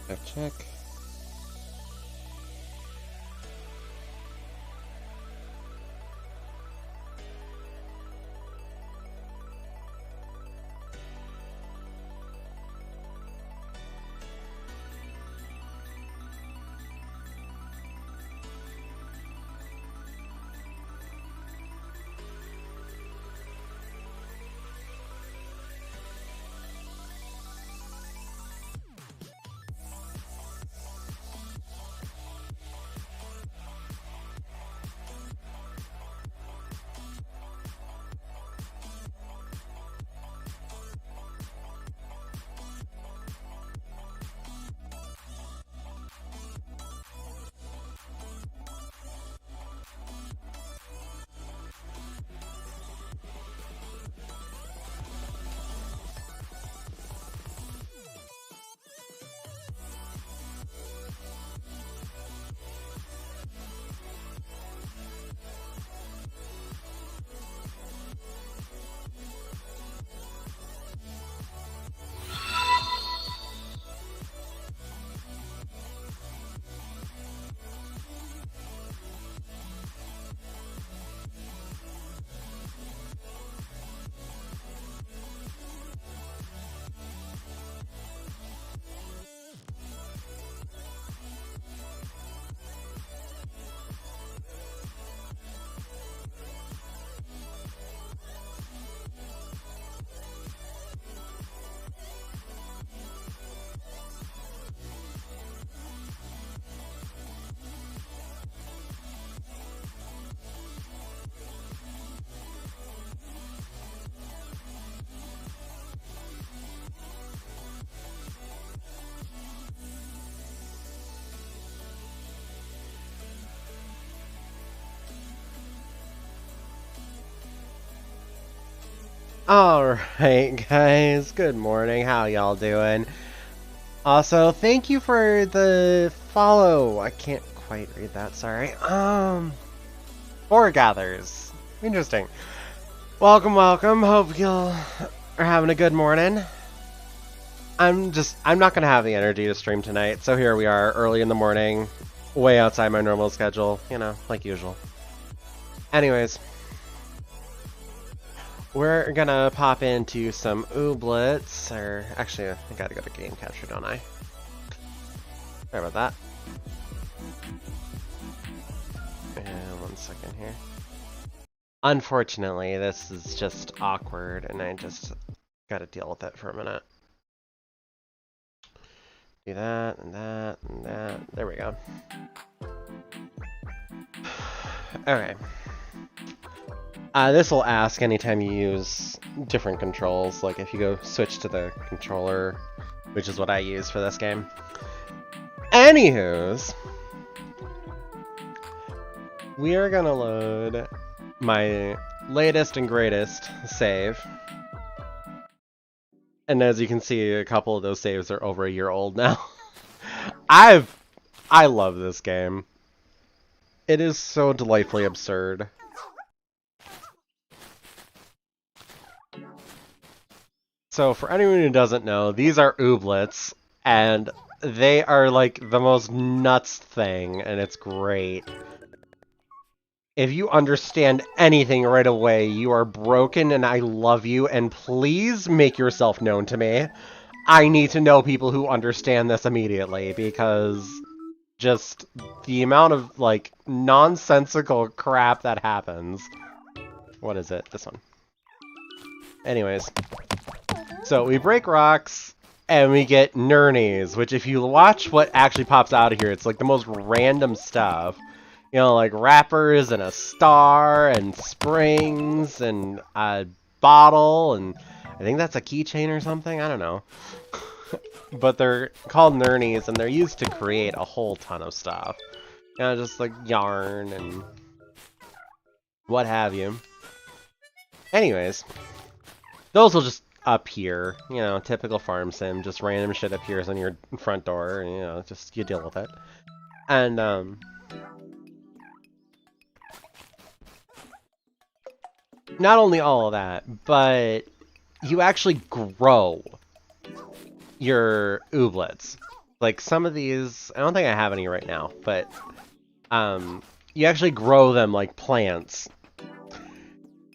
Check. Alright, guys, good morning. How y'all doing? Also, thank you for the follow. I can't quite read that, sorry. Foregathers. Interesting. Welcome, welcome. Hope y'all are having a good morning. I'm not gonna have the energy to stream tonight, so here we are, early in the morning, way outside my normal schedule, you know, like usual. Anyways. We're gonna pop into some ooblets, or actually, I gotta go to game capture, don't I? Sorry about that. And 1 second here. Unfortunately, this is just awkward, and I just gotta deal with it for a minute. Do that, and that, and that. There we go. Okay. This will ask anytime you use different controls, like if you go switch to the controller, which is what I use for this game. Anywho's, we are gonna load my latest and greatest save. And as you can see, a couple of those saves are over a year old now. I love this game. It is so delightfully absurd. So for anyone who doesn't know, these are ooblets, and they are like the most nuts thing, and it's great. If you understand anything right away, you are broken and I love you, and please make yourself known to me. I need to know people who understand this immediately, because just the amount of, like, nonsensical crap that happens. What is it? This one. Anyways. So we break rocks, and we get nurnies, which if you watch what actually pops out of here, it's like the most random stuff. You know, like wrappers and a star and springs and a bottle, and I think that's a keychain or something, I don't know. But they're called nurnies, and they're used to create a whole ton of stuff. You know, just like yarn and what have you. Anyways, those will just appear, you know, typical farm sim, just random shit appears on your front door, and, you know, just you deal with it. And, not only all of that, but you actually grow your ooblets. Like some of these, I don't think I have any right now, but you actually grow them like plants.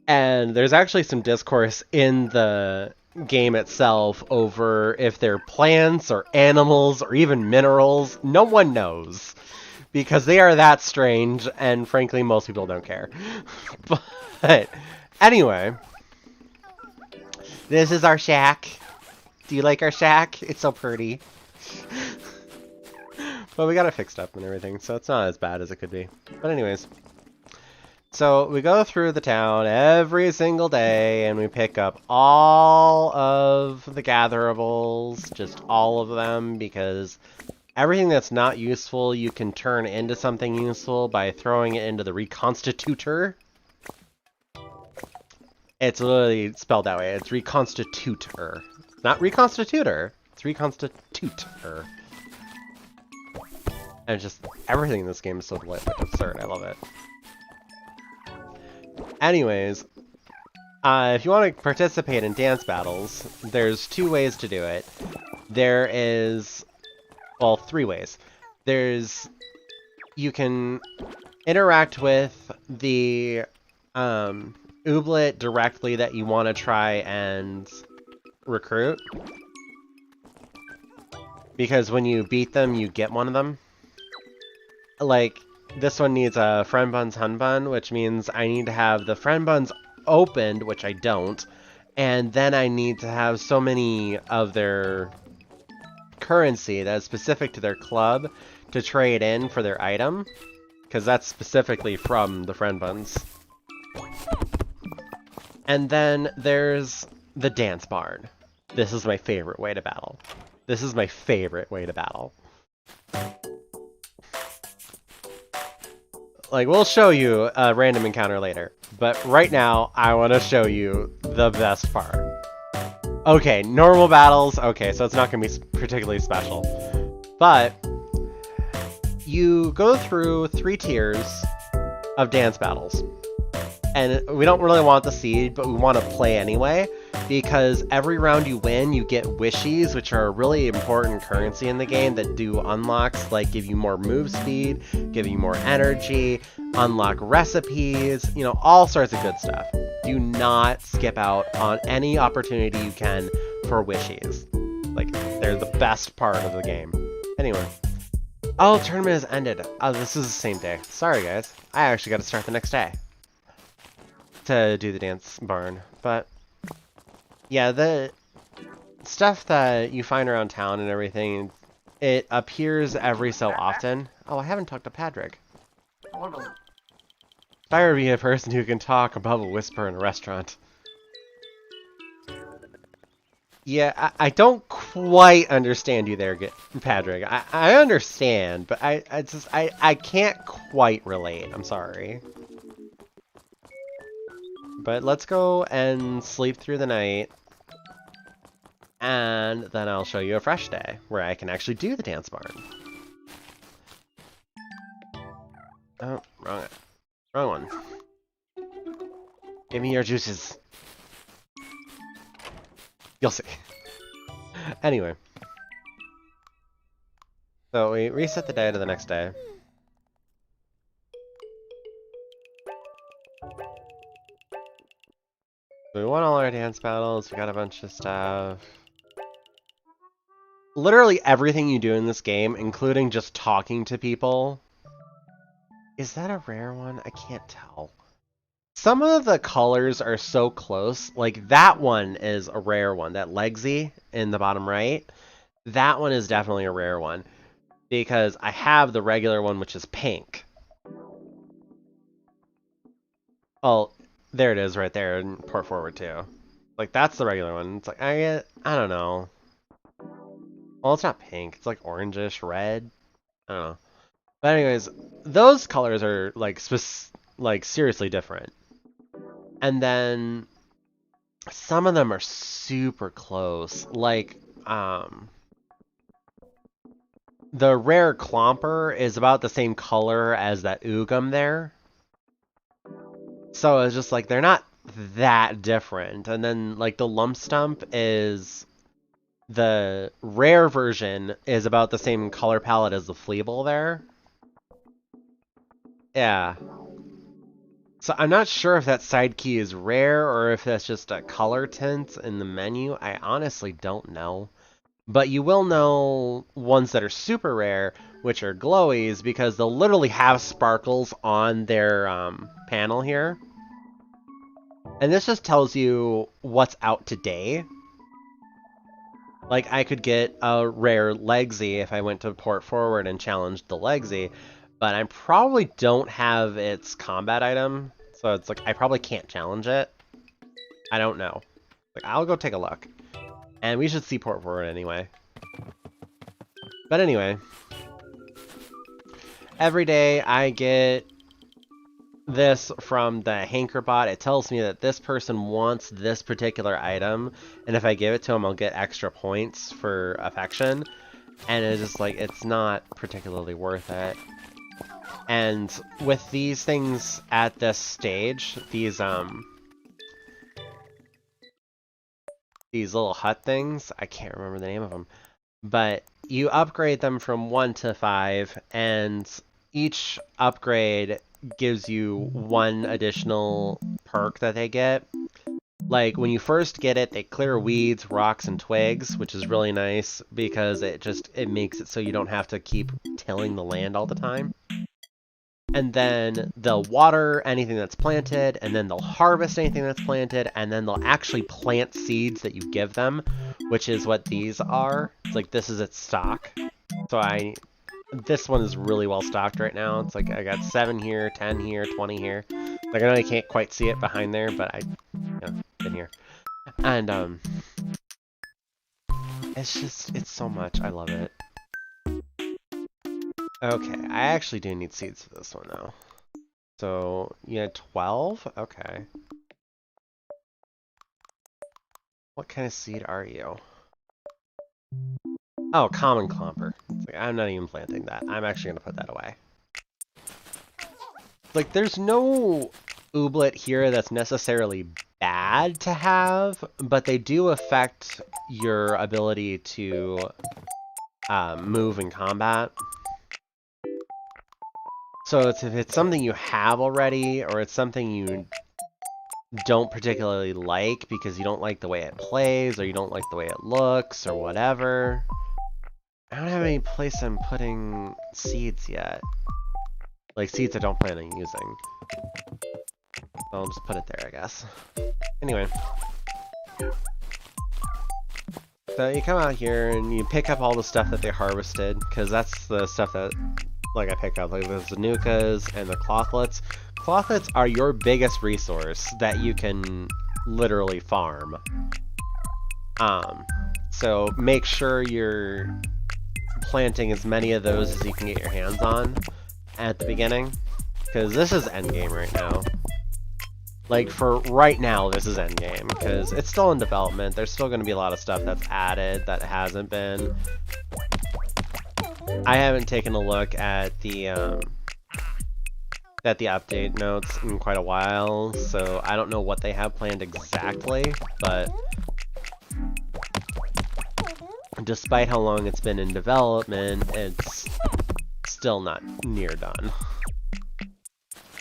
And there's actually some discourse in the game itself over if they're plants or animals or even minerals. No one knows because they are that strange, and frankly, most people don't care. But anyway, this is our shack. Do you like our shack? It's so pretty. But we got it fixed up and everything, so it's not as bad as it could be. But anyways, so we go through the town every single day and we pick up all of the gatherables, just all of them, because everything that's not useful you can turn into something useful by throwing it into the reconstitutor. It's literally spelled that way. It's reconstitutor. Not reconstitutor. It's reconstitutor. And just everything in this game is so absurd. I love it. Anyways, if you want to participate in dance battles, there's two ways to do it. There is, well, three ways. You can interact with the ooblet directly that you want to try and recruit. Because when you beat them, you get one of them. Like, this one needs a friend buns hun bun, which means I need to have the friend buns opened, which I don't, and then I need to have so many of their currency that is specific to their club to trade in for their item, because that's specifically from the friend buns. And then there's the dance barn. This is my favorite way to battle. This is my favorite way to battle. Like, we'll show you a random encounter later, but right now, I want to show you the best part. Okay, normal battles, okay, so it's not going to be particularly special. But, you go through 3 tiers of dance battles. And we don't really want the seed, but we want to play anyway, because every round you win, you get wishies, which are a really important currency in the game that do unlocks, like give you more move speed, give you more energy, unlock recipes, you know, all sorts of good stuff. Do not skip out on any opportunity you can for wishies. Like, they're the best part of the game. Anyway. Oh, tournament has ended. Oh, this is the same day. Sorry, guys. I actually got to start the next day to do the dance barn. But yeah, the stuff that you find around town and everything, it appears every so often. Oh, I haven't talked to Patrick. If I were to be a person who can talk above a whisper in a restaurant. Yeah, I don't quite understand you there, Patrick. I understand, but I can't quite relate. I'm sorry. But let's go and sleep through the night. And then I'll show you a fresh day where I can actually do the dance barn. Oh, wrong one. Give me your juices. You'll see. Anyway. So we reset the day to the next day. We won all our dance battles, we got a bunch of stuff. Literally everything you do in this game, including just talking to people. Is that a rare one? I can't tell. Some of the colors are so close. Like, that one is a rare one. That Legsy in the bottom right. That one is definitely a rare one. Because I have the regular one, which is pink. Oh, there it is right there in Port Forward too. Like, that's the regular one. It's like, I don't know. Well, it's not pink. It's like orangish, red. I don't know. But anyways, those colors are like seriously different. And then some of them are super close. Like, the rare Clomper is about the same color as that Oogum there. So it's just like, they're not that different. And then, like, the Lump Stump is The rare version is about the same color palette as the Fleeble there. Yeah. So I'm not sure if that side key is rare or if that's just a color tint in the menu. I honestly don't know. But you will know ones that are super rare, which are glowies, because they'll literally have sparkles on their panel here. And this just tells you what's out today. Like, I could get a rare Legsy if I went to Port Forward and challenged the Legsy, but I probably don't have its combat item, so it's like, I probably can't challenge it. I don't know. Like, I'll go take a look. And we should see Port Forward anyway. But anyway, every day I get this from the Hanker bot. It tells me that this person wants this particular item, and if I give it to him, I'll get extra points for affection. And it's just like, it's not particularly worth it. And with these things at this stage, these little hut things, I can't remember the name of them, but you upgrade them from 1 to 5, and each upgrade gives you one additional perk that they get. Like, when you first get it, they clear weeds, rocks, and twigs, which is really nice because it makes it so you don't have to keep tilling the land all the time. And then they'll water anything that's planted, and then they'll harvest anything that's planted, and then they'll actually plant seeds that you give them, which is what these are. It's like, this is its stock. So this one is really well stocked right now. It's like, I got 7 here, 10 here, 20 here. Like, I know you can't quite see it behind there, but in here. And, it's so much. I love it. Okay, I actually do need seeds for this one, though. So, you had 12? Okay. What kind of seed are you? Oh, common clomper. Like, I'm not even planting that. I'm actually going to put that away. Like, there's no ooblet here that's necessarily bad to have, but they do affect your ability to move in combat. So if it's something you have already, or it's something you don't particularly like because you don't like the way it plays, or you don't like the way it looks, or whatever. I don't have any place I'm putting seeds yet. Like, seeds I don't plan on using. So I'll just put it there, I guess. Anyway. So you come out here and you pick up all the stuff that they harvested, because that's the stuff that, like, I picked up. Like, the Zanukas and the Clothlets. Clothlets are your biggest resource that you can literally farm. So make sure you're planting as many of those as you can get your hands on at the beginning, because this is endgame right now. Like, for right now, this is endgame, because it's still in development. There's still going to be a lot of stuff that's added that hasn't been. I haven't taken a look at the update notes in quite a while, so I don't know what they have planned exactly, but despite how long it's been in development, it's still not near done.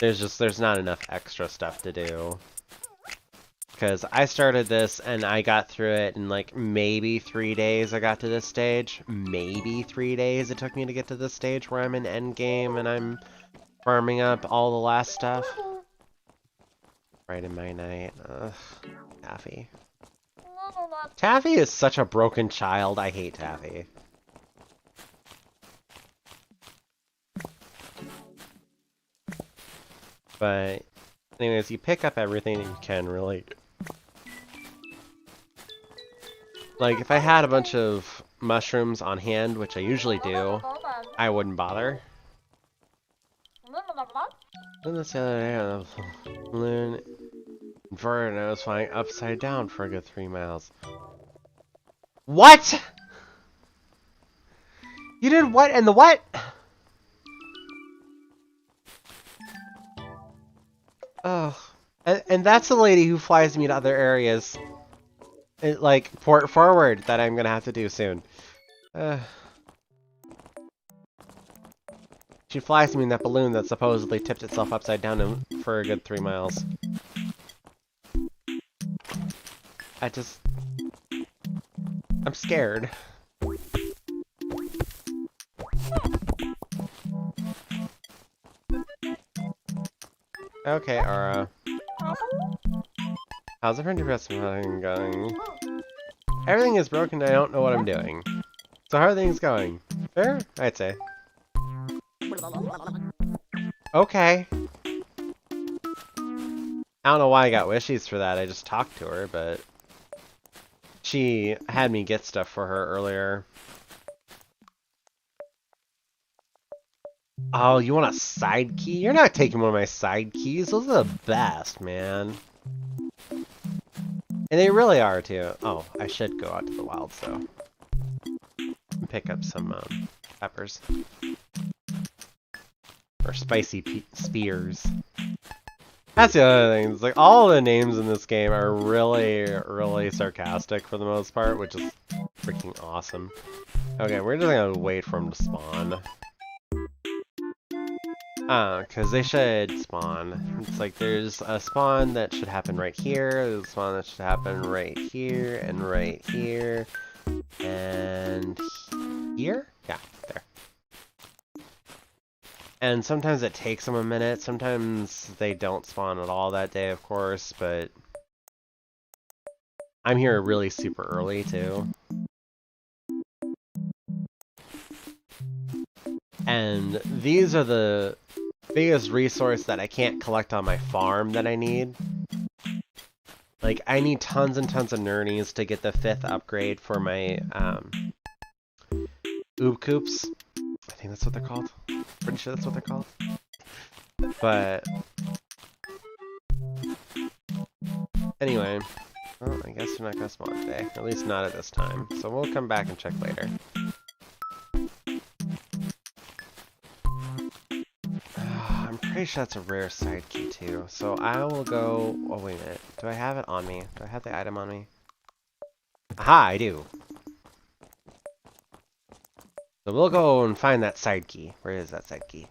There's not enough extra stuff to do. Because I started this and I got through it in like maybe 3 days I got to this stage. Maybe 3 days it took me to get to this stage where I'm in endgame and I'm farming up all the last stuff. Right in my night. Ugh. Taffy. Taffy is such a broken child. I hate Taffy. But anyways, you pick up everything that you can, really. Like, if I had a bunch of mushrooms on hand, which I usually do, I wouldn't bother. Then this other day on the balloon inverted and I was flying upside down for a good 3 miles. What?! You did what and the what?! Oh. And that's the lady who flies me to other areas. like, port forward that I'm gonna have to do soon. She flies me in that balloon that supposedly tipped itself upside down for a good 3 miles. I'm scared. Okay, Ara. How's the printing press going? Everything is broken and I don't know what I'm doing. So how are things going? Fair? I'd say. Okay. I don't know why I got wishes for that. I just talked to her, but she had me get stuff for her earlier. Oh, you want a side key? You're not taking one of my side keys. Those are the best, man. And they really are, too. Oh, I should go out to the wilds, though. And pick up some peppers. Or spicy spears. That's the other thing. It's like, all the names in this game are really, really sarcastic for the most part, which is freaking awesome. Okay, we're just gonna wait for them to spawn. Because they should spawn. It's like there's a spawn that should happen right here, there's a spawn that should happen right here, and right here, and here? Yeah, there. And sometimes it takes them a minute, sometimes they don't spawn at all that day, of course, but I'm here really super early, too. And these are the biggest resource that I can't collect on my farm that I need. Like, I need tons and tons of nernies to get the 5th upgrade for my oob coops. I think that's what they're called. Pretty sure that's what they're called. But anyway, well, I guess they're not gonna spawn today. At least not at this time. So we'll come back and check later. I'm pretty sure that's a rare side key too. So I will go. Oh wait a minute. Do I have it on me? Do I have the item on me? Aha, I do. So we'll go and find that side key. Where is that side key?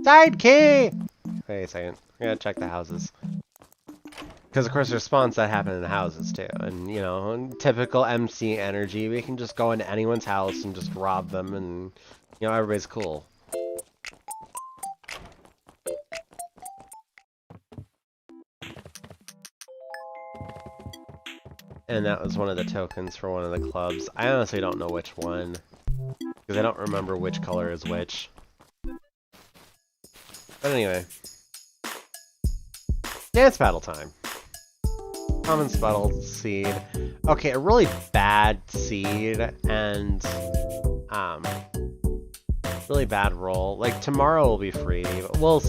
Side key! Wait a second. I gotta check the houses. Because of course there's spawns that happen in the houses too. And you know, in typical MC energy, we can just go into anyone's house and just rob them and you know, everybody's cool. And that was one of the tokens for one of the clubs. I honestly don't know which one. Because I don't remember which color is which. But anyway. Dance battle time. Common sputtle seed. Okay, a really bad seed and really bad roll. Like tomorrow will be free, but we'll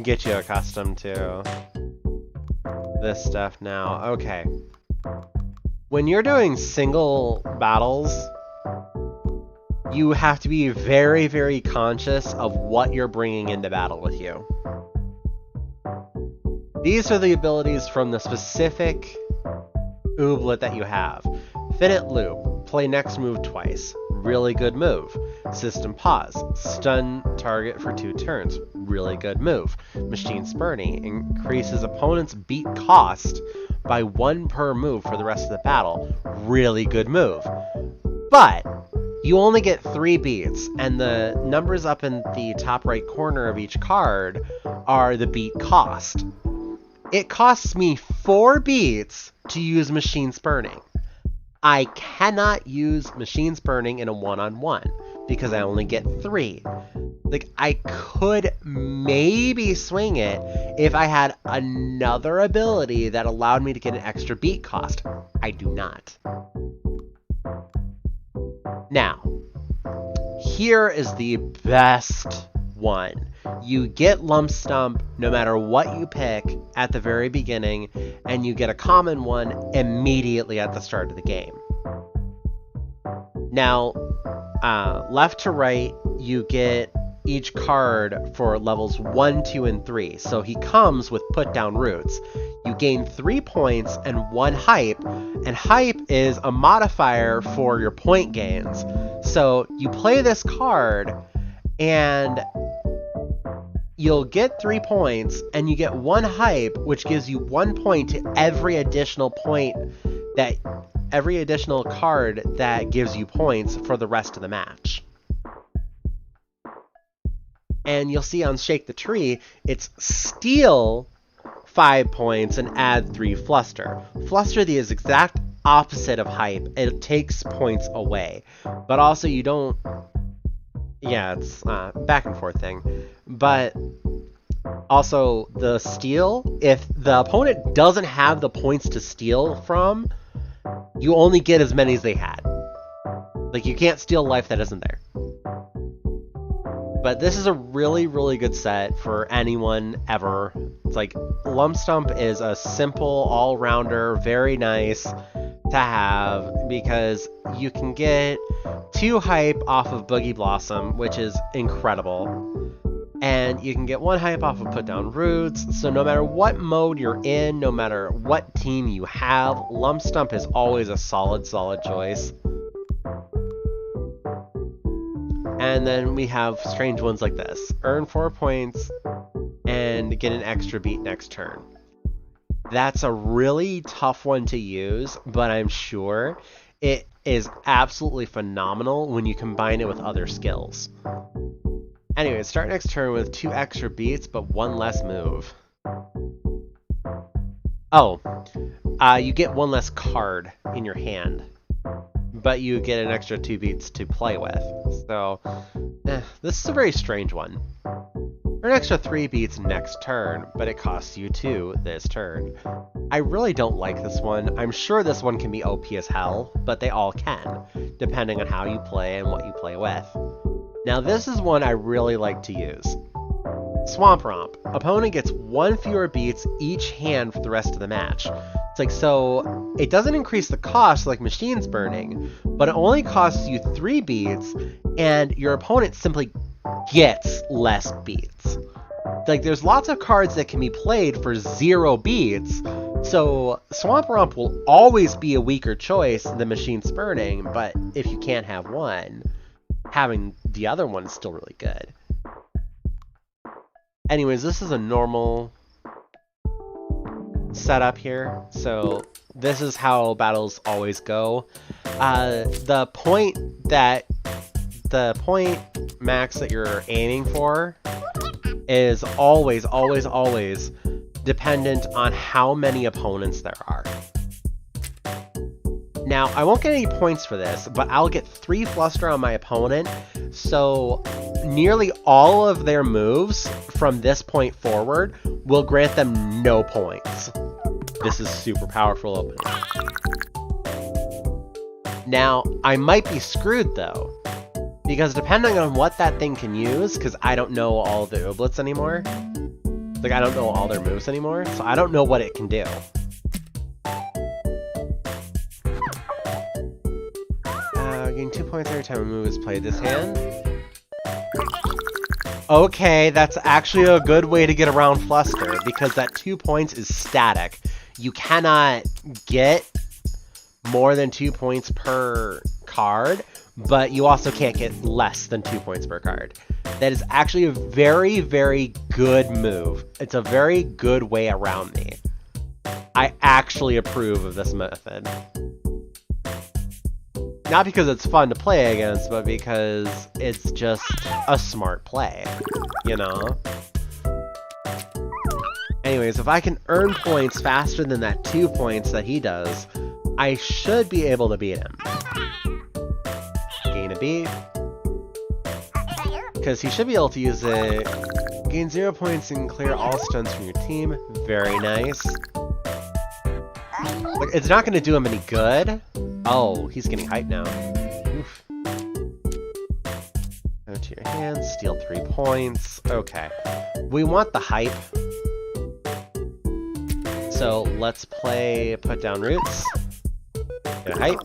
get you accustomed to this stuff now. Okay. When you're doing single battles, you have to be very, very conscious of what you're bringing into battle with you. These are the abilities from the specific ooblet that you have. Finite Loop, play next move twice. Really good move. System Pause, stun target for 2 turns. Really good move. Machine Spurning, increases opponent's beat cost by 1 per move for the rest of the battle. Really good move. But you only get 3 beats, and the numbers up in the top right corner of each card are the beat cost. It costs me 4 beats to use Machine Spurning. I cannot use Machine Spurning in a one-on-one because I only get 3. Like, I could maybe swing it if I had another ability that allowed me to get an extra beat cost. I do not. Now, here is the best one. You get Lump Stump no matter what you pick at the very beginning, and you get a common one immediately at the start of the game. Now, left to right, you get each card for levels 1, 2, and 3. So he comes with Put Down Roots. you gain 3 points and 1 hype, and hype is a modifier for your point gains. So you play this card, and you'll get 3 points, and you get 1 hype, which gives you 1 point to every additional card that gives you points for the rest of the match. And you'll see on Shake the Tree, it's steal 5 points and add 3 fluster. Fluster the is exact opposite of hype. It takes points away. But also you don't... Yeah, it's a back and forth thing. But also the steal, if the opponent doesn't have the points to steal from, you only get as many as they had. Like, you can't steal life that isn't there. But this is a really, really good set for anyone ever. It's like, Lump Stump is a simple all-rounder, very nice to have, because you can get 2 hype off of Boogie Blossom, which is incredible. And you can get 1 hype off of Put Down Roots, so no matter what mode you're in, no matter what team you have, Lump Stump is always a solid choice. And then we have strange ones like this. Earn 4 points and get an extra beat next turn. That's a really tough one to use, but I'm sure it is absolutely phenomenal when you combine it with other skills. Anyway, start next turn with 2 extra beats, but 1 less move. Oh, you get 1 less card in your hand, but you get an extra 2 beats to play with. So, this is a very strange one. Earn extra 3 beats next turn, but it costs you 2 this turn. I really don't like this one. I'm sure this one can be OP as hell, but they all can, depending on how you play and what you play with. Now this is one I really like to use. Swamp Romp. Opponent gets 1 fewer beats each hand for the rest of the match. It's like, so it doesn't increase the cost like Machines Burning, but it only costs you 3 beats, and your opponent simply gets less beats. Like, there's lots of cards that can be played for 0 beats, so Swamp Romp will always be a weaker choice than Machines Burning, but if you can't have one, having the other one is still really good. Anyways, this is a normal setup here, so this is how battles always go. The point max that you're aiming for is always dependent on how many opponents there are. Now, I won't get any points for this, but I'll get 3 fluster on my opponent, so nearly all of their moves from this point forward will grant them no points. This is super powerful opening. Now, I might be screwed though, because depending on what that thing can use, because I don't know all the Ooblets anymore, like I don't know all their moves anymore, so I don't know what it can do. Gain 2 points every time a move is played this hand. Okay, that's actually a good way to get around Fluster, because that 2 points is static. You cannot get more than 2 points per card, but you also can't get less than 2 points per card. That is actually a very, very good move. It's a very good way around me. I actually approve of this method. Not because it's fun to play against, but because it's just a smart play, you know? Anyways, if I can earn points faster than that 2 points that he does, I should be able to beat him. Gain a beat. Because he should be able to use it. Gain 0 points and clear all stunts from your team. Very nice. Like, it's not going to do him any good. Oh, he's getting hyped now. Oof. Go to your hand, steal 3 points. Okay. We want the hype. So let's play Put Down Roots. Get a hype.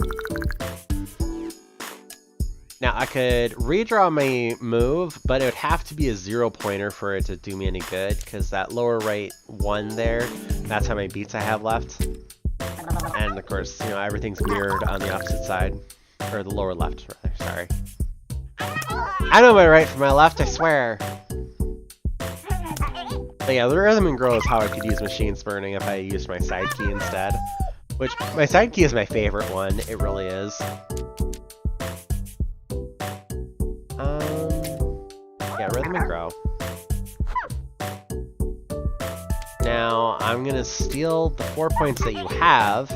Now I could redraw my move, but it would have to be a 0 pointer for it to do me any good, because that lower right 1 there That's how many beats I have left. And of course, you know, everything's mirrored on the opposite side. Or the lower left, rather, sorry. I know my right from my left, I swear! But yeah, the rhythm and grow is how I could use machine spurning if I used my side key instead. Which, my side key is my favorite one, it really is. Yeah, rhythm and grow. Now, I'm gonna steal the 4 points that you have.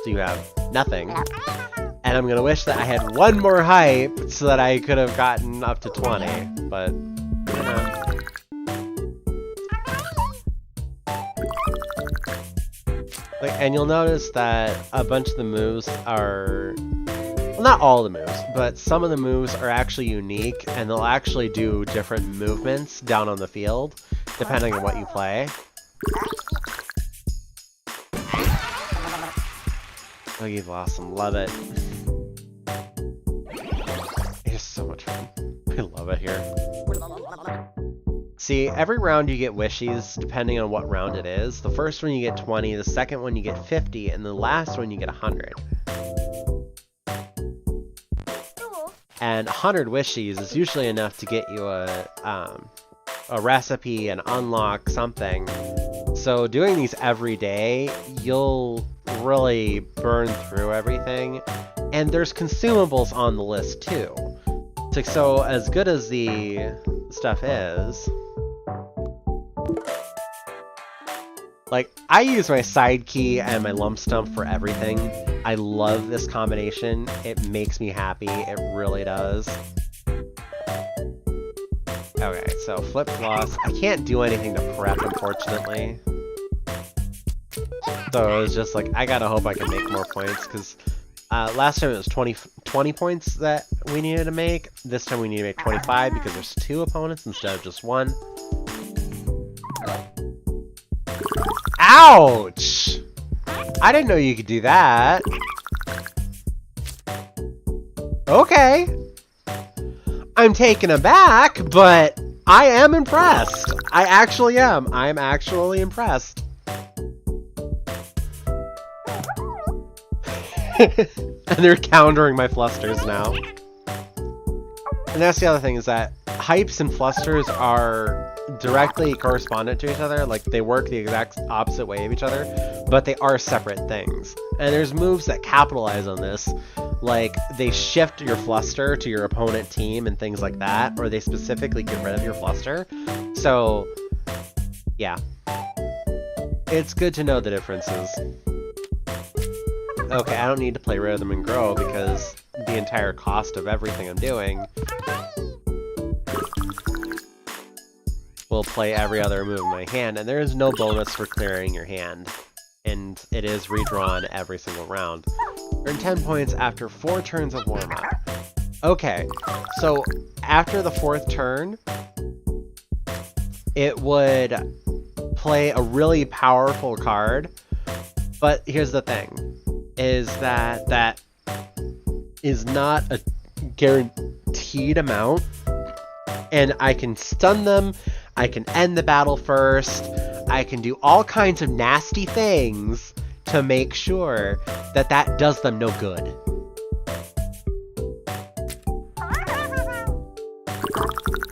So you have nothing. And I'm gonna wish that I had one more hype so that I could have gotten up to 20, but like, and you'll notice that a bunch of the moves are, well, not all the moves, but some of the moves are actually unique, and they'll actually do different movements down on the field, depending on what you play. Oh, you've awesome. Love it. It's so much fun. I love it here. See, every round you get wishies, depending on what round it is. The first one you get 20, the second one you get 50, and the last one you get 100. And 100 wishies is usually enough to get you a recipe and unlock something. So doing these every day, you'll really burn through everything. And there's consumables on the list too. So as good as the stuff is, like, I use my side key and my lump stump for everything. I love this combination. It makes me happy. It really does. Okay, so flip floss. I can't do anything to prep, unfortunately. So it was just like, I gotta hope I can make more points, because last time it was 20 points that we needed to make. This time we need to make 25 because there's 2 opponents instead of just 1. Ouch! I didn't know you could do that. Okay. I'm taken aback, but I am impressed. I actually am. I'm actually impressed. And they're countering my flusters now. And that's the other thing, is that hypes and flusters are directly correspondent to each other. Like, they work the exact opposite way of each other, but they are separate things. And there's moves that capitalize on this, like they shift your fluster to your opponent team and things like that, or they specifically get rid of your fluster. So, yeah. It's good to know the differences. Okay, I don't need to play Rhythm and Grow because the entire cost of everything I'm doing will play every other move in my hand, and there is no bonus for clearing your hand. And it is redrawn every single round. Earn 10 points after 4 turns of warm-up. Okay, so after the 4th turn, it would play a really powerful card, but here's the thing, is that that is not a guaranteed amount, and I can stun them, I can end the battle first, I can do all kinds of nasty things to make sure that that does them no good.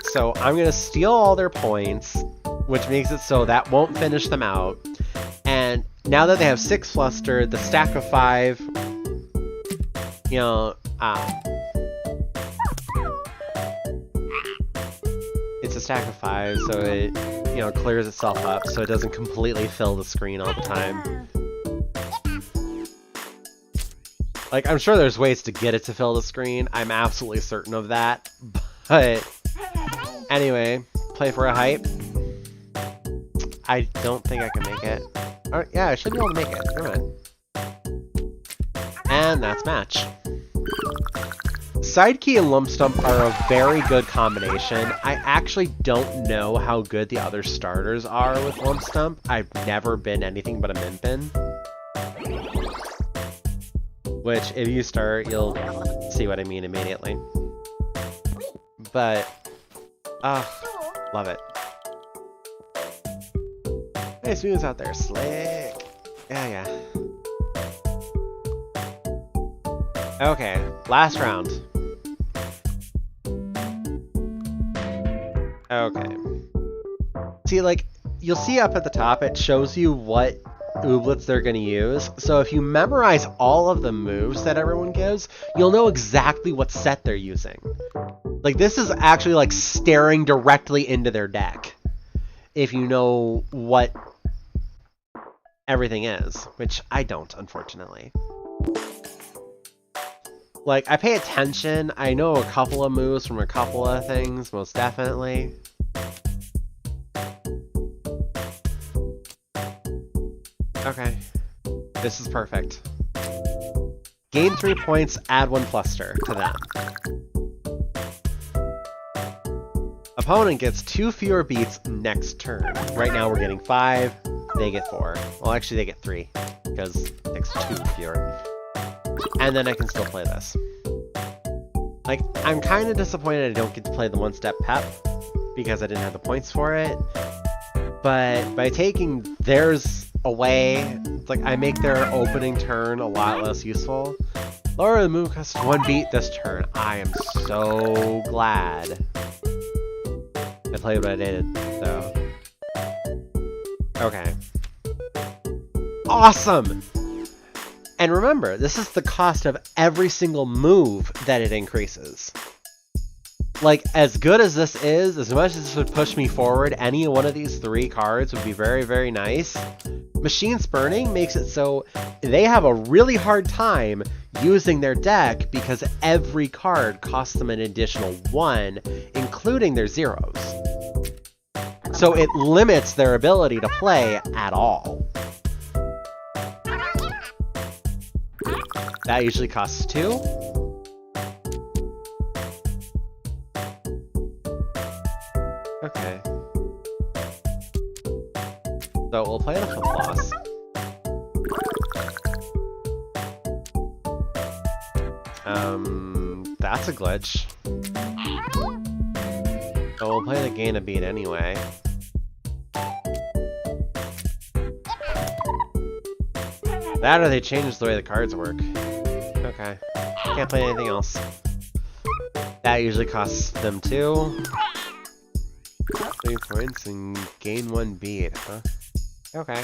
So I'm going to steal all their points, which makes it so that won't finish them out. And now that they have 6 fluster, the stack of 5, you know, it's a stack of 5, so it, you know, clears itself up so it doesn't completely fill the screen all the time. Like, I'm sure there's ways to get it to fill the screen. I'm absolutely certain of that. But anyway, play for a hype. I don't think I can make it. Or, yeah, I should be able to make it. Never mind. And that's match. Side key and lump stump are a very good combination. I actually don't know how good the other starters are with lump stump. I've never been anything but a min pin. Which, if you start, you'll see what I mean immediately. But, love it. Hey, Smooth's out there, slick. Yeah. Okay, last round. Okay. See, like, you'll see up at the top, it shows you what ooblets they're going to use. So if you memorize all of the moves that everyone gives, you'll know exactly what set they're using. Like, this is actually like staring directly into their deck. If you know what everything is, which I don't, unfortunately. Like, I pay attention. I know a couple of moves from a couple of things, most definitely. Okay. This is perfect. Gain 3 points, add 1 fluster to them. Opponent gets 2 fewer beats next turn. Right now we're getting 5, they get 4. Well, actually they get 3, because it takes 2 fewer. And then I can still play this. Like, I'm kind of disappointed I don't get to play the one-step pep, because I didn't have the points for it. But by taking theirs away, it's like I make their opening turn a lot less useful. Lower the move costs 1 beat this turn. I am so glad I played what I did, so. Okay. Awesome! And remember, this is the cost of every single move that it increases. Like, as good as this is, as much as this would push me forward, any one of these 3 cards would be very, very nice. Machine Spurning makes it so they have a really hard time using their deck because every card costs them an additional 1, including their zeros. So it limits their ability to play at all. That usually costs 2. Okay. So we'll play the flip floss. That's a glitch. So we'll play the gain a beat anyway. That or they changed the way the cards work. Okay. Can't play anything else. That usually costs them 2. 3 points and gain 1 beat, huh? Okay.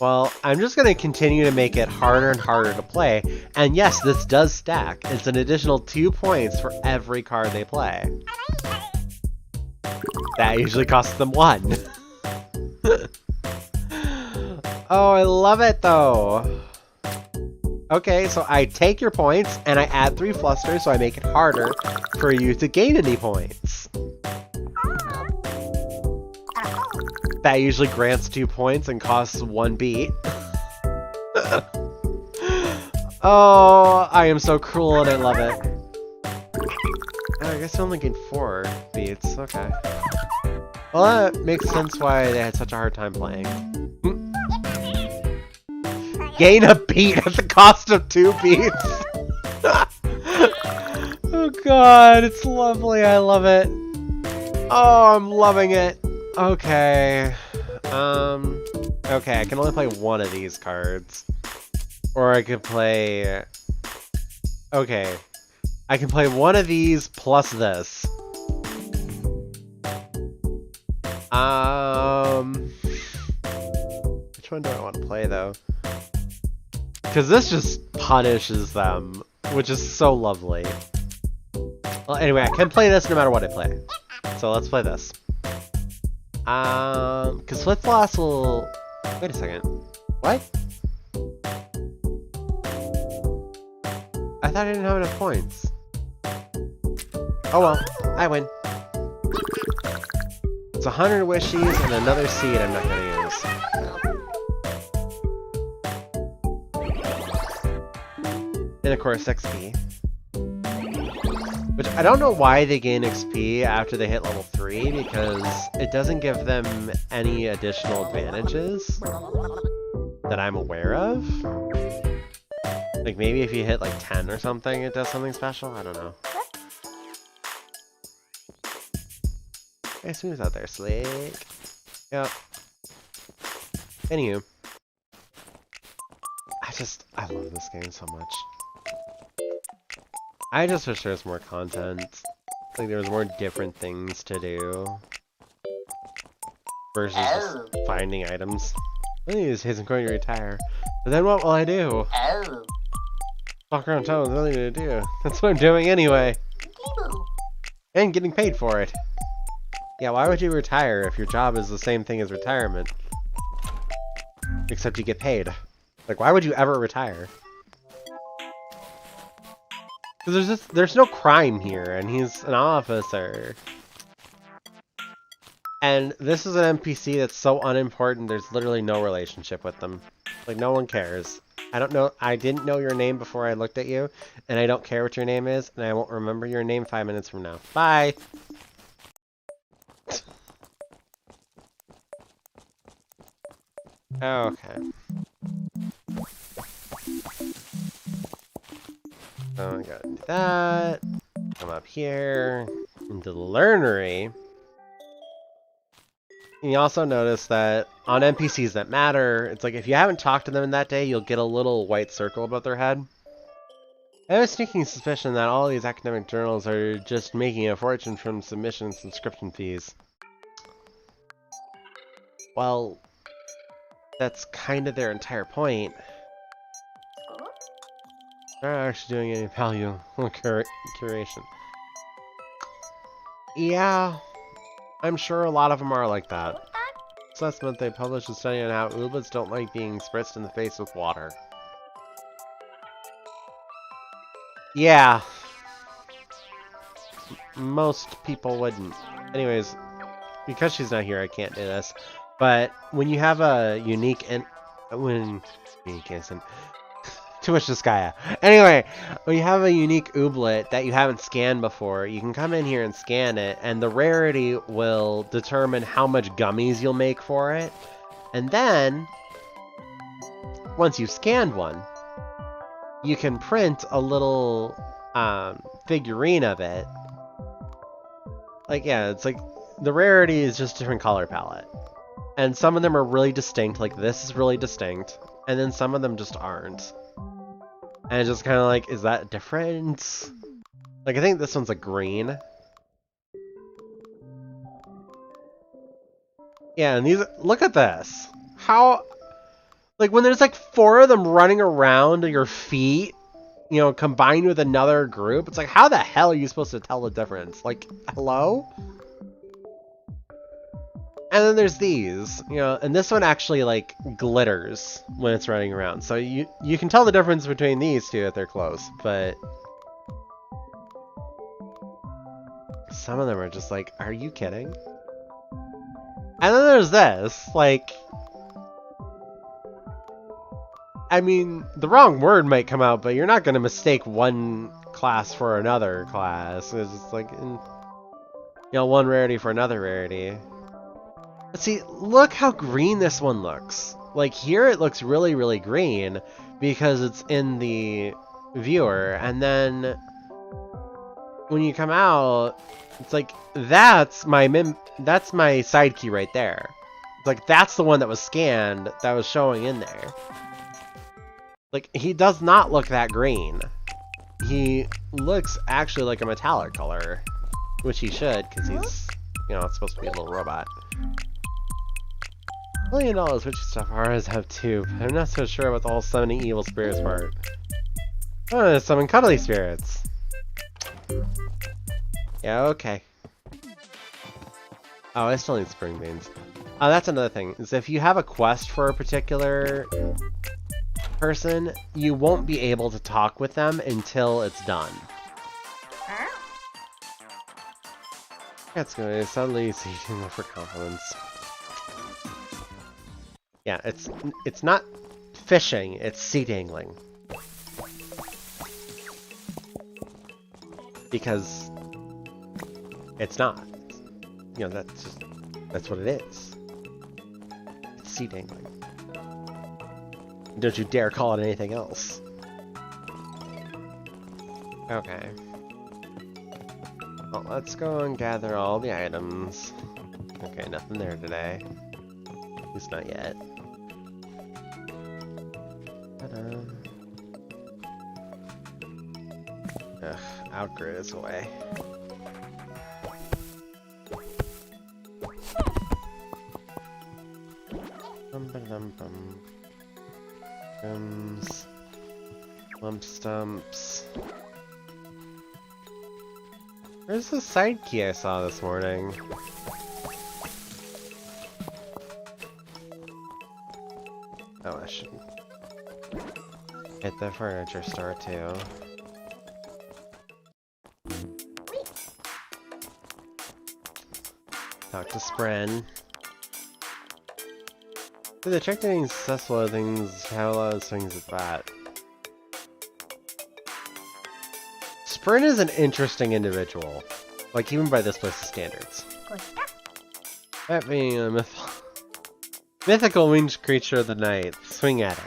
Well, I'm just going to continue to make it harder and harder to play. And yes, this does stack. It's an additional 2 points for every card they play. That usually costs them 1. Oh, I love it, though. Okay, so I take your points, and I add 3 flusters, so I make it harder for you to gain any points. That usually grants 2 points and costs 1 beat. Oh, I am so cruel and I love it. Oh, I guess I only gained 4 beats. Okay. Well, that makes sense why they had such a hard time playing. Gain a beat at the cost of 2 beats. Oh god, it's lovely. I love it. Oh, I'm loving it. Okay. Okay, I can only play one of these cards. Or I could play... Okay. I can play one of these plus this. Which one do I want to play, though? Because this just punishes them, which is so lovely. Well, anyway, I can play this no matter what I play. So let's play this. Because Flip Floss will... Wait a second. What? I thought I didn't have enough points. Oh well, I win. It's 100 wishies and another seed I'm not gonna use. And of course XP. Which I don't know why they gain XP after they hit level 3, because it doesn't give them any additional advantages that I'm aware of. Like maybe if you hit like 10 or something, it does something special? I don't know. Hey, Smooth's out there, slick. Yep. Anywho. I love this game so much. I just wish there was more content. Like there was more different things to do. Versus just finding items. I think he's going to retire. But then what will I do? Walk around town with nothing to do. That's what I'm doing anyway. And getting paid for it. Yeah, why would you retire if your job is the same thing as retirement? Except you get paid. Like, why would you ever retire? Because there's no crime here, and he's an officer. And this is an NPC that's so unimportant, there's literally no relationship with them. Like, no one cares. I didn't know your name before I looked at you, and I don't care what your name is, and I won't remember your name 5 minutes from now. Bye! Okay. So I gotta do that. Come up here into the learnery. And you also notice that on NPCs that matter, it's like if you haven't talked to them in that day, you'll get a little white circle above their head. I have a sneaking suspicion that all these academic journals are just making a fortune from submission and subscription fees. Well, that's kind of their entire point. They're not actually doing any value curation. Yeah, I'm sure a lot of them are like that. Last month they published a study on how ooblets don't like being spritzed in the face with water. Yeah. Most people wouldn't. Anyways, because she's not here, I can't do this. But when you have a unique too much Disgaea. Anyway, when you have a unique ooblet that you haven't scanned before, you can come in here and scan it, and the rarity will determine how much gummies you'll make for it. And then, once you've scanned one, you can print a little figurine of it. Like, yeah, it's like, the rarity is just a different color palette. And some of them are really distinct, like this is really distinct, and then some of them just aren't. And it's just kind of like, is that different? Like, I think this one's a green. Yeah, and these, look at this. How, like, when there's like 4 of them running around your feet, you know, combined with another group, it's like, how the hell are you supposed to tell the difference? Like, hello? And then there's these, you know, and this one actually, like, glitters when it's running around. So you can tell the difference between these two if they're close, but some of them are just like, are you kidding? And then there's this, like, I mean, the wrong word might come out, but you're not going to mistake one class for another class. It's just like, you know, one rarity for another rarity. But see, look how green this one looks. Like, here it looks really, really green because it's in the viewer. And then when you come out, it's like, that's my side key right there. It's like, that's the one that was scanned that was showing in there. Like, he does not look that green. He looks actually like a metallic color, which he should, because he's, you know, it's supposed to be a little robot. $1 million, which stuff ours have too, but I'm not so sure about the whole summoning evil spirits part. I'm gonna summon cuddly spirits. Yeah, okay. Oh, I still need spring beans. Oh, that's another thing, is if you have a quest for a particular person, you won't be able to talk with them until it's done. That's good. It's suddenly seeking for confidence. Yeah, it's not fishing, it's seed angling. Because it's not. You know, that's what it is. It's seed angling. Don't you dare call it anything else. Okay. Well, let's go and gather all the items. Okay, nothing there today. At least not yet. Ugh, outgrid is away. Bum-ba-dum-bum. Lump stumps. Where's the side key I saw this morning? Oh, I should hit the furniture store too. Talk to Spren. Do the check getting successful at things have a lot of swings at bat. Spren is an interesting individual. Like, even by this place's standards. That being a mythical winged creature of the night. Swing at it.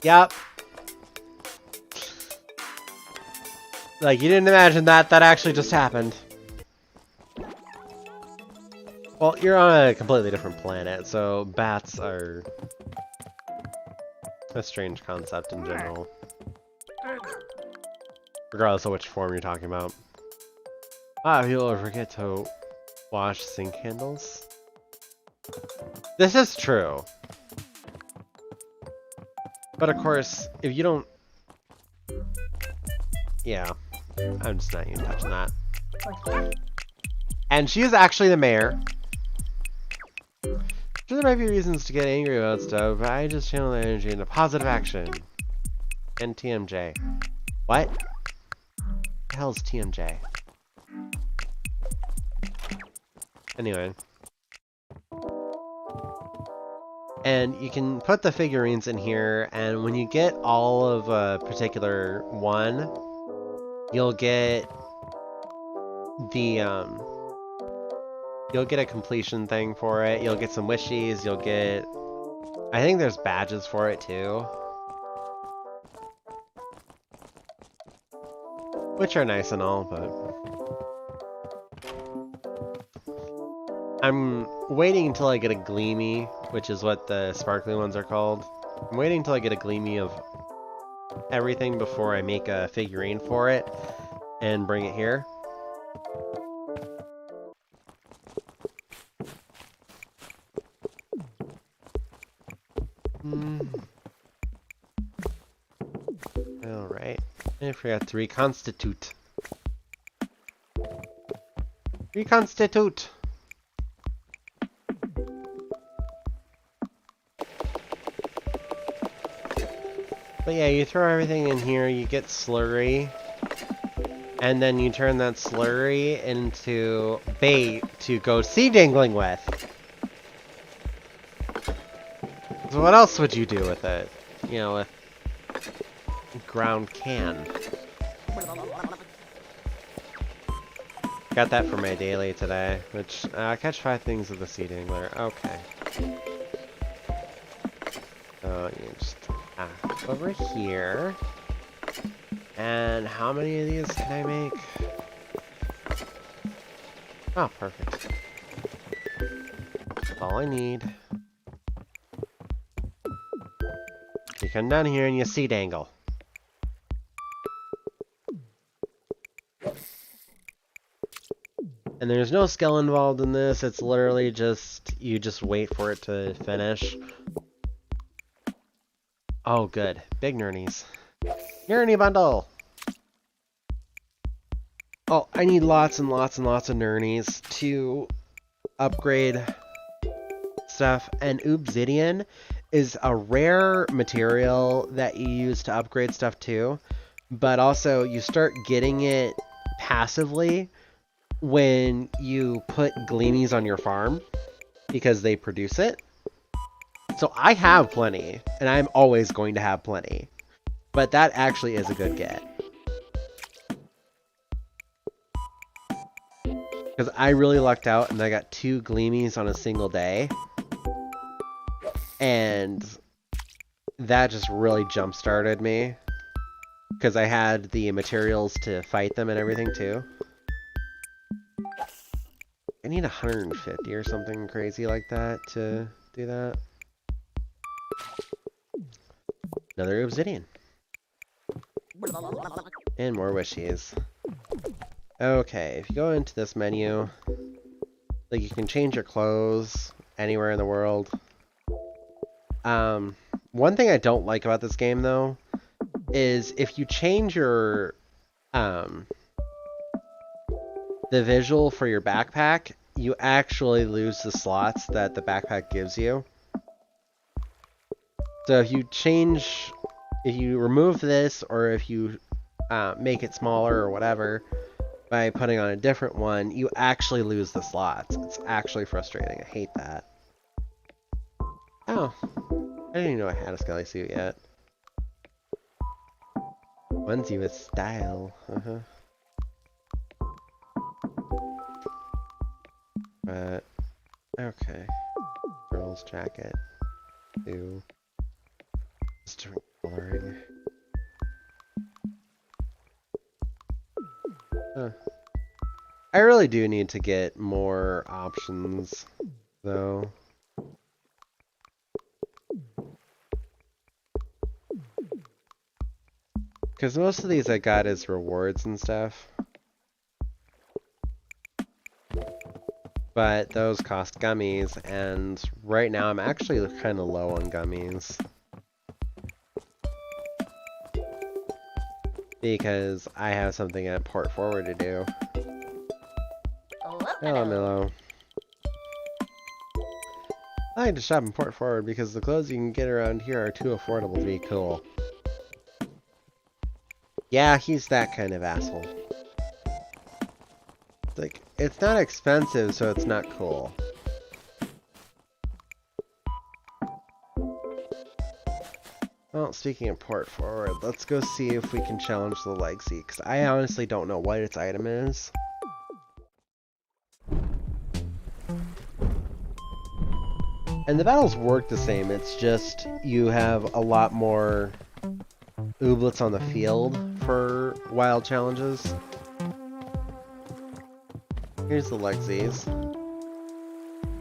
Yup. Like, you didn't imagine that. That actually just happened. Well, you're on a completely different planet, so bats are a strange concept in general. Regardless of which form you're talking about. Ah, people forget to wash sink handles. This is true. But of course, if you don't... Yeah, I'm just not even touching that. And she is actually the mayor. Sure, there might be reasons to get angry about stuff, but I just channel that energy into positive action. And TMJ. What? The hell is TMJ? Anyway. And you can put the figurines in here, and when you get all of a particular one, you'll get the, you'll get a completion thing for it, you'll get some wishies, you'll get... I think there's badges for it too. Which are nice and all, but... I'm waiting until I get a Gleamy, which is what the sparkly ones are called. I'm waiting until I get a Gleamy of everything before I make a figurine for it and bring it here. Alright. I forgot to reconstitute. Reconstitute! But yeah, you throw everything in here, you get slurry, and then you turn that slurry into bait to go seed dangling with. So what else would you do with it? You know, with ground can. Got that for my daily today, which catch 5 things with the seed angler. Okay. So you just over here. And how many of these can I make? Oh, perfect. That's all I need. You come down here and you seed angle. And there's no skill involved in this, it's literally just, you just wait for it to finish. Oh good, big nernies. Nerny bundle! Oh, I need lots and lots and lots of nernies to upgrade stuff, and obsidian is a rare material that you use to upgrade stuff too, but also you start getting it passively when you put gleamies on your farm, because they produce it. So I have plenty, and I'm always going to have plenty. But that actually is a good get. Because I really lucked out, and I got 2 gleamies on a single day. And that just really jump-started me. Because I had the materials to fight them and everything, too. I need 150 or something crazy like that to do that. Another obsidian. And more wishies. Okay, if you go into this menu, like you can change your clothes anywhere in the world. One thing I don't like about this game though is if you change your the visual for your backpack, you actually lose the slots that the backpack gives you. So if you remove this, or if you make it smaller or whatever by putting on a different one, you actually lose the slots. It's actually frustrating. I hate that. Oh, I didn't even know I had a skelly suit yet. Onesie with style. But okay, girl's jacket. Do string coloring. I really do need to get more options, though. Because most of these I got as rewards and stuff. But those cost gummies, and right now I'm actually kind of low on gummies. Because I have something at Port Forward to do. Hello, Milo. I like to shop in Port Forward because the clothes you can get around here are too affordable to be cool. Yeah, he's that kind of asshole. It's like, it's not expensive, so it's not cool. Well, speaking of Port Forward, let's go see if we can challenge the Legacy, because I honestly don't know what its item is. And the battles work the same, it's just you have a lot more ooblets on the field for wild challenges. Here's the Lexies.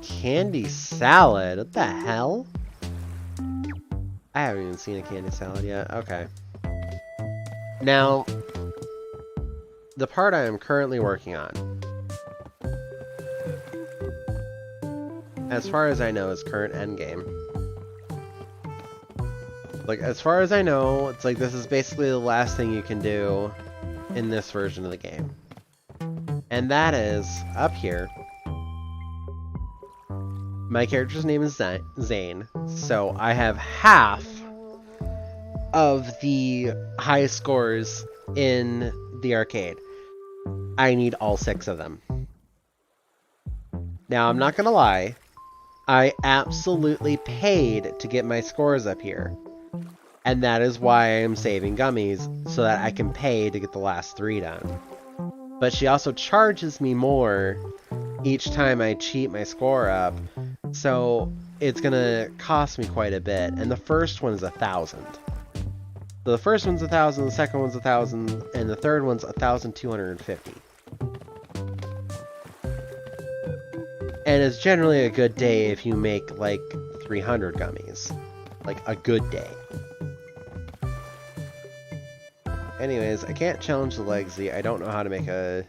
Candy salad? What the hell? I haven't even seen a candy salad yet. Okay. Now, the part I am currently working on, as far as I know, is current endgame. Like, as far as I know, it's like this is basically the last thing you can do in this version of the game. And that is, up here, my character's name is Zane, so I have half of the highest scores in the arcade. I need all 6 of them. Now, I'm not gonna lie, I absolutely paid to get my scores up here. And that is why I am saving gummies, so that I can pay to get the last 3 done. But she also charges me more each time I cheat my score up, so it's gonna cost me quite a bit. And the first one is 1,000. So the first one's 1,000, the second one's 1,000, and the third one's 1,250. And it's generally a good day if you make like 300 gummies. Like a good day. Anyways, I can't challenge the Legacy. I don't know how to make a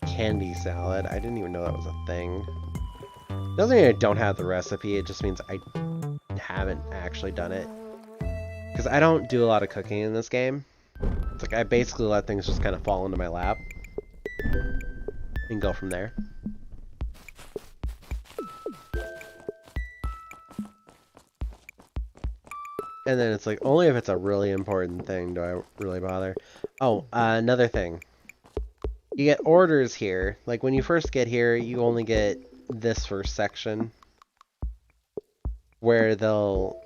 candy salad. I didn't even know that was a thing. Doesn't mean I don't have the recipe, it just means I haven't actually done it. Because I don't do a lot of cooking in this game. It's like I basically let things just kind of fall into my lap. And go from there. And then it's like, only if it's a really important thing do I really bother. Oh, another thing. You get orders here. Like, when you first get here, you only get this first section. Where they'll,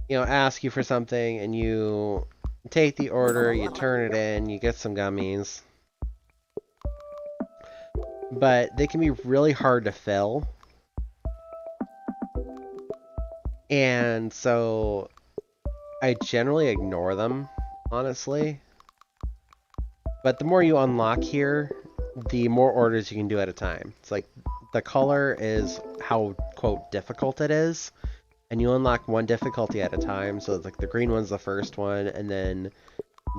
ask you for something, and you take the order, you turn it in, you get some gummies. But they can be really hard to fill. And so I generally ignore them, honestly. But the more you unlock here, the more orders you can do at a time. It's like, the color is how, quote, difficult it is. And you unlock one difficulty at a time, so it's like the green one's the first one, and then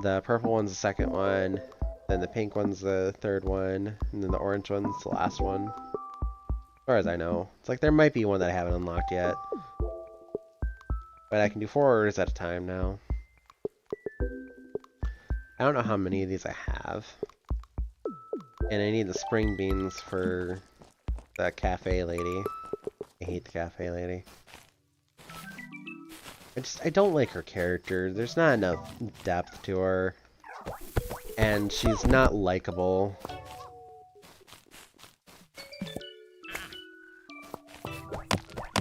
the purple one's the second one, then the pink one's the third one, and then the orange one's the last one. As far as I know. It's like there might be one that I haven't unlocked yet. But I can do 4 orders at a time now. I don't know how many of these I have. And I need the spring beans for the cafe lady. I hate the cafe lady. I don't like her character. There's not enough depth to her. And she's not likable.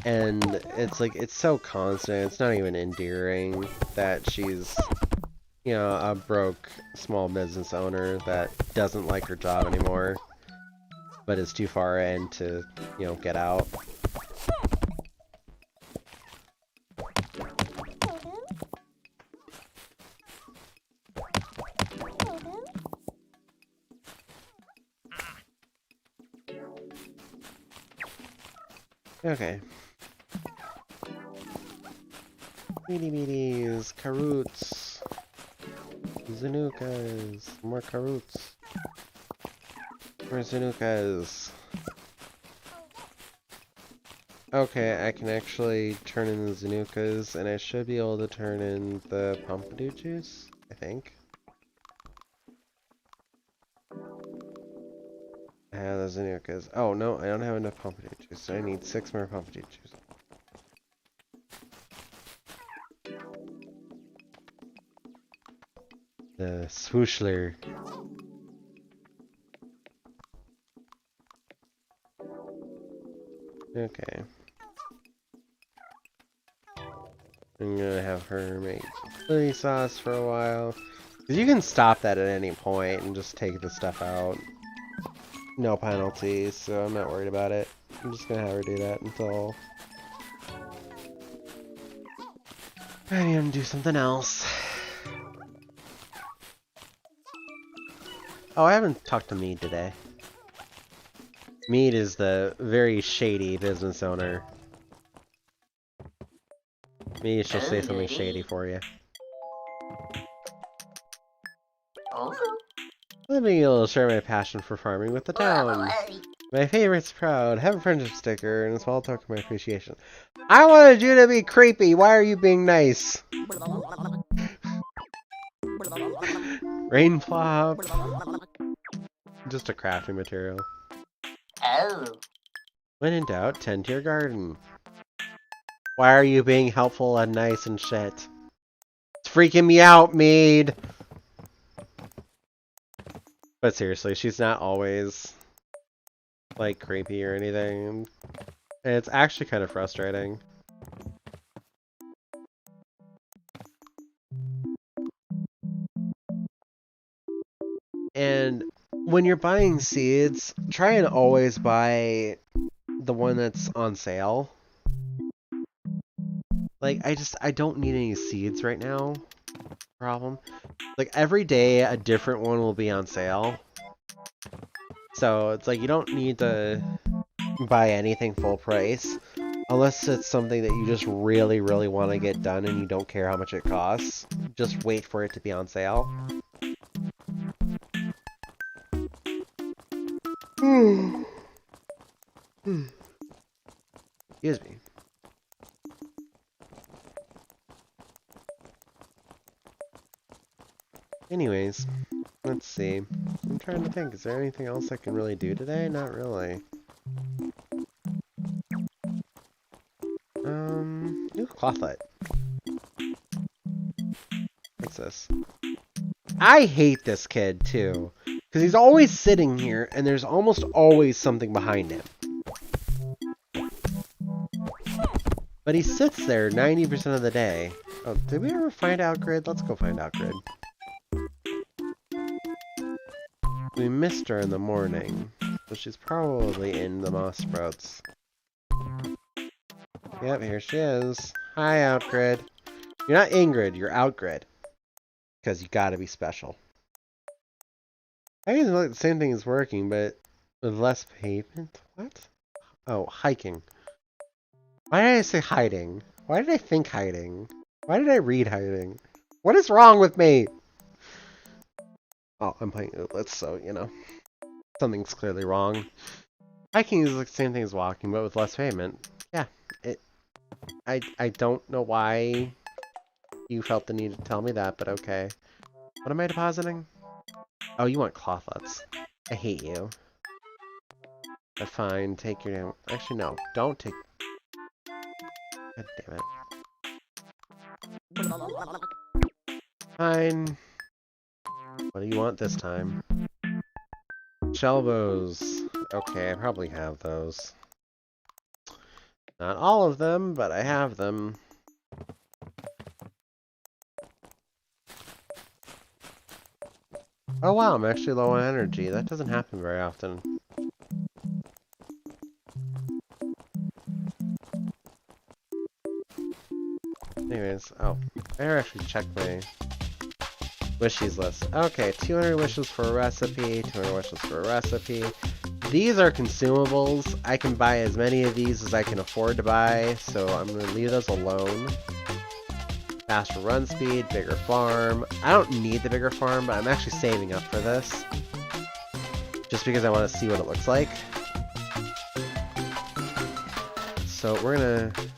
And it's like, it's so constant, it's not even endearing that she's, you know, a broke small business owner that doesn't like her job anymore, but is too far in to, you know, get out. Okay. Meaty meaties, caroots, zanukas, more caroots, more zanukas. Okay, I can actually turn in the zanukas, and I should be able to turn in the pompadour juice, I think. I have the zanukas. Oh no, I don't have enough pompadour juice, so I need 6 more pompadour juice. The swooshler. Okay. I'm gonna have her make chili sauce for a while. Cause you can stop that at any point and just take the stuff out. No penalties, so I'm not worried about it. I'm just gonna have her do that until I need to do something else. Oh, I haven't talked to Mead today. Mead is the very shady business owner. Maybe she'll say something shady for you. Let me share my passion for farming with the town. My favorite's proud. Have a friendship sticker and a small token of my appreciation. I wanted you to be creepy. Why are you being nice? Rain plop. Just a crafting material. Oh. When in doubt, tend to your garden. Why are you being helpful and nice and shit? It's freaking me out, Mead! But seriously, she's not always, like, creepy or anything. And it's actually kind of frustrating. And when you're buying seeds, try and always buy the one that's on sale. Like, I don't need any seeds right now. Problem. Like, every day a different one will be on sale. So, it's like, you don't need to buy anything full price. Unless it's something that you just really, really want to get done and you don't care how much it costs. Just wait for it to be on sale. Excuse me. Anyways, let's see. I'm trying to think, is there anything else I can really do today? Not really. Ooh, clothlet. What's this? I hate this kid, too. Because he's always sitting here, and there's almost always something behind him. But he sits there 90% of the day. Oh, did we ever find Outgrid? Let's go find Outgrid. We missed her in the morning, so she's probably in the moss sprouts. Yep, here she is. Hi, Outgrid. You're not Ingrid, you're Outgrid. Because you gotta be special. I think like the same thing is working, but with less pavement? What? Oh, hiking. Why did I say hiding? Why did I think hiding? Why did I read hiding? What is wrong with me? Oh, I'm playing ooblets, so, you know. Something's clearly wrong. Hiking is the same thing as walking, but with less pavement. Yeah, I don't know why you felt the need to tell me that, but okay. What am I depositing? Oh, you want clothlets. I hate you. But fine, take your damn... Actually, no. Don't take... God damn it. Fine. What do you want this time? Shelvos. Okay, I probably have those. Not all of them, but I have them. Oh wow, I'm actually low on energy. That doesn't happen very often. Anyways, oh, I better actually check my wishes list. Okay, 200 wishes for a recipe, 200 wishes for a recipe. These are consumables. I can buy as many of these as I can afford to buy, so I'm going to leave those alone. Faster run speed, bigger farm. I don't need the bigger farm, but I'm actually saving up for this. Just because I want to see what it looks like. So we're going to...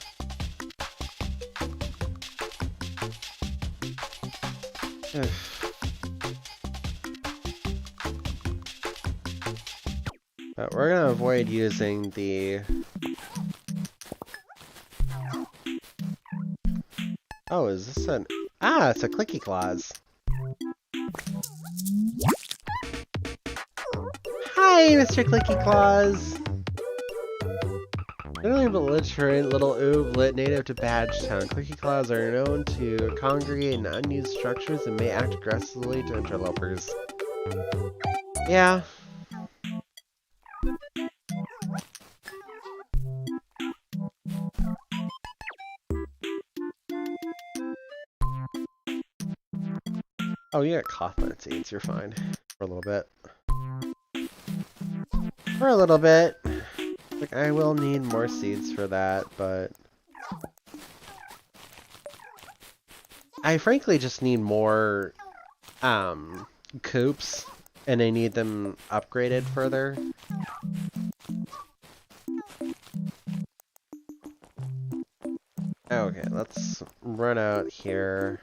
But we're gonna avoid using the... Oh, is this an... Ah, it's a clicky clause. Hi, Mr. Clicky Claus! Literally belligerent little ooblet native to Badgetown, clicky claws are known to congregate in unused structures and may act aggressively to interlopers. Yeah. Oh, you got clothlet seeds, you're fine. For a little bit. For a little bit. Like, I will need more seeds for that, but... I frankly just need more, coops, and I need them upgraded further. Okay, let's run out here.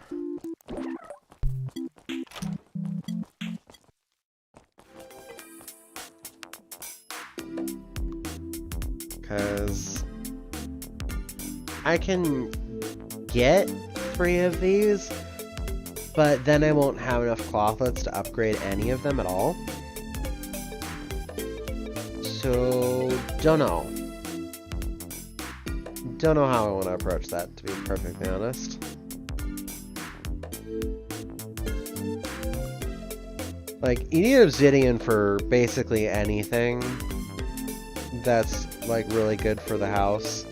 Because I can get 3 of these, but then I won't have enough clothlets to upgrade any of them at all. So, don't know. Don't know how I want to approach that, to be perfectly honest. Like, you need obsidian for basically anything that's, like, really good for the house.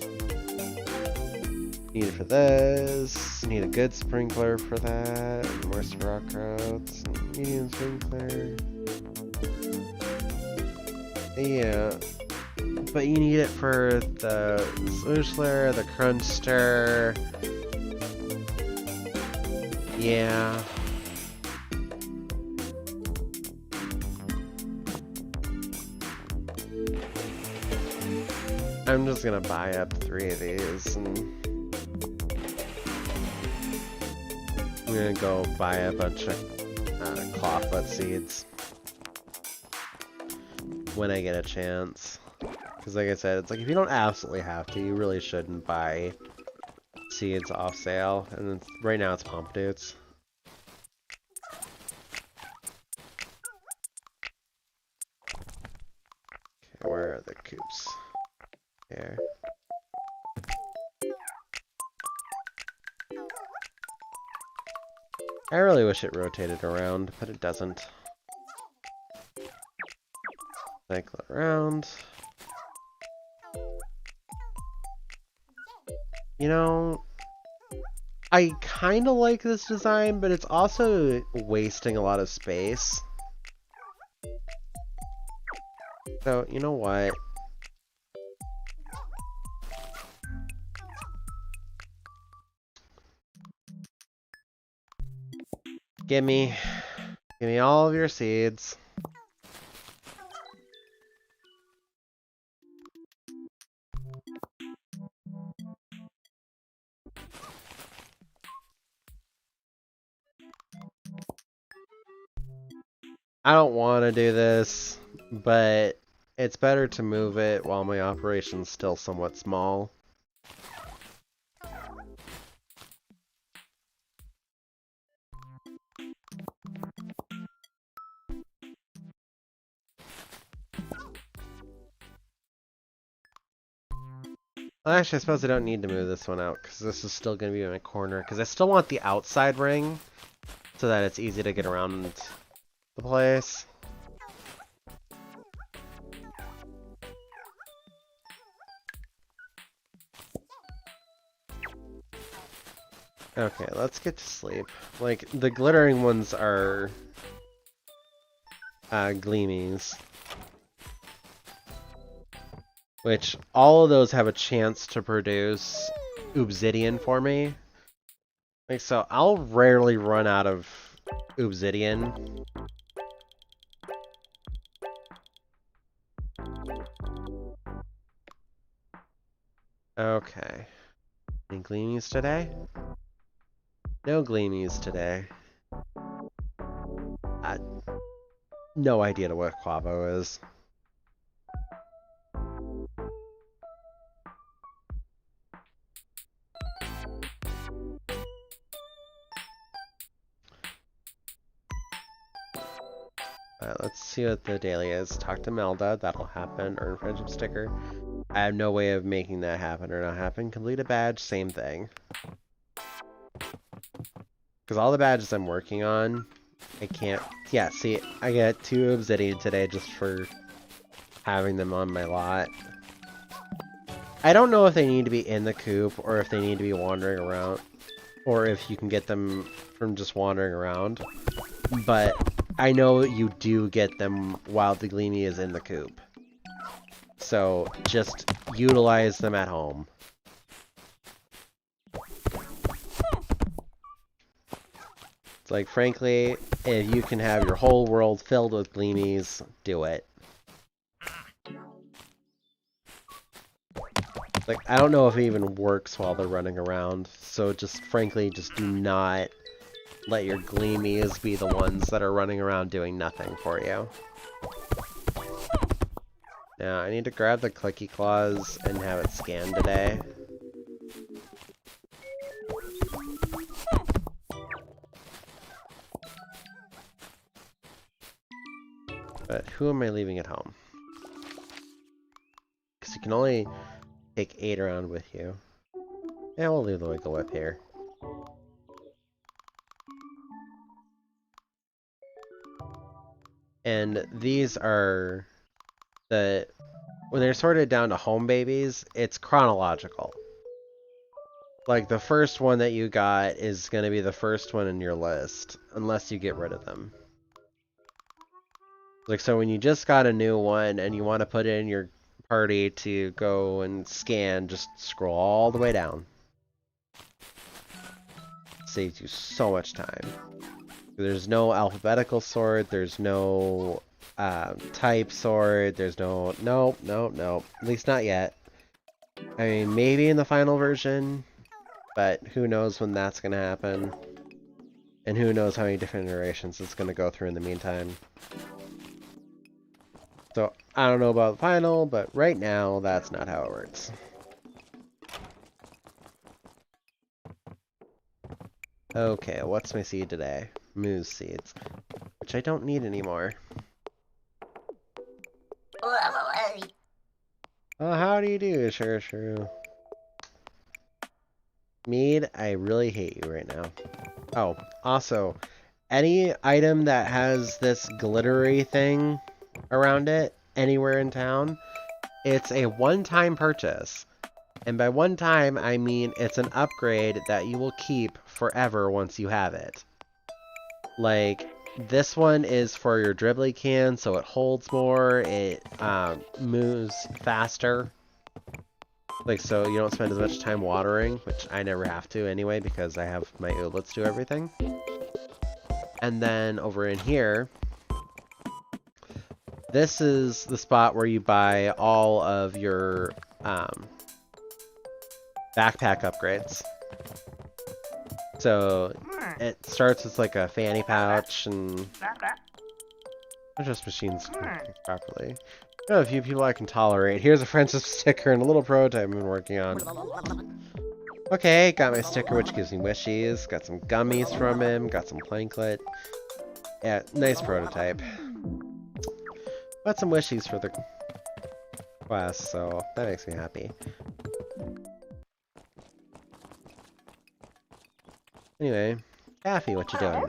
Need it for this. Need a good sprinkler for that. More rockrouts. Medium sprinkler. Yeah. But you need it for the Sloosler, the Crunchster. Yeah. I'm just gonna buy up 3 of these and I'm gonna go buy a bunch of clothlet seeds when I get a chance. Because like I said, it's like if you don't absolutely have to, you really shouldn't buy seeds off sale. And right now it's Pompdoots. Okay, where are the coops? Here. I really wish it rotated around, but it doesn't. Cycle it around. You know, I kind of like this design, but it's also wasting a lot of space. So, you know what? Give me all of your seeds. I don't want to do this, but it's better to move it while my operation's still somewhat small. Well, actually, I suppose I don't need to move this one out, because this is still going to be in my corner, because I still want the outside ring, so that it's easy to get around the place. Okay, let's get to sleep. Like, the glittering ones are Gleamies. Which, all of those have a chance to produce obsidian for me. Like, so I'll rarely run out of obsidian. Okay. Any Gleamies today? No Gleamies today. No idea what Quavo is. Let's see what the daily is. Talk to Melda, that'll happen. Earn friendship sticker. I have no way of making that happen or not happen. Complete a badge, same thing. Because all the badges I'm working on, I can't... Yeah, see, I get 2 obsidian today just for having them on my lot. I don't know if they need to be in the coop or if they need to be wandering around. Or if you can get them from just wandering around. But I know you do get them while the Gleamy is in the coop. So just utilize them at home. It's like, frankly, if you can have your whole world filled with Gleamies, do it. Like, I don't know if it even works while they're running around, so just, frankly, just do not let your Gleamies be the ones that are running around doing nothing for you. Now, I need to grab the Clicky Claws and have it scanned today. But who am I leaving at home? Because you can only take 8 around with you. Yeah, we'll leave the Wiggle Whip here. And these are the... When they're sorted down to home babies, it's chronological. Like, the first one that you got is going to be the first one in your list, unless you get rid of them. Like, so when you just got a new one and you want to put it in your party to go and scan, just scroll all the way down. Saves you so much time. There's no alphabetical sort, there's no type sort, there's no... Nope. At least not yet. I mean, maybe in the final version, but who knows when that's going to happen. And who knows how many different iterations it's going to go through in the meantime. So, I don't know about the final, but right now, that's not how it works. Okay, what's my seed today? Moose seeds. Which I don't need anymore. Oh, how do you do, Shuru? Mead, I really hate you right now. Oh, also, any item that has this glittery thing around it, anywhere in town, it's a one-time purchase. And by one time, I mean it's an upgrade that you will keep forever once you have it. Like, this one is for your dribbly can, so it holds more, it moves faster. Like, so you don't spend as much time watering, which I never have to anyway, because I have my ooblets do everything. And then over in here, this is the spot where you buy all of your backpack upgrades. So it starts with like a fanny pouch and just machines properly. I know a few people I can tolerate. Here's a friendship sticker and a little prototype I've been working on. Okay, got my sticker which gives me wishies. Got some gummies from him. Got some planklet. Yeah, nice prototype. Got some wishies for the quest, so that makes me happy. Anyway, Taffy, what you doing?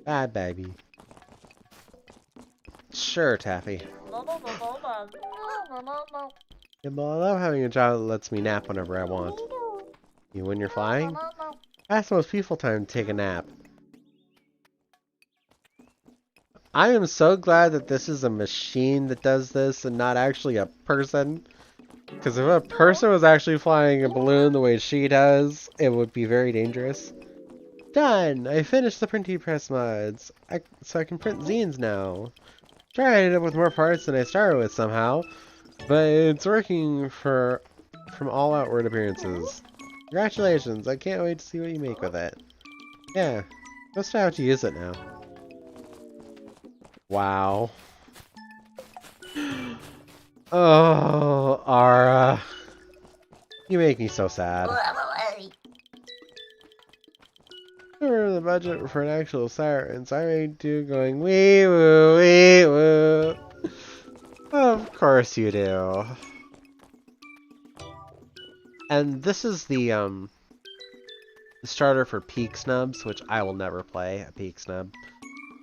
Bad baby. Sure, Taffy. Yeah, but I love having a job that lets me nap whenever I want. You when you're flying? That's the most peaceful time to take a nap. I am so glad that this is a machine that does this and not actually a person. Because if a person was actually flying a balloon the way she does, it would be very dangerous. Done! I finished the printing press mods. So I can print zines now. Sure, I ended up with more parts than I started with somehow. But it's working from all outward appearances. Congratulations! I can't wait to see what you make with it. Yeah, let's try how to use it now. Wow. Oh, Ara. You make me so sad. For the budget for an actual siren, I made do going wee woo wee woo. Of course you do. And this is the starter for Peak Snubs, which I will never play a Peak Snub.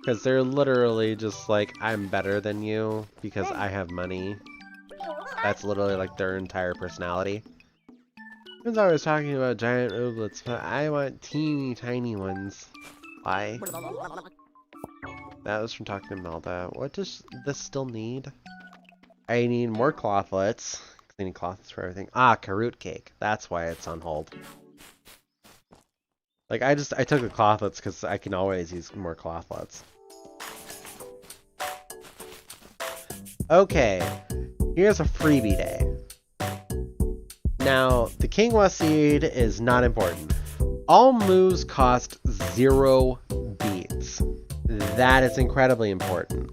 Because they're literally just like, I'm better than you because I have money. That's literally like their entire personality. Since I was talking about giant ooblets, but I want teeny tiny ones. Why? That was from talking to Melda. What does this still need? I need more clothlets. I need clothlets for everything. Ah, carrot cake. That's why it's on hold. Like, I took the clothlets because I can always use more clothlets. Okay, here's a freebie day. Now, the Kingwa seed is not important. All moves cost 0 beats. That is incredibly important.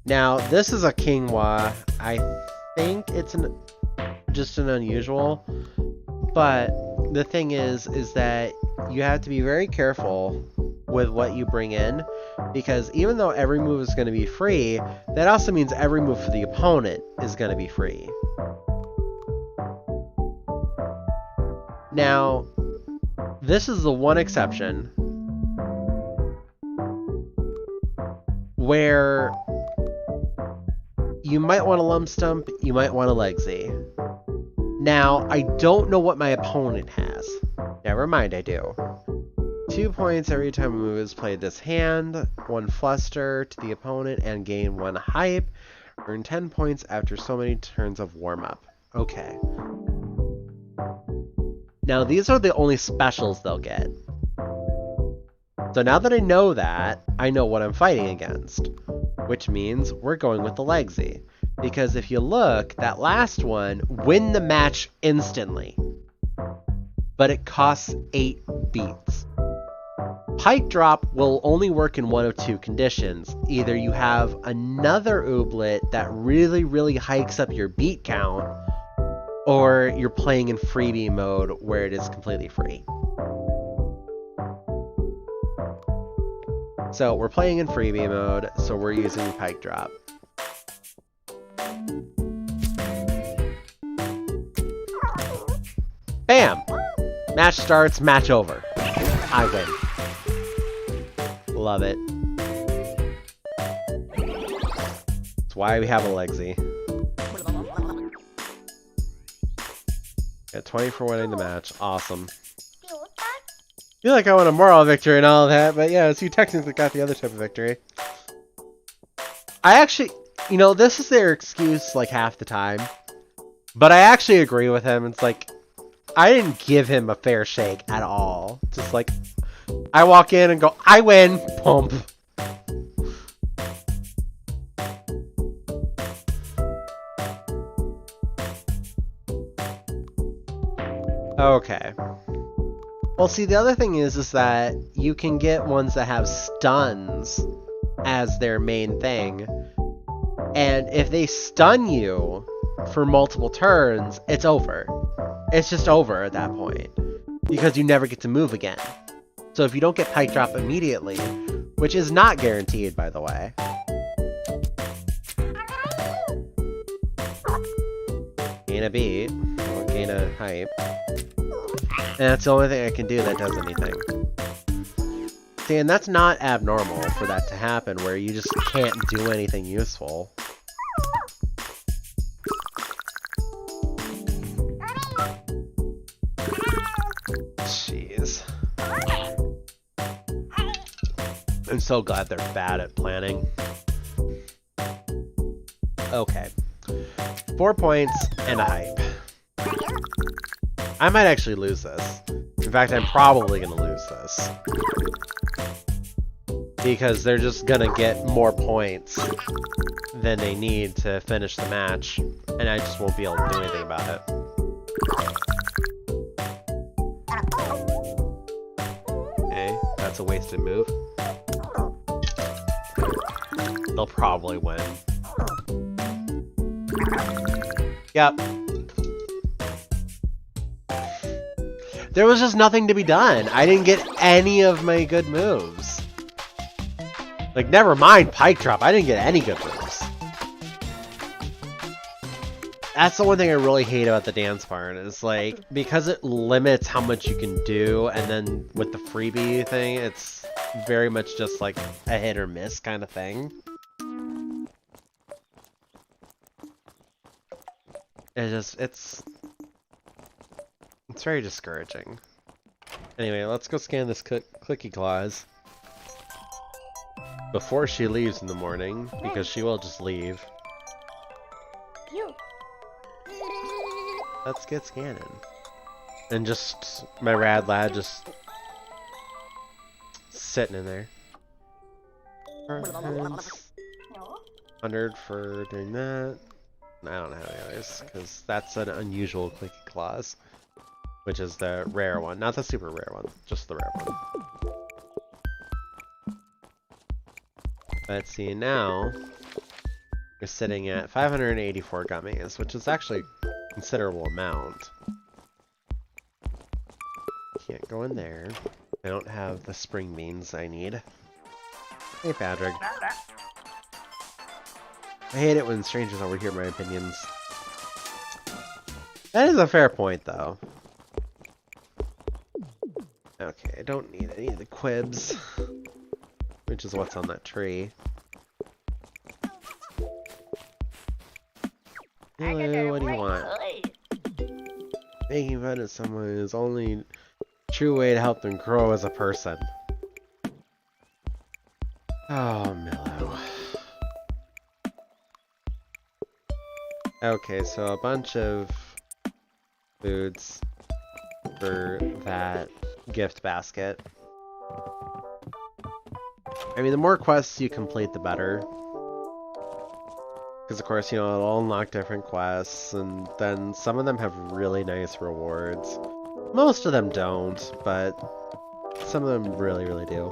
Now, this is a Kingwa. I think it's just an unusual. But the thing is that you have to be very careful with what you bring in. Because even though every move is going to be free, that also means every move for the opponent is going to be free. Now, this is the one exception where you might want a lump stump, you might want a legsy. Now, I don't know what my opponent has. Never mind, I do. 2 points every time a move is played this hand, 1 fluster to the opponent, and gain 1 hype. Earn 10 points after so many turns of warm-up. Okay. Now, these are the only specials they'll get. So now that I know that, I know what I'm fighting against. Which means we're going with the legsy. Because if you look, that last one, win the match instantly. But it costs 8 beats. Pike drop will only work in one of 2 conditions. Either you have another ooblet that really, really hikes up your beat count, or you're playing in freebie mode where it is completely free. So we're playing in freebie mode, so we're using Pike Drop. Bam! Match starts, match over. I win. Love it. That's why we have a legsy. Got 20 for winning the match. Awesome. I feel like I want a moral victory and all of that, but yeah, so you technically got the other type of victory. I actually, you know, this is their excuse like half the time, but I actually agree with him. It's like, I didn't give him a fair shake at all. Just like, I walk in and go, I win! Pump. Okay. Well, see, the other thing is that you can get ones that have stuns as their main thing. And if they stun you for multiple turns, it's over. It's just over at that point. Because you never get to move again. So if you don't get Pike Drop immediately, which is not guaranteed, by the way. Gain a beat, or gain a hype. And that's the only thing I can do that does anything. See, and that's not abnormal for that to happen, where you just can't do anything useful. Jeez. I'm so glad they're bad at planning. Okay. 4 points and a hype. I might actually lose this. In fact, I'm probably going to lose this. Because they're just going to get more points than they need to finish the match. And I just won't be able to do anything about it. Okay, that's a wasted move. They'll probably win. Yep. There was just nothing to be done. I didn't get any of my good moves. Like, never mind Pike Drop. I didn't get any good moves. That's the one thing I really hate about the dance part. Is like, because it limits how much you can do, and then with the freebie thing, it's very much just like a hit or miss kind of thing. It's very discouraging. Anyway, let's go scan this clicky clause before she leaves in the morning, because she will just leave. Let's get scanning. And just my rad lad just sitting in there. 100 for doing that. I don't have any others, because that's an unusual clicky clause. Which is the rare one. Not the super rare one, just the rare one. Let's see, now we're sitting at 584 gummies, which is actually a considerable amount. Can't go in there. I don't have the spring beans I need. Hey, Patrick. I hate it when strangers overhear my opinions. That is a fair point, though. Okay, I don't need any of the quibs, which is what's on that tree. Hello, what do you want? Making fun of someone is the only true way to help them grow as a person. Oh, Millo. Okay, so a bunch of foods for that gift basket. I mean, the more quests you complete, the better. Because, of course, you know, it'll unlock different quests, and then some of them have really nice rewards. Most of them don't, but some of them really, really do.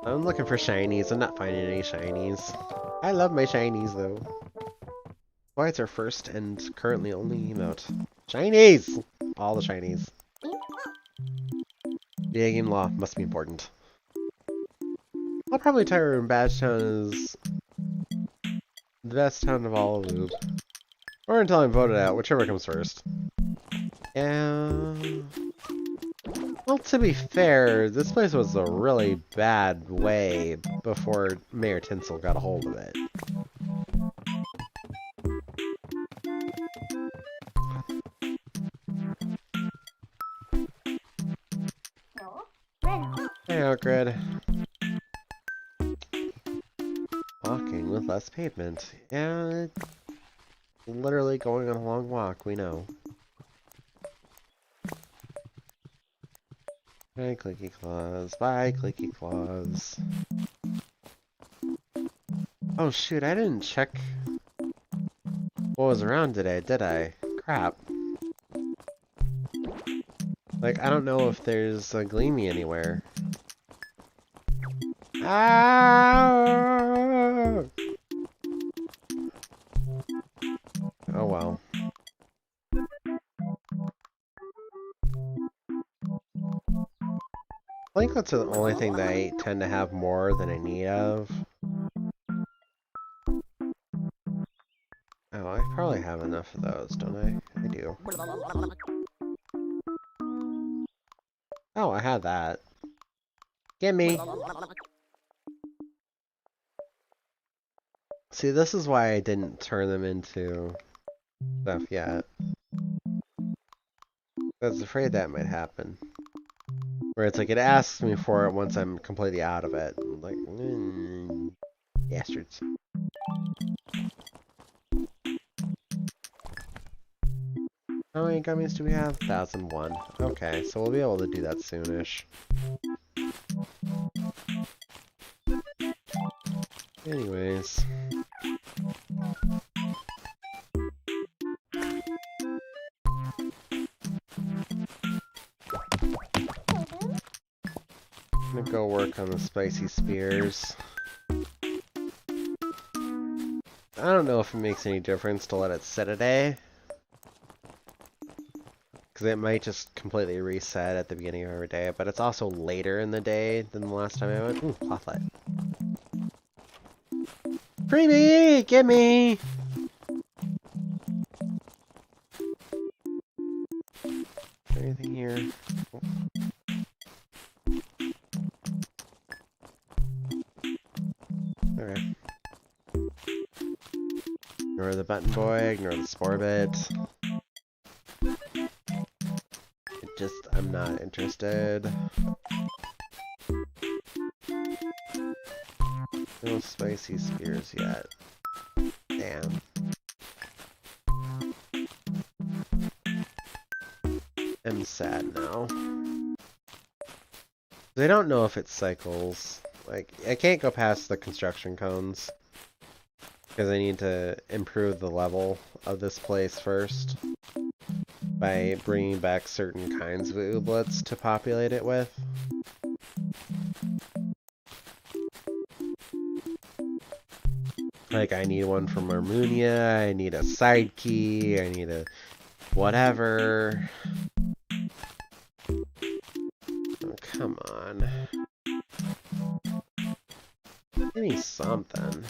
I'm looking for shinies. I'm not finding any shinies. I love my shinies, though. Why it's our first and currently only emote. Shinies! All the shinies. Video game law must be important. I'll probably tell her Badgetown is the best town of all of Lube. Or until I'm voted out, whichever comes first. Well, to be fair, this place was a really bad way before Mayor Tinsel got a hold of it. Hey, Outgrid. Walking with less pavement. Yeah, literally going on a long walk, we know. Bye, Clicky Claws. Bye, Clicky Claws. Oh shoot, I didn't check what was around today, did I? Crap. Like, I don't know if there's a Gleamy anywhere. Ah! Oh well. I think that's the only thing that I tend to have more than I need of. Oh, I probably have enough of those, don't I? I do. Oh, I had that. Gimme! See, this is why I didn't turn them into stuff yet. I was afraid that might happen. Where it's like, it asks me for it once I'm completely out of it. I'm like, bastards. How many gummies do we have? 1001. Okay, so we'll be able to do that soonish. Anyways. I'm gonna go work on the spicy spears. I don't know if it makes any difference to let it sit a day. Because it might just completely reset at the beginning of every day, but it's also later in the day than the last time I went. Ooh, clothlet. Freebie! Gimme! Anything here? Oh. Okay. Ignore the button boy, ignore the spore bit. I'm not interested. No spicy spears yet. Damn. I'm sad now. They don't know if it cycles. Like, I can't go past the construction cones. Because I need to improve the level of this place first. By bringing back certain kinds of ooblets to populate it with. Like, I need one from Armunia, I need a side key, I need a whatever. Oh, come on. Give me something.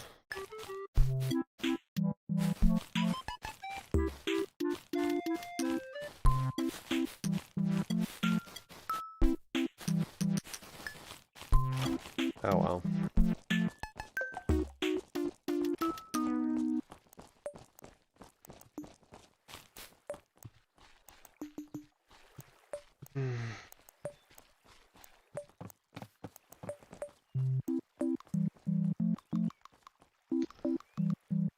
Oh well.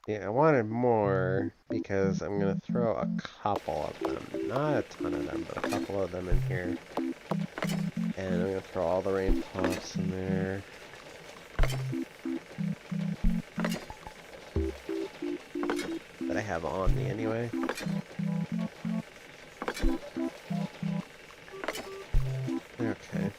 Yeah, I wanted more because I'm gonna throw a couple of them. Not a ton of them, but a couple of them in here. And I'm gonna throw all the rain pops in there. That I have on me anyway. Okay.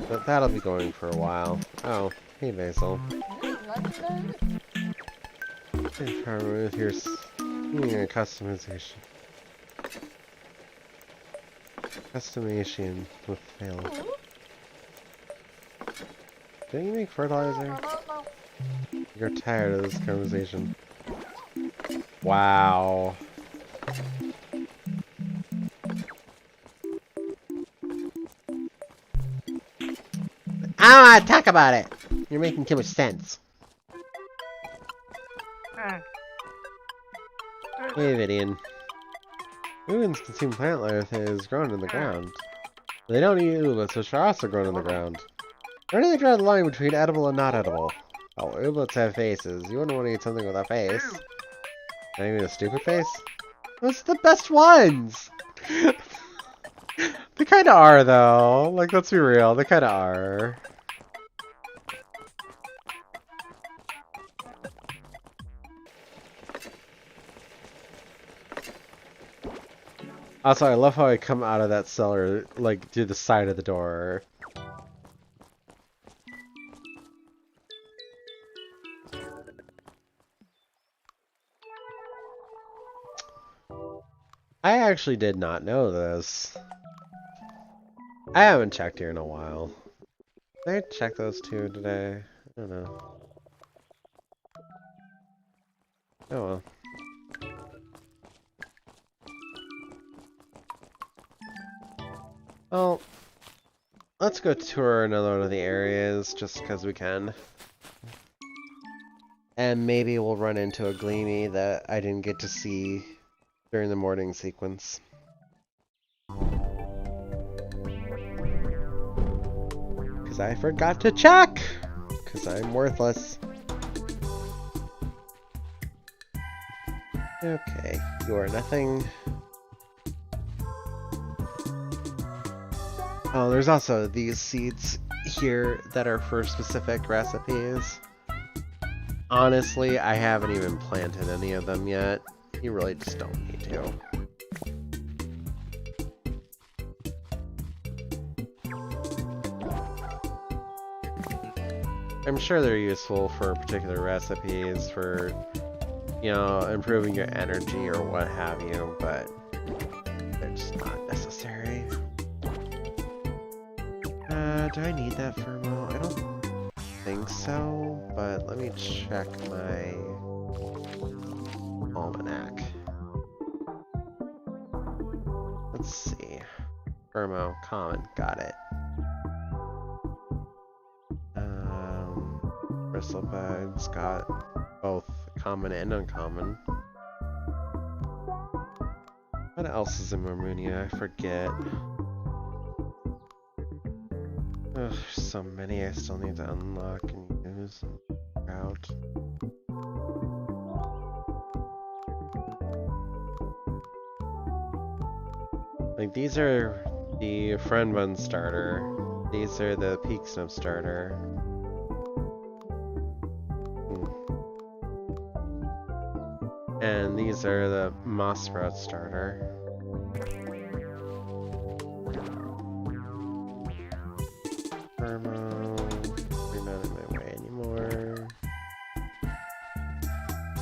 But that'll be going for a while. Oh, hey Basil. Hey, Farmer, with your customization. Customation with fail. Didn't you make fertilizer? You're tired of this conversation. Wow. I don't want to talk about it! You're making too much sense. Hey, Vidian. Humans consume plant life that is grown in the ground. They don't eat ooblets, which are also grown in the ground. Where do they draw the line between edible and not edible? Oh, ooblets have faces. You wouldn't want to eat something with a face. Can I give me a stupid face? Those are the best ones! They kinda are, though. Like, let's be real, they kinda are. Also, I love how I come out of that cellar, like, through the side of the door. I actually did not know this. I haven't checked here in a while. Did I check those two today? I don't know. Oh well. Well, let's go tour another one of the areas just because we can. And maybe we'll run into a Gleamy that I didn't get to see during the morning sequence. Because I forgot to check! Because I'm worthless. Okay, you are nothing. Oh, there's also these seeds here that are for specific recipes. Honestly, I haven't even planted any of them yet. You really just don't need to. I'm sure they're useful for particular recipes, for, you know, improving your energy or what have you, but they're just not necessary. Do I need that Fermo? I don't think so, but let me check my almanac. Let's see. Fermo, common, got it. Bristlebugs got both common and uncommon. What else is in Mormunia? I forget. Ugh, there's so many I still need to unlock and use and out. Like, these are the Friend Bun starter. These are the Peak Snip starter. And these are the Moss Sprout starter. Fermo. They're not in my way anymore.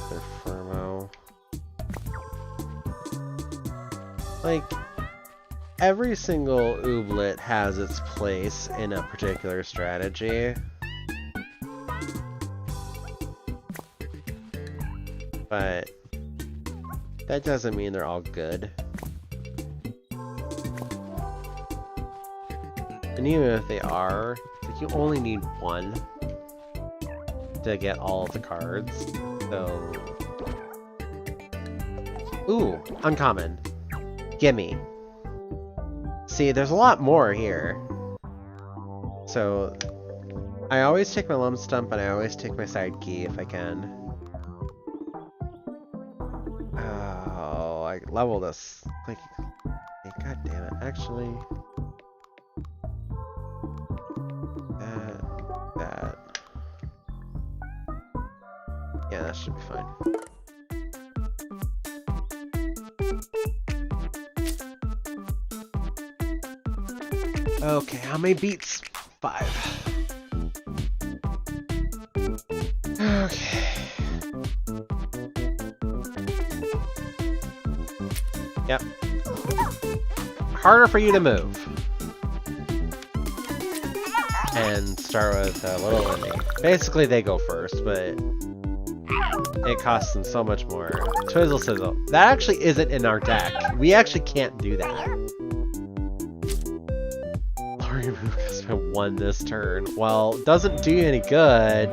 They're Fermo. Like, every single ooblet has its place in a particular strategy. But that doesn't mean they're all good. And even if they are, like, you only need one to get all of the cards. So, ooh, uncommon. Gimme. See, there's a lot more here. So, I always take my lump stump and I always take my side key if I can. Oh, I level this. Like, god damn it. Actually, that. Yeah, that should be fine. Okay, how many beats? 5. Okay. Yep. Harder for you to move. And start with Little Lindy. Basically, they go first, but it costs them so much more. Twizzle Sizzle. That actually isn't in our deck. We actually can't do that. Lori move has been 1 this turn. Well, doesn't do you any good.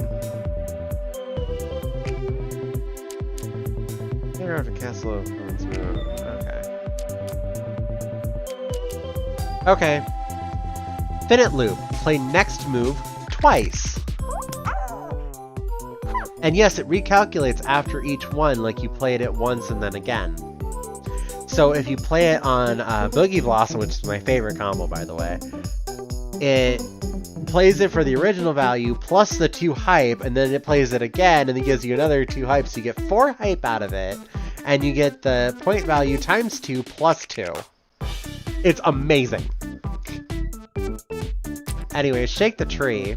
They're out of Castle of Ruins move. Okay. Finite Loop. Play next move twice. And yes, it recalculates after each one, like you played it once and then again. So if you play it on Boogie Blossom, which is my favorite combo, by the way, it plays it for the original value plus the 2 hype, and then it plays it again, and it gives you another 2 hype, so you get 4 hype out of it, and you get the point value times 2 plus 2. It's amazing. Anyway, shake the tree.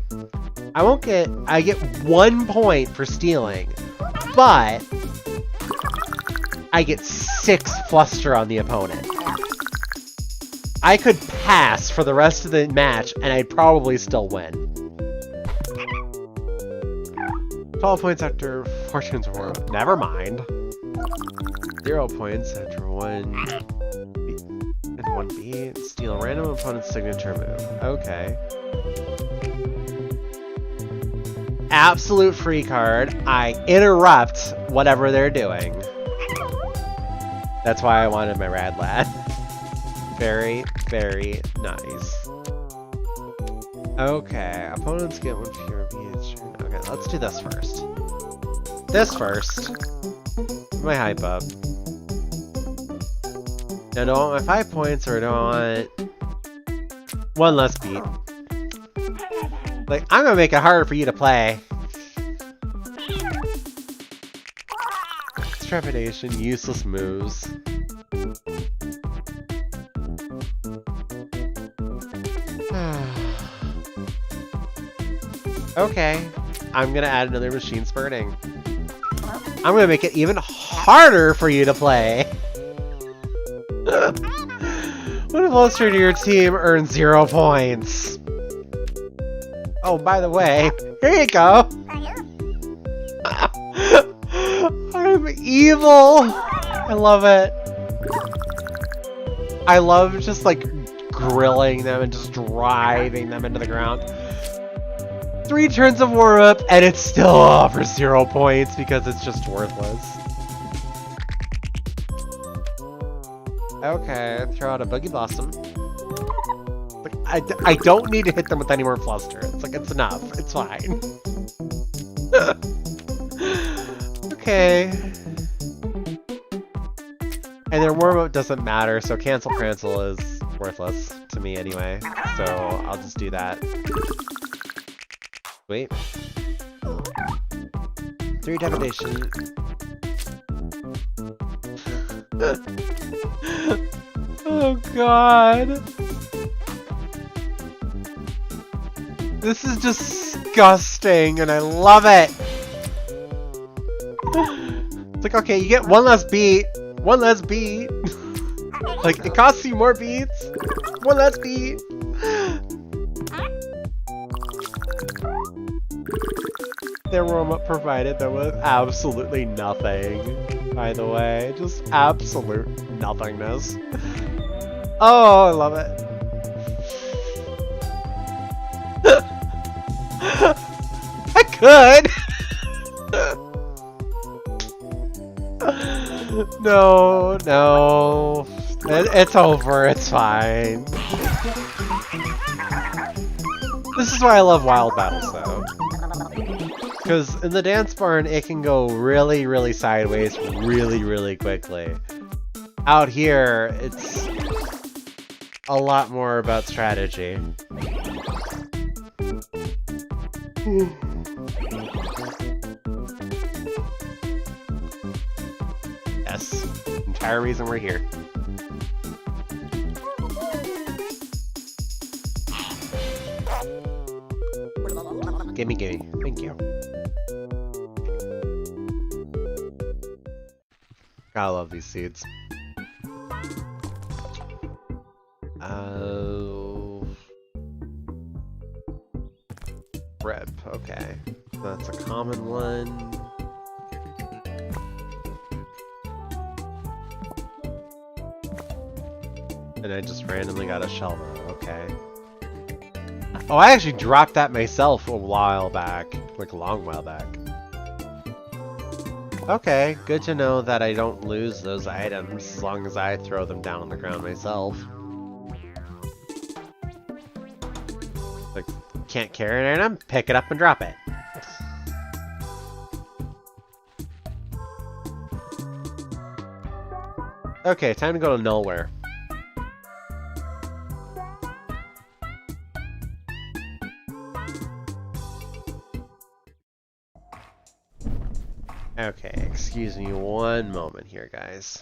I get 1 point for stealing, but I get 6 fluster on the opponent. I could pass for the rest of the match, and I'd probably still win. 12 points after Fortune's War. Never mind. 0 points after 1 and 1 beat. Steal a random opponent's signature move. Okay. Absolute free card. I interrupt whatever they're doing. That's why I wanted my Rad Lad. Very, very nice. Okay, opponents get 1 fewer beats. Okay, let's do this first. This first. My hype up. Now, do I want my 5 points or do I want 1 less beat? Like, I'm gonna make it harder for you to play. Trepidation, useless moves. Okay, I'm gonna add another machine spurting. I'm gonna make it even harder for you to play. When a monster to your team earns 0 points. Oh, by the way, here you go. I'm evil. I love it. I love just like grilling them and just driving them into the ground. 3 turns of warm up and it still offers 0 points because it's just worthless. Okay, throw out a Boogie Blossom. I don't need to hit them with any more fluster. It's like, it's enough. It's fine. Okay. And their warm-up doesn't matter, so Cancel Prancel is worthless to me anyway. So I'll just do that. Wait. 3 Trepidation. Oh god. This is disgusting and I love it. It's like, okay, you get 1 less beat. 1 less beat. Like, it costs you more beats. 1 less beat. Their warm-up provided there was absolutely nothing, by the way. Just absolute nothingness. Oh, I love it. I could! No, no. It's over, it's fine. This is why I love wild battles, though. Because in the dance barn, it can go really, really sideways really, really quickly. Out here, it's a lot more about strategy. Yes, entire reason we're here. Gimme, gimme. Thank you. Gotta love these seeds. Rep, okay. That's a common one. And I just randomly got a Shelva, okay. Oh, I actually dropped that myself a while back. Like a long while back. Okay, good to know that I don't lose those items as long as I throw them down on the ground myself. Like, can't carry an item? Pick it up and drop it. Okay, time to go to nowhere. Okay, excuse me one moment here, guys.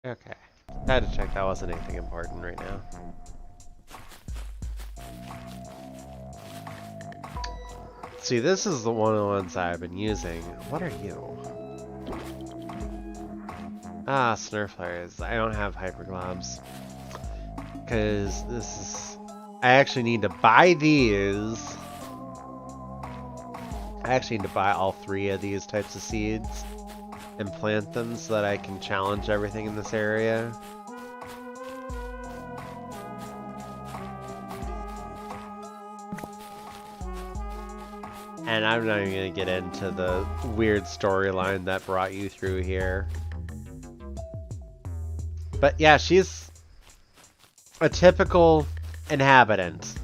Okay, had to check that wasn't anything important right now. See, this is the one of the ones I've been using. What are you? Ah, snurflers. I don't have hyperglobs. Because this is... I actually need to buy these. I actually need to buy all 3 of these types of seeds and plant them so that I can challenge everything in this area. And I'm not even going to get into the weird storyline that brought you through here. But yeah, she's a typical inhabitant.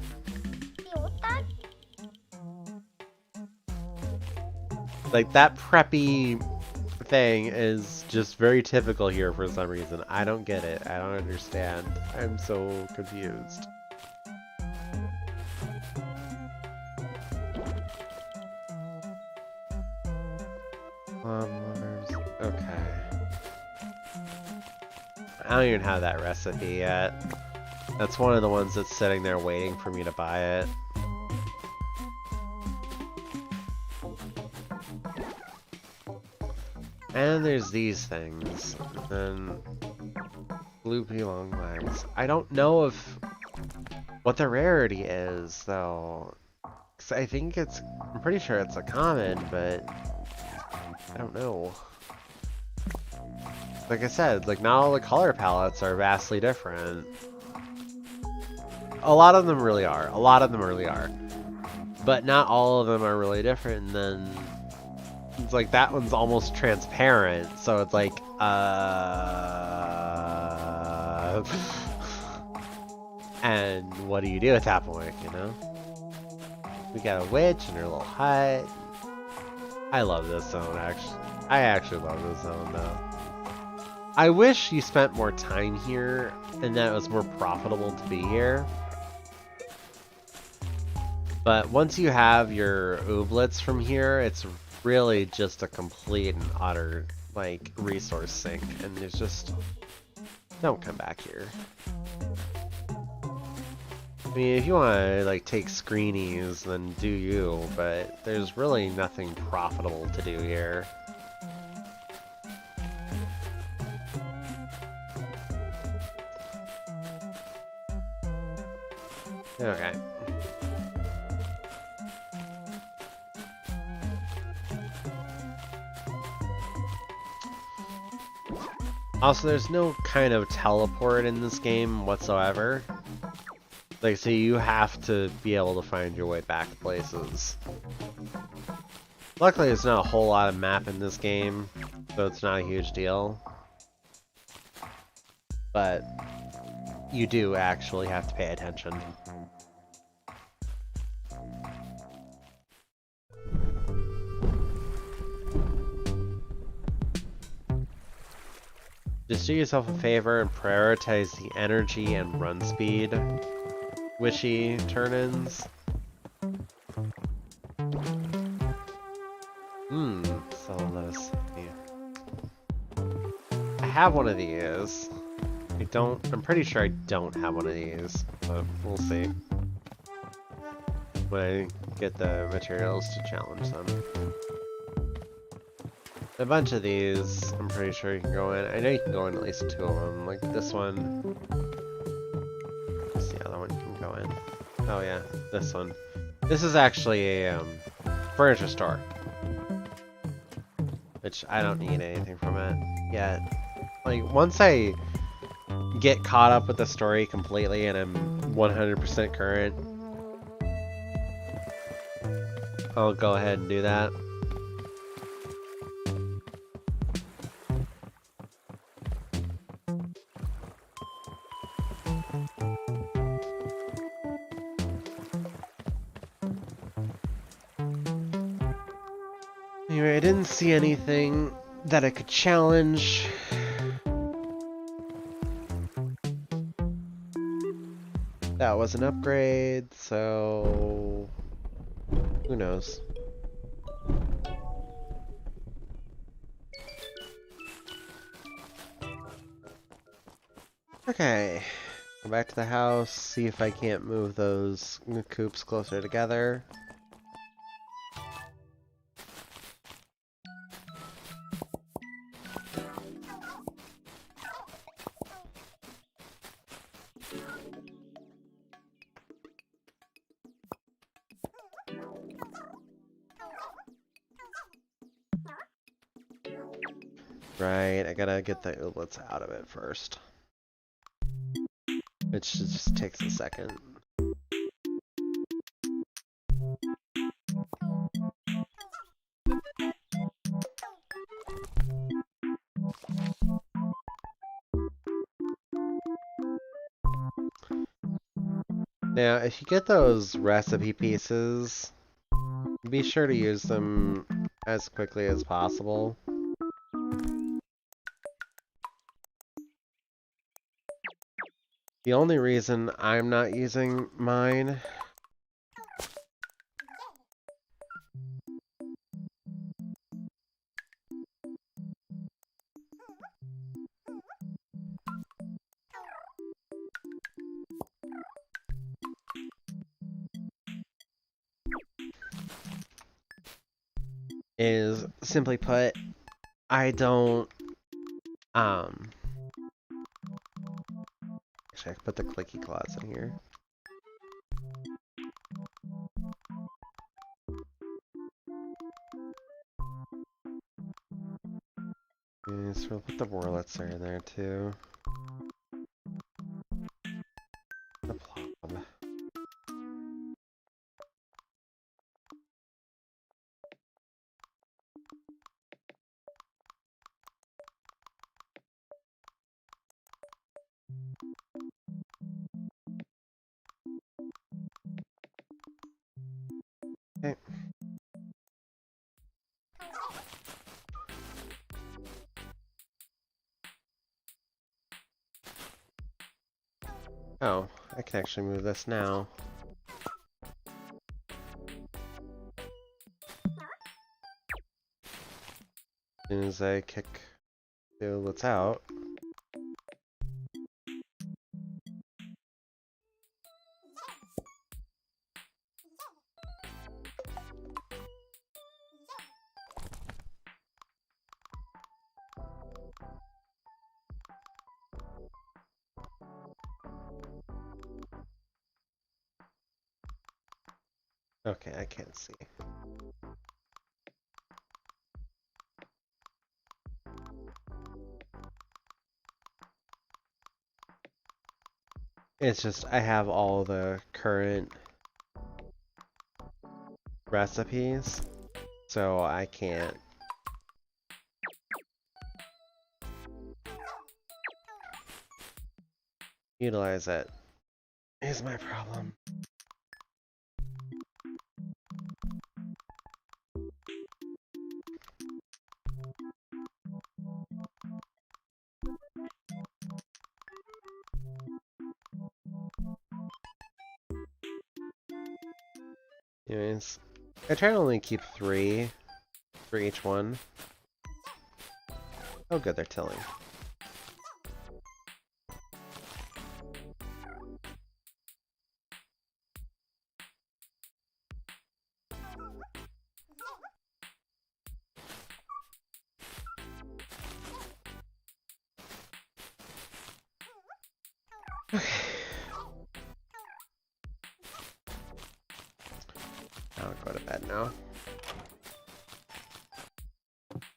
Like, that preppy thing is just very typical here for some reason. I don't get it. I don't understand. I'm so confused. Okay. I don't even have that recipe yet. That's one of the ones that's sitting there waiting for me to buy it. And there's these things. And loopy long legs. I don't know if what the rarity is though. 'Cause I think I'm pretty sure it's a common, but I don't know. Like I said, like not all the color palettes are vastly different. A lot of them really are. A lot of them really are. But not all of them are really different, and then it's like that one's almost transparent, so it's like, and what do you do at that point, you know? We got a witch in her little hut. I love this zone, actually. I actually love this zone, though. I wish you spent more time here, and that it was more profitable to be here. But once you have your ooblets from here, it's really just a complete and utter, like, resource sink. And it's just... don't come back here. I mean, if you want to, like, take screenies, then do you. But there's really nothing profitable to do here. Okay. Also, there's no kind of teleport in this game whatsoever. Like, so you have to be able to find your way back places. Luckily, there's not a whole lot of map in this game, so it's not a huge deal. But you do actually have to pay attention. Just do yourself a favor and prioritize the energy and run speed wishy turn-ins. So let us see. I have one of these. I'm pretty sure I don't have one of these, but we'll see. When I get the materials to challenge them. A bunch of these, I'm pretty sure you can go in. I know you can go in at least 2 of them, like this one. What's the other one you can go in? Oh yeah, this one. This is actually a furniture store. Which I don't need anything from it yet. Like, once I get caught up with the story completely and I'm 100% current, I'll go ahead and do that. Anyway, I didn't see anything that I could challenge. That was an upgrade, so who knows? Okay, go back to the house, see if I can't move those coops closer together. Right, I gotta get the ooblets out of it first. Which just takes a second. Now, if you get those recipe pieces, be sure to use them as quickly as possible. The only reason I'm not using mine is, simply put, I don't, actually I can put the clicky claws in here. Okay, so we'll put the Wurlitzer in there too. The Plob. Okay. Oh, I can actually move this now. As soon as I kick the ooblets out. Okay, I can't see. It's just, I have all the current recipes, so I can't utilize it. Is my problem. Anyways, I try to only keep 3 for each one. Oh good, they're tilling. Okay. I'll go to bed now.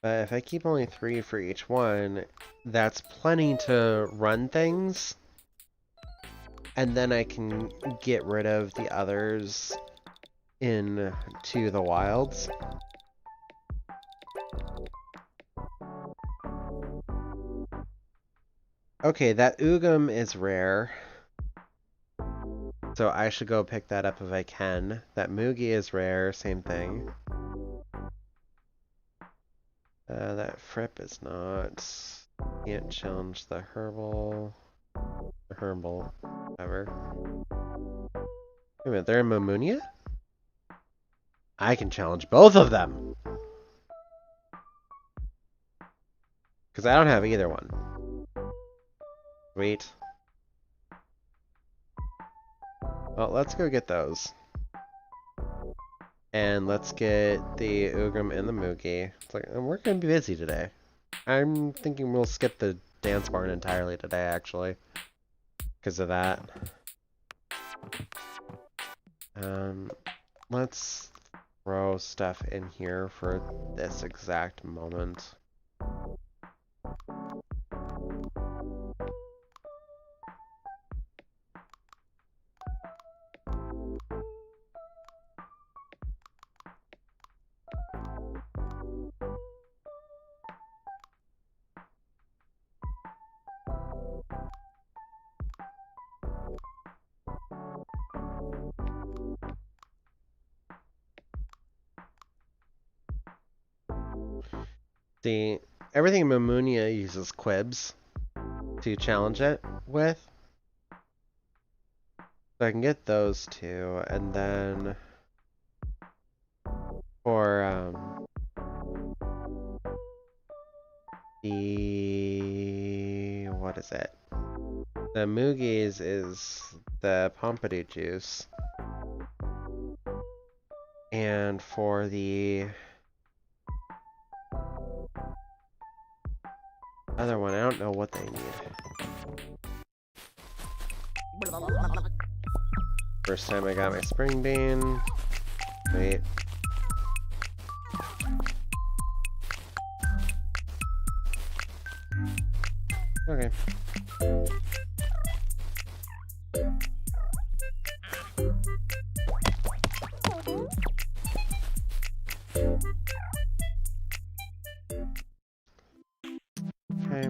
But if I keep only 3 for each one, that's plenty to run things. And then I can get rid of the others into the wilds. Okay, that Ugam is rare. So I should go pick that up if I can. That Moogie is rare, same thing. That Fripp is not. Can't challenge the herbal. The herbal. Ever. Wait a minute, they're in Mamunia? I can challenge both of them! Because I don't have either one. Sweet. Well, let's go get those. And let's get the Ugrim and the Moogie. It's like, we're going to be busy today. I'm thinking we'll skip the dance barn entirely today, actually. Because of that. Let's throw stuff in here for this exact moment. See, everything in Mamunia uses quibs to challenge it with. So I can get those two, and then for the what is it? The Moogies is the Pompadour juice, and for the other one, I don't know what they need. First time I got my spring bean. Wait. Okay. Okay.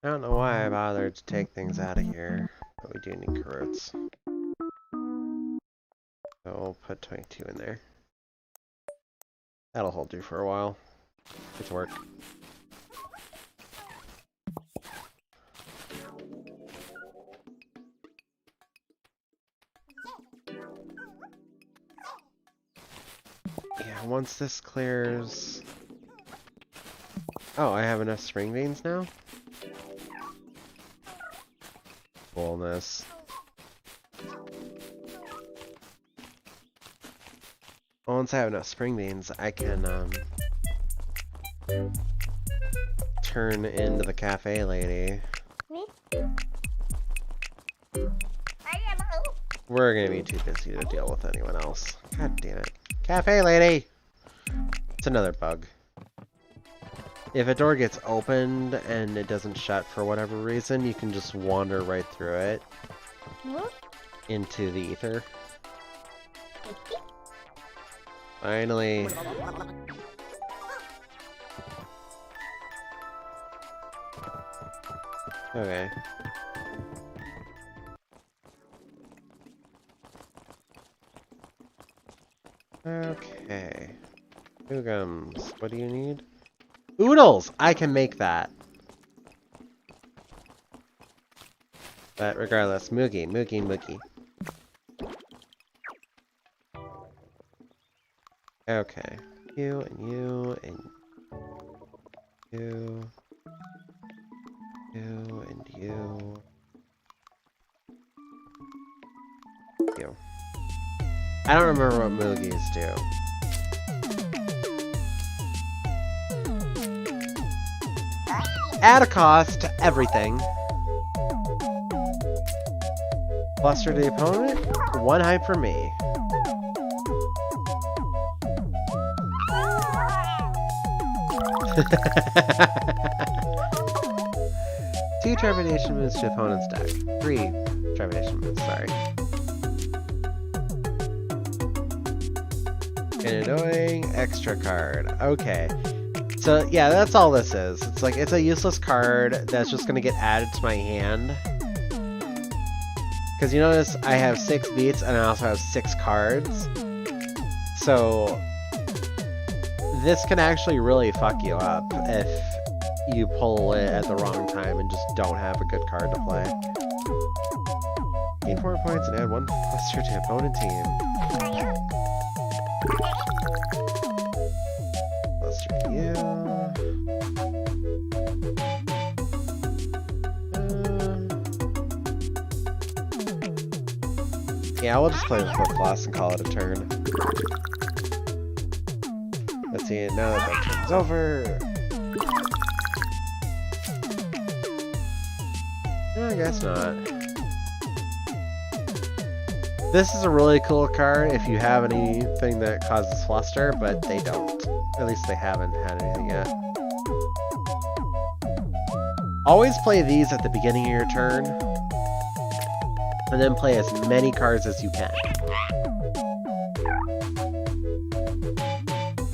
I don't know why I bothered to take things out of here, but we do need carrots. So we'll put 22 in there. That'll hold you for a while. It's work. Yeah, once this clears... Oh, I have enough spring beans now? Coolness. Once I have enough spring beans, I can turn into the cafe lady. We're gonna be too busy to deal with anyone else. God damn it. Cafe lady! It's another bug. If a door gets opened and it doesn't shut for whatever reason, you can just wander right through it into the ether. Finally. Okay. Okay. Gummies, what do you need? Oodles! I can make that. But regardless, Moogie. Okay. You and you and you. You and you. You. I don't remember what Moogies do. Add a cost to everything. Cluster to the opponent. 1 hype for me. Two trepidation moves to opponent's deck. 3 trepidation moves, sorry. An annoying extra card. Okay. So yeah, that's all this is. It's like, it's a useless card that's just gonna get added to my hand. Because you notice I have 6 beats and I also have 6 cards. So this can actually really fuck you up if you pull it at the wrong time and just don't have a good card to play. Gain 4 points and add 1 cluster to opponent team. Cluster to you. Yeah, we'll just play with Flip Floss and call it a turn. Let's see, now that that turn's over. No, I guess not. This is a really cool card if you have anything that causes fluster, but they don't. At least they haven't had anything yet. Always play these at the beginning of your turn, and then play as many cards as you can.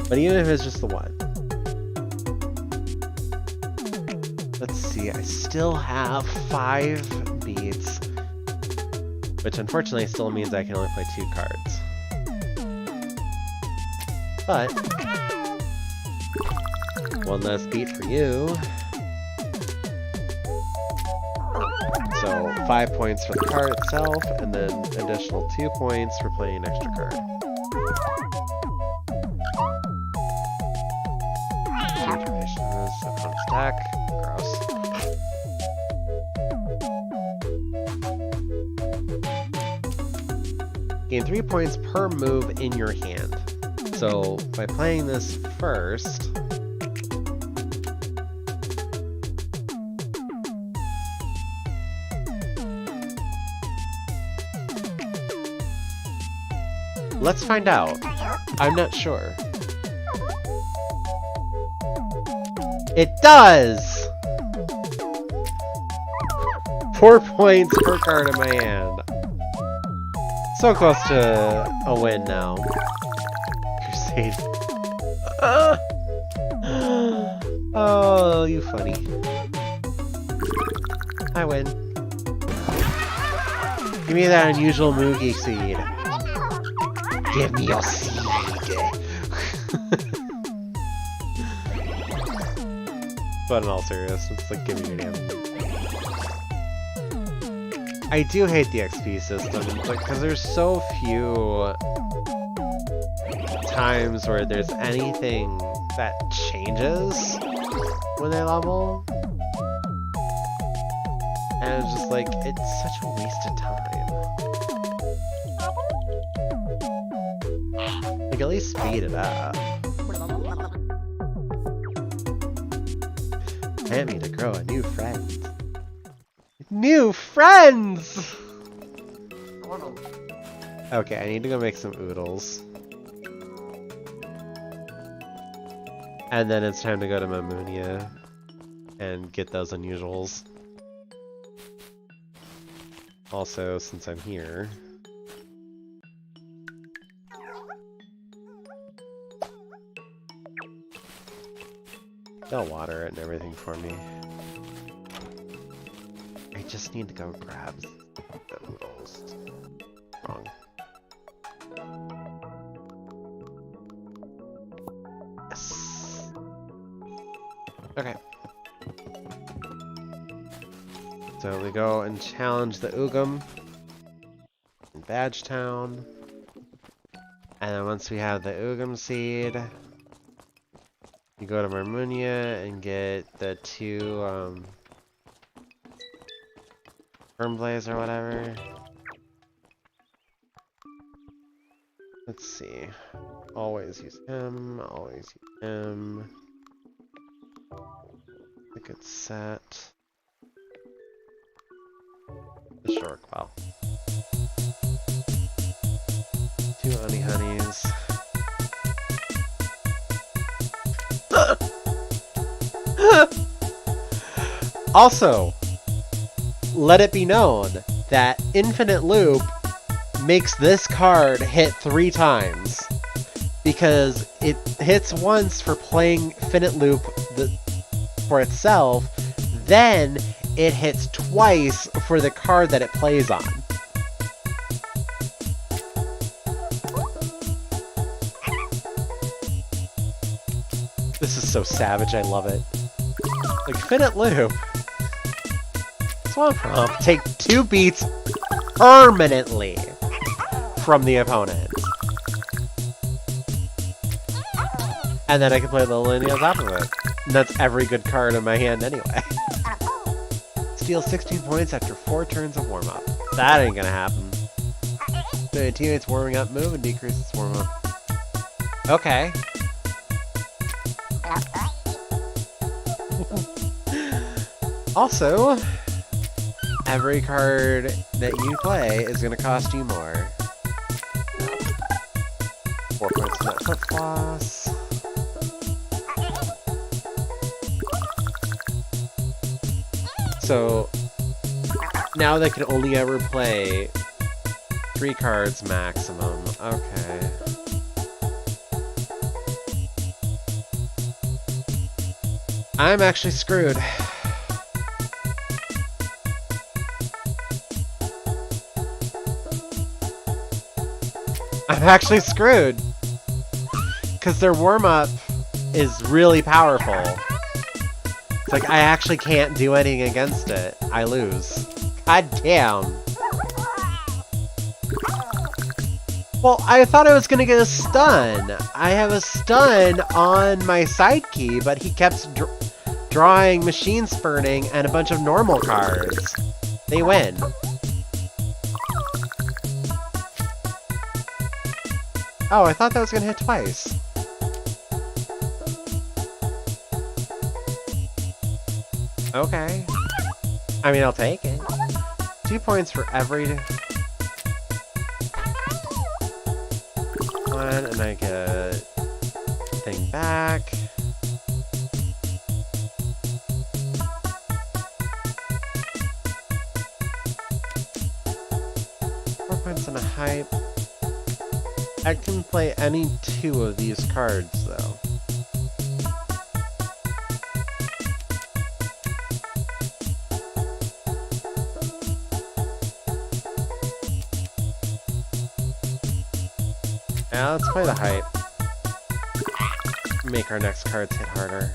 But even if it's just the one. Let's see, I still have 5 beats, which unfortunately still means I can only play 2 cards. But, one less beat for you. So, 5 points for the card itself, and then additional 2 points for playing an extra card. Stack. Gross. Gain 3 points per move in your hand. So, by playing this first, let's find out. I'm not sure. It does! 4 points per card in my hand. So close to a win now. Crusade. Oh, you funny. I win. Give me that unusual Moogie seed. Give me your seed. But in all seriousness, it's like, give me your damn. I do hate the XP system, because there's so few times where there's anything that changes when they level. And it's just like, it's such a waste of time. Like, at least speed it up. Plant me to grow a new friend. New friends! Okay, I need to go make some oodles. And then it's time to go to Mamunia and get those unusuals. Also, since I'm here, they'll water it and everything for me. I just need to go grab the oodles. Wrong. Yes. Okay. So we go and challenge the Ugum in Badgetown. And then once we have the Ugum seed, you go to Marmunia and get the 2 Firmblaze or whatever. Let's see. Always use him, always use him. I think it's set. This should work well. 2 honeys. Also, let it be known that Infinite Loop makes this card hit 3 times. Because it hits once for playing Infinite Loop for itself, then it hits twice for the card that it plays on. This is so savage, I love it. Like, Finite Loop. Swamp Romp. Take 2 beats permanently from the opponent. And then I can play Lily on top of it. And that's every good card in my hand anyway. Steal 16 points after 4 turns of warm-up. That ain't gonna happen. So your teammates warming up move and decreases warm-up. Okay. Also, every card that you play is gonna cost you more. 4 points in that flip floss. So now they can only ever play 3 cards maximum. Okay. I'm actually screwed. I'm actually screwed. Because their warm-up is really powerful. It's like, I actually can't do anything against it. I lose. God damn. Well, I thought I was gonna get a stun. I have a stun on my side key, but he kept drawing Machine Spurning and a bunch of normal cards. They win. Oh, I thought that was gonna hit twice. Okay. I mean, I'll take it. 2 points for every one, and I get a thing back. Points and a hype. I can play any 2 of these cards, though. Now let's play the hype. Make our next cards hit harder.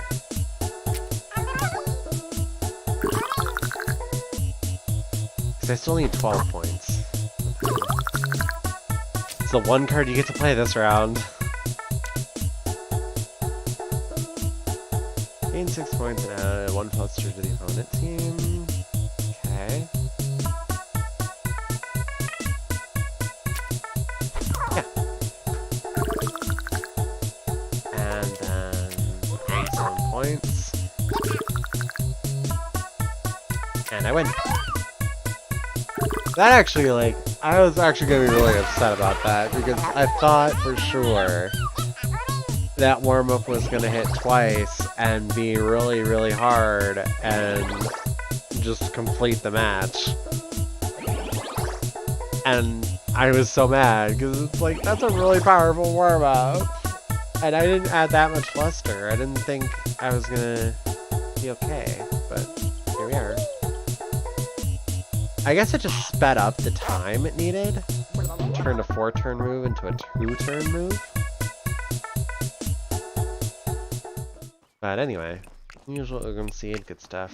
Because I still need 12 points. It's the one card you get to play this round. Gain 6 points and add 1 cluster to the opponent team. Okay. Yeah. And then gain 7 points. And I win. That actually, like, I was actually going to be really upset about that, because I thought for sure that warm-up was going to hit twice and be really, really hard and just complete the match. And I was so mad, because it's like, that's a really powerful warm-up. And I didn't add that much luster. I didn't think I was going to be okay, but here we are. I guess it just sped up the time it needed. Turned a 4-turn move into a 2-turn move. But anyway, usual Ugum Seed, good stuff.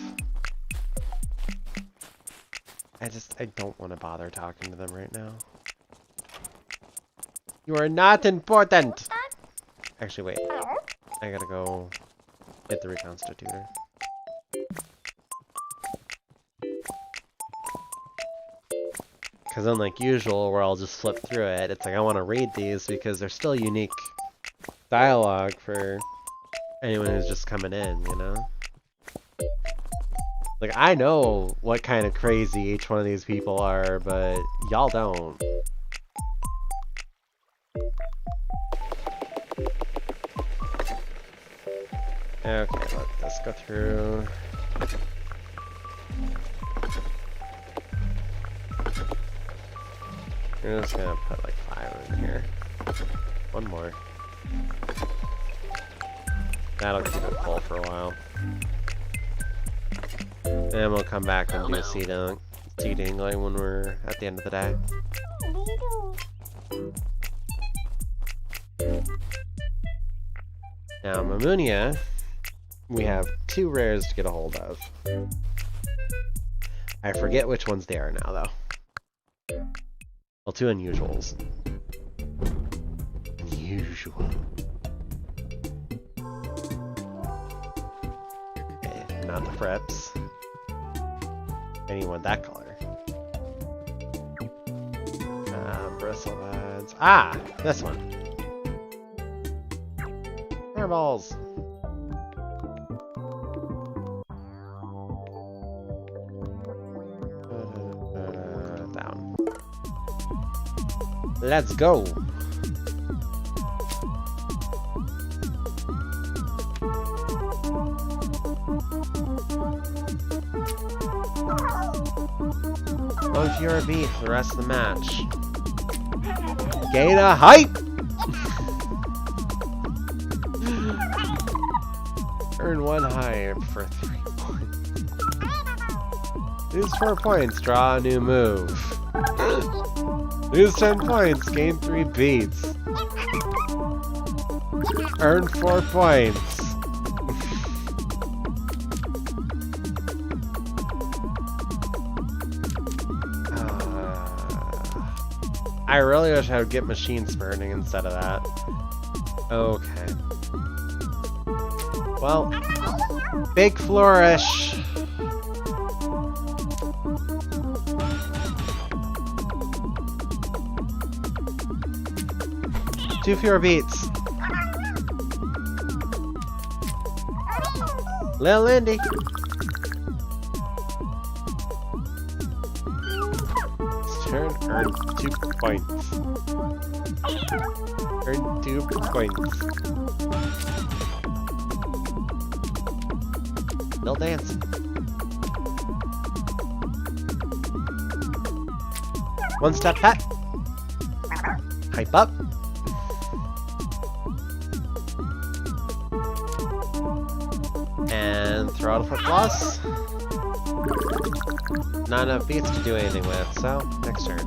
I don't want to bother talking to them right now. You are not important! Actually, wait. I gotta go hit the reconstitutor. Because unlike usual, where I'll just flip through it, it's like I want to read these because they're still unique dialogue for anyone who's just coming in, you know? Like, I know what kind of crazy each one of these people are, but y'all don't. Okay, let's go through. I'm just gonna put like 5 in here. 1 more. That'll keep it full for a while. Then we'll come back and do seeding like when we're at the end of the day. Now, Mamunia, we have 2 rares to get a hold of. I forget which ones they are now, though. Well, 2 unusuals. Unusual. Okay, not the Freps. Anyone that color. Bristlebuds. Ah! This one. Fireballs! Down. Let's go! Oh, if you're a beef the rest of the match. Gain a height! Earn 1 hype for 3 points. Lose 4 points, draw a new move. Lose 10 points, gain 3 beats. Earn 4 points. I really wish I would get machine spurning instead of that. Okay. Well, big flourish. Two fewer beats. Lil Indy. Turn, earn 2 points. Earn 2 points. They'll dance. One step back. Hype up. And throw out a foot plus. Not enough beats to do anything with, so next turn.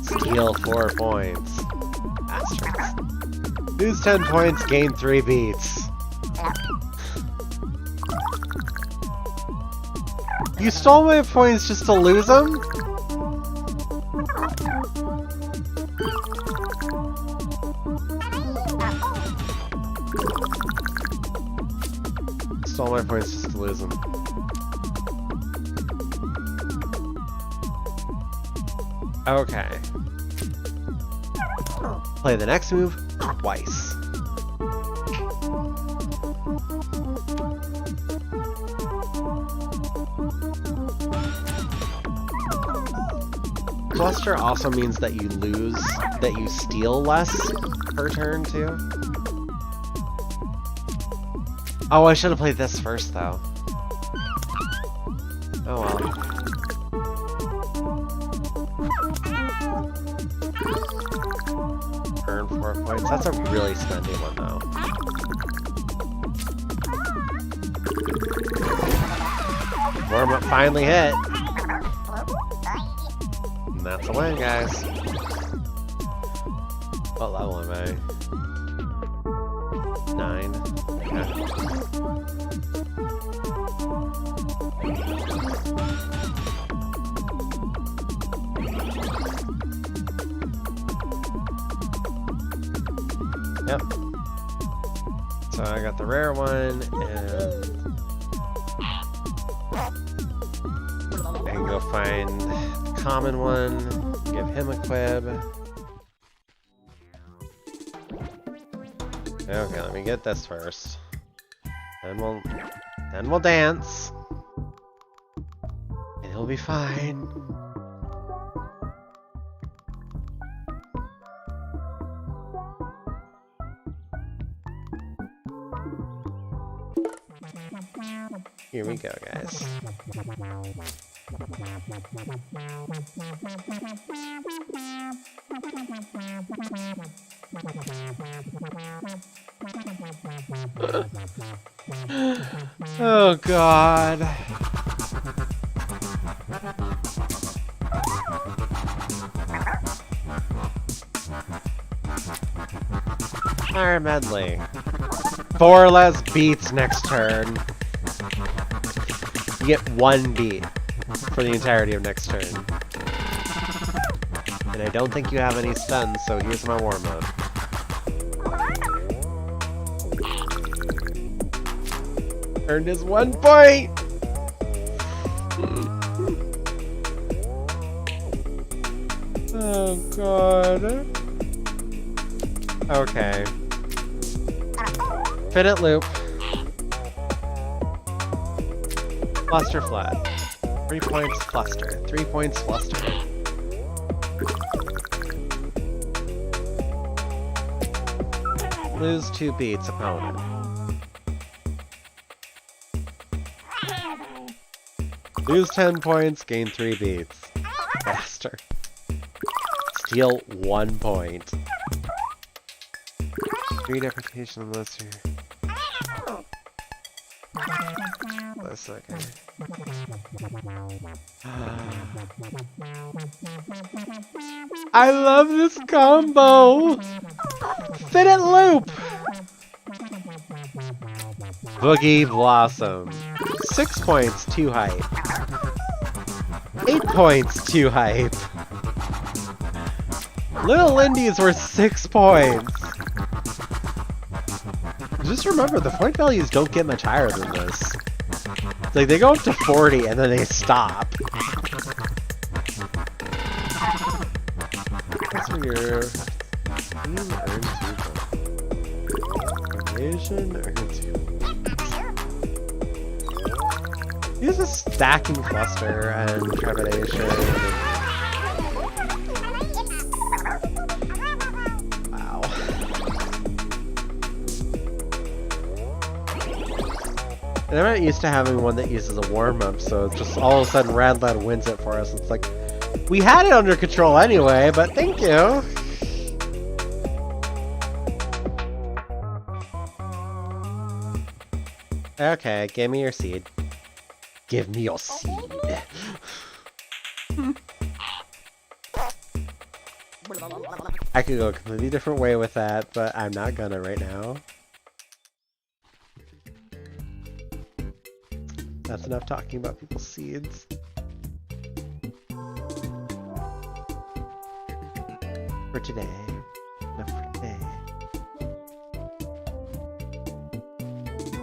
Steal 4 points. Bastards. Lose 10 points, gain 3 beats. You stole my points just to lose them? Stole my points just to lose them. Okay. Play the next move twice. Cluster also means that you lose, that you steal less per turn too. Oh, I should have played this first though. Oh well. Earn 4 points. That's a really spendy one though. Warm up finally hit. And that's a win, guys. What level am I? 9. Okay. Yep. So I got the rare one, and I can go find the common one, give him a quib. Okay, let me get this first. Then we'll dance. And he'll be fine. Here we go, guys. Oh, God. Fire medley. 4 less beats next turn. You get 1 beat for the entirety of next turn. And I don't think you have any stuns, so here's my warm-up. Earned his 1 point! Oh god. Okay. Infinite loop. Cluster flat. 3 points cluster. 3 points cluster. Lose 2 beats, opponent. Lose 10 points, gain 3 beats. Faster. Steal 1 point. 3 deprecation unless you're... That's okay. I love this combo! Infinite loop! Boogie Blossom. 6 points, too hype. 8 points, too hype. Little Lindy's were 6 points. Just remember, the point values don't get much higher than this. It's like, they go up to 40 and then they stop. That's when your team earns 2 points. Foundation earns 2 points. Use a stacking cluster and trepidation. Wow. And I'm not used to having one that uses a warm-up, so it's just all of a sudden Radlad wins it for us. It's like, we had it under control anyway, but thank you. Okay, give me your seed. Give me your seed. I could go a completely different way with that, but I'm not gonna right now. That's enough talking about people's seeds. For today. Enough for today.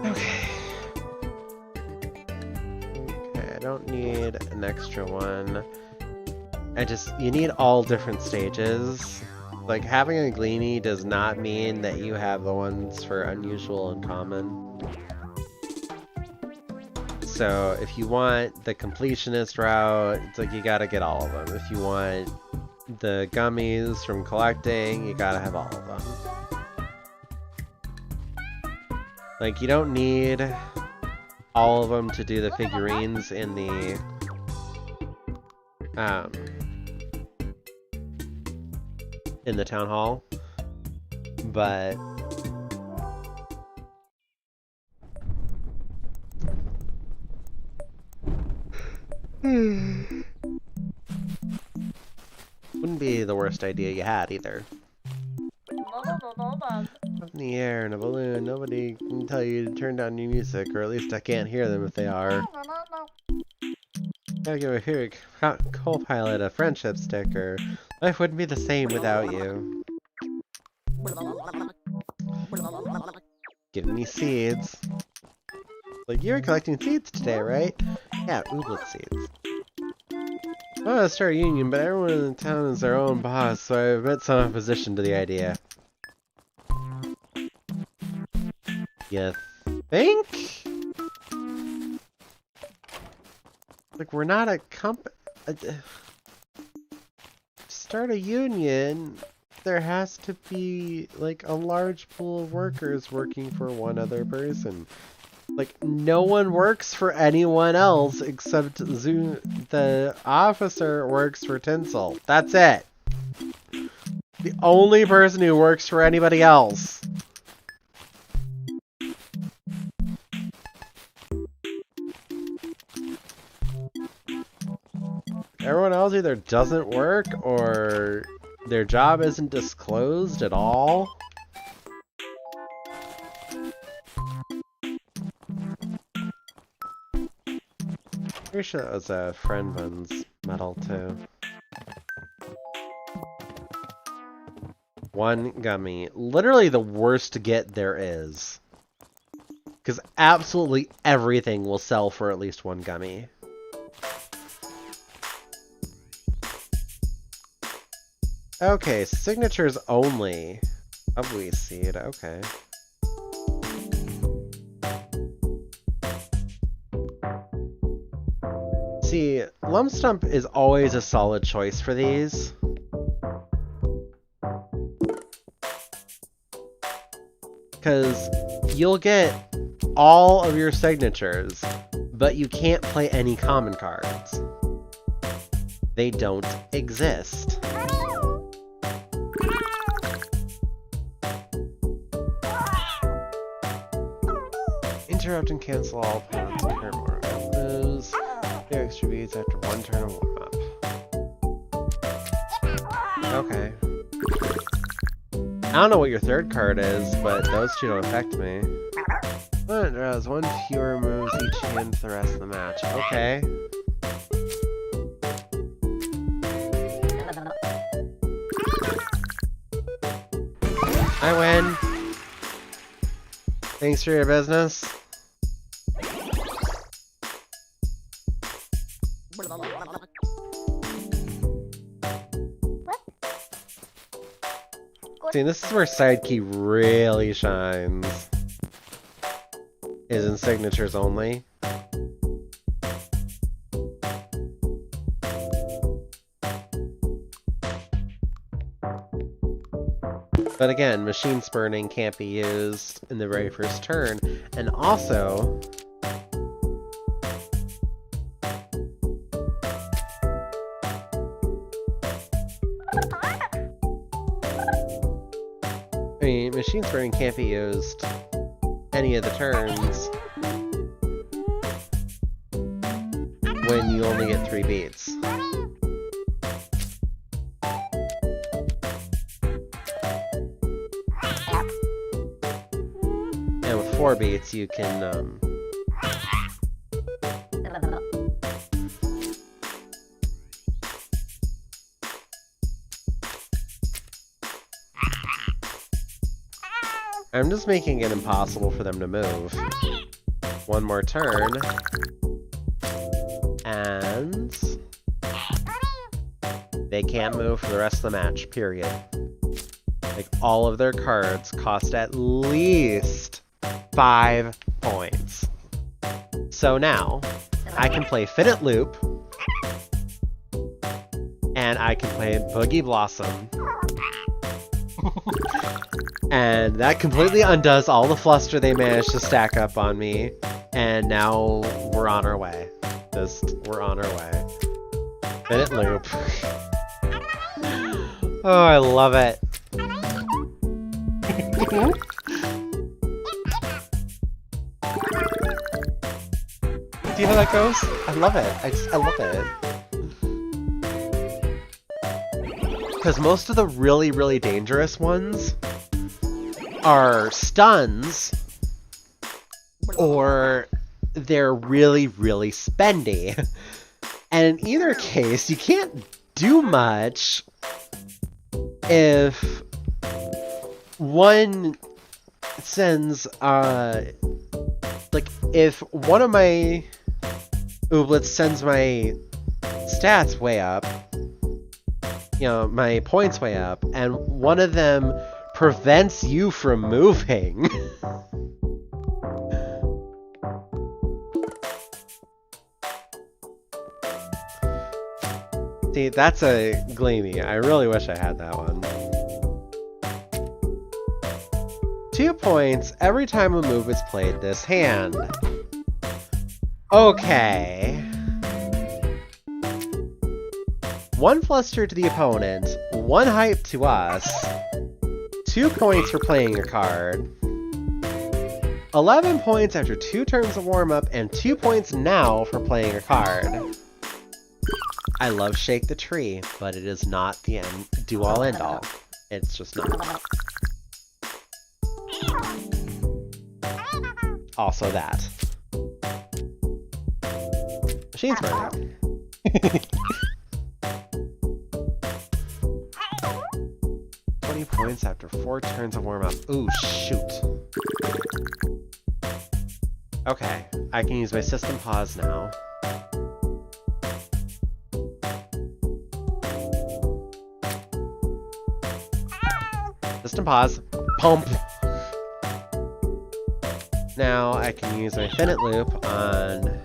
Okay. Okay, I don't need an extra one. You need all different stages. Like, having a Gleanie does not mean that you have the ones for unusual and common. So, if you want the completionist route, it's like you gotta get all of them. If you want the gummies from collecting, you gotta have all of them. Like, you don't need all of them to do the figurines in the town hall, but wouldn't be the worst idea you had either. Up in the air in a balloon, nobody can tell you to turn down your music, or at least I can't hear them if they are. Gotta give a Hug co-pilot a friendship sticker. Life wouldn't be the same without you. Giving me seeds. Like, you were collecting seeds today, right? Yeah, ooblet seeds. I want to start a union, but everyone in the town is their own boss, so I've met some opposition to the idea. You think? Like, we're not a to start a union, there has to be, like, a large pool of workers working for one other person. Like, no one works for anyone else except the officer works for Tinsel. That's it. The only person who works for anybody else. Everyone else either doesn't work or their job isn't disclosed at all. Pretty sure that was a Friendman's medal too. One gummy. Literally the worst to get there is. Because absolutely everything will sell for at least one gummy. Okay, signatures only. Bubbly seed, okay. See, Lump Stump is always a solid choice for these. Because you'll get all of your signatures, but you can't play any common cards. They don't exist. Interrupt and cancel all opponents' turn warm-up. Lose 2 extra beats after 1 turn of warm-up. Okay. I don't know what your third card is, but those two don't affect me. One draws 1 fewer moves each hand for the rest of the match. Okay. I win. Thanks for your business. See, this is where side key really shines. Is in signatures only. But again, machine spurning can't be used in the very first turn, and also machine spurning can't be used any of the turns when you only get 3 beats. And with 4 beats you can I'm just making it impossible for them to move. One more turn. And they can't move for the rest of the match, period. Like, all of their cards cost at least 5 points. So now, I can play Fidget Loop, and I can play Boogie Blossom. And that completely undoes all the fluster they managed to stack up on me. And now we're on our way. We're on our way. Fidget Loop. Oh, I love it. See how that goes? I love it. I love it. Because most of the really, really dangerous ones are stuns, or they're really, really spendy. And in either case, you can't do much if one sends, like, if one of my ooblets sends my stats way up, you know, my points way up, and one of them prevents you from moving. See, that's a Gleamy. I really wish I had that one. 2 points every time a move is played this hand. Okay. 1 fluster to the opponent, 1 hype to us, 2 points for playing a card, 11 points after 2 turns of warm-up, and 2 points now for playing a card. I love Shake the Tree, but it is not the do-all end-all. It's just not. Also that. Machine's burning. 20 points after 4 turns of warm-up. Ooh, shoot. Okay, I can use my system pause now. System pause. Pump! Now I can use my infinite loop on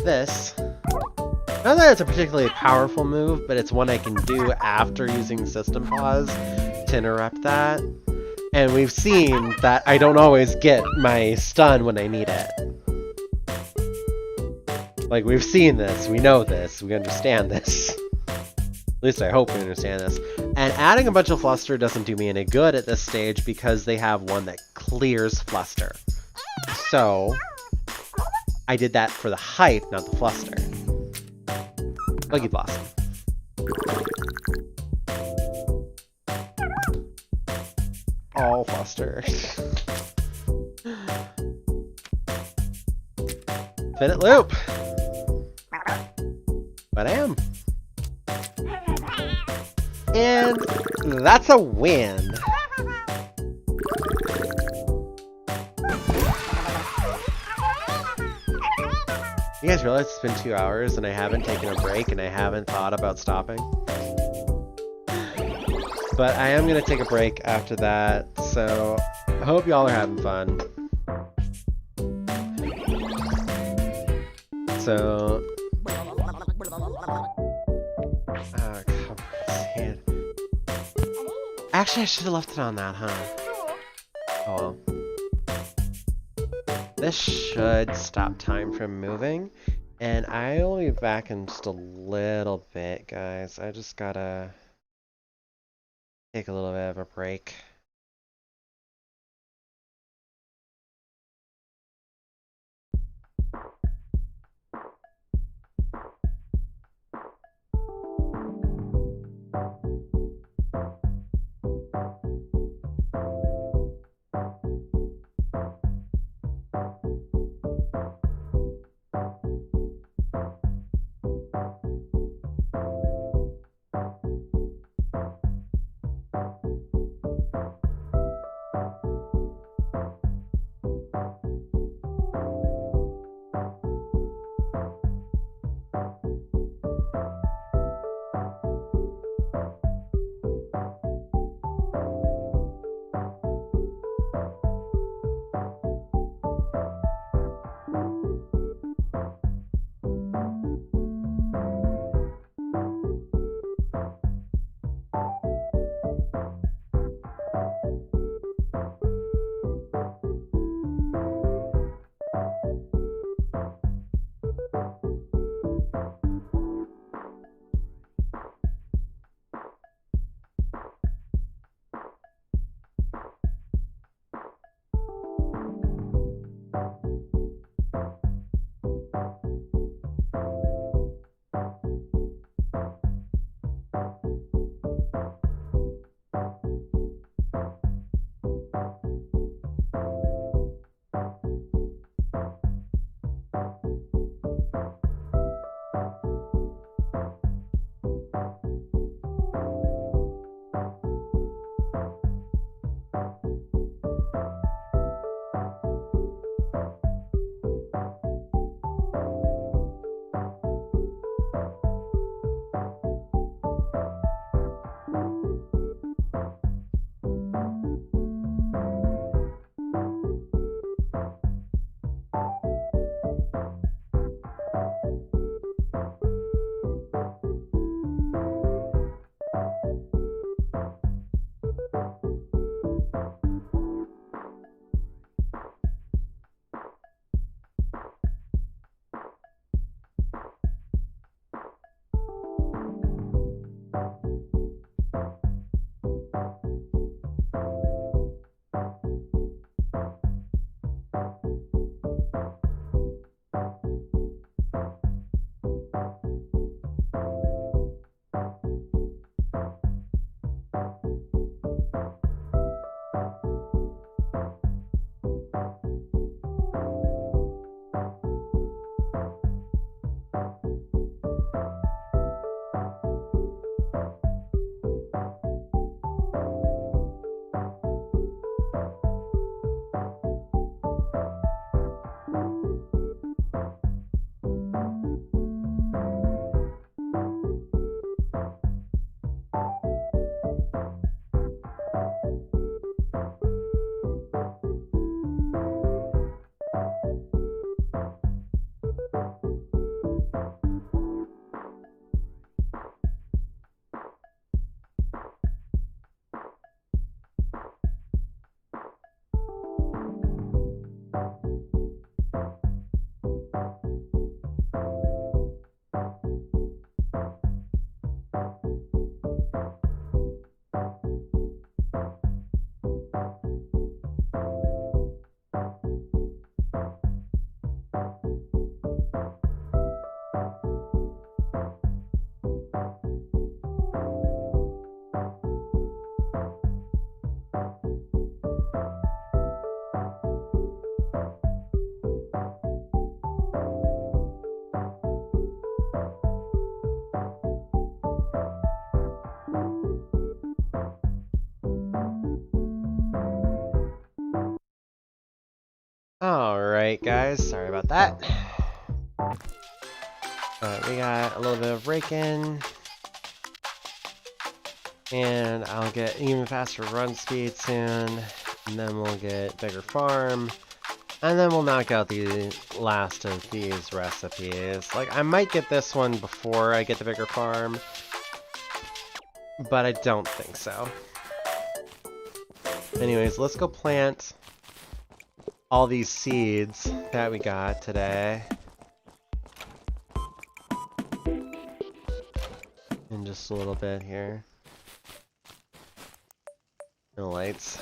this. Not that it's a particularly powerful move, but it's one I can do after using system pause to interrupt that. And we've seen that I don't always get my stun when I need it. Like, we've seen this, we know this, we understand this. At least I hope we understand this. And adding a bunch of fluster doesn't do me any good at this stage because they have one that clears fluster. So, I did that for the hype, not the fluster. Buggy Blossom. All fluster. Infinite loop. But I am. And that's a win. You guys realize it's been 2 hours and I haven't taken a break and I haven't thought about stopping? But I am going to take a break after that, so I hope y'all are having fun. So... Actually, I should have left it on that, huh? Oh well. This should stop time from moving, and I'll be back in just a little bit, guys. I just gotta take a little bit of a break. Alright guys, sorry about that. We got a little bit of rake-in. And I'll get even faster run speed soon. And then we'll get bigger farm. And then we'll knock out the last of these recipes. Like, I might get this one before I get the bigger farm. But I don't think so. Anyways, let's go plant all these seeds that we got today. In just a little bit here. No lights.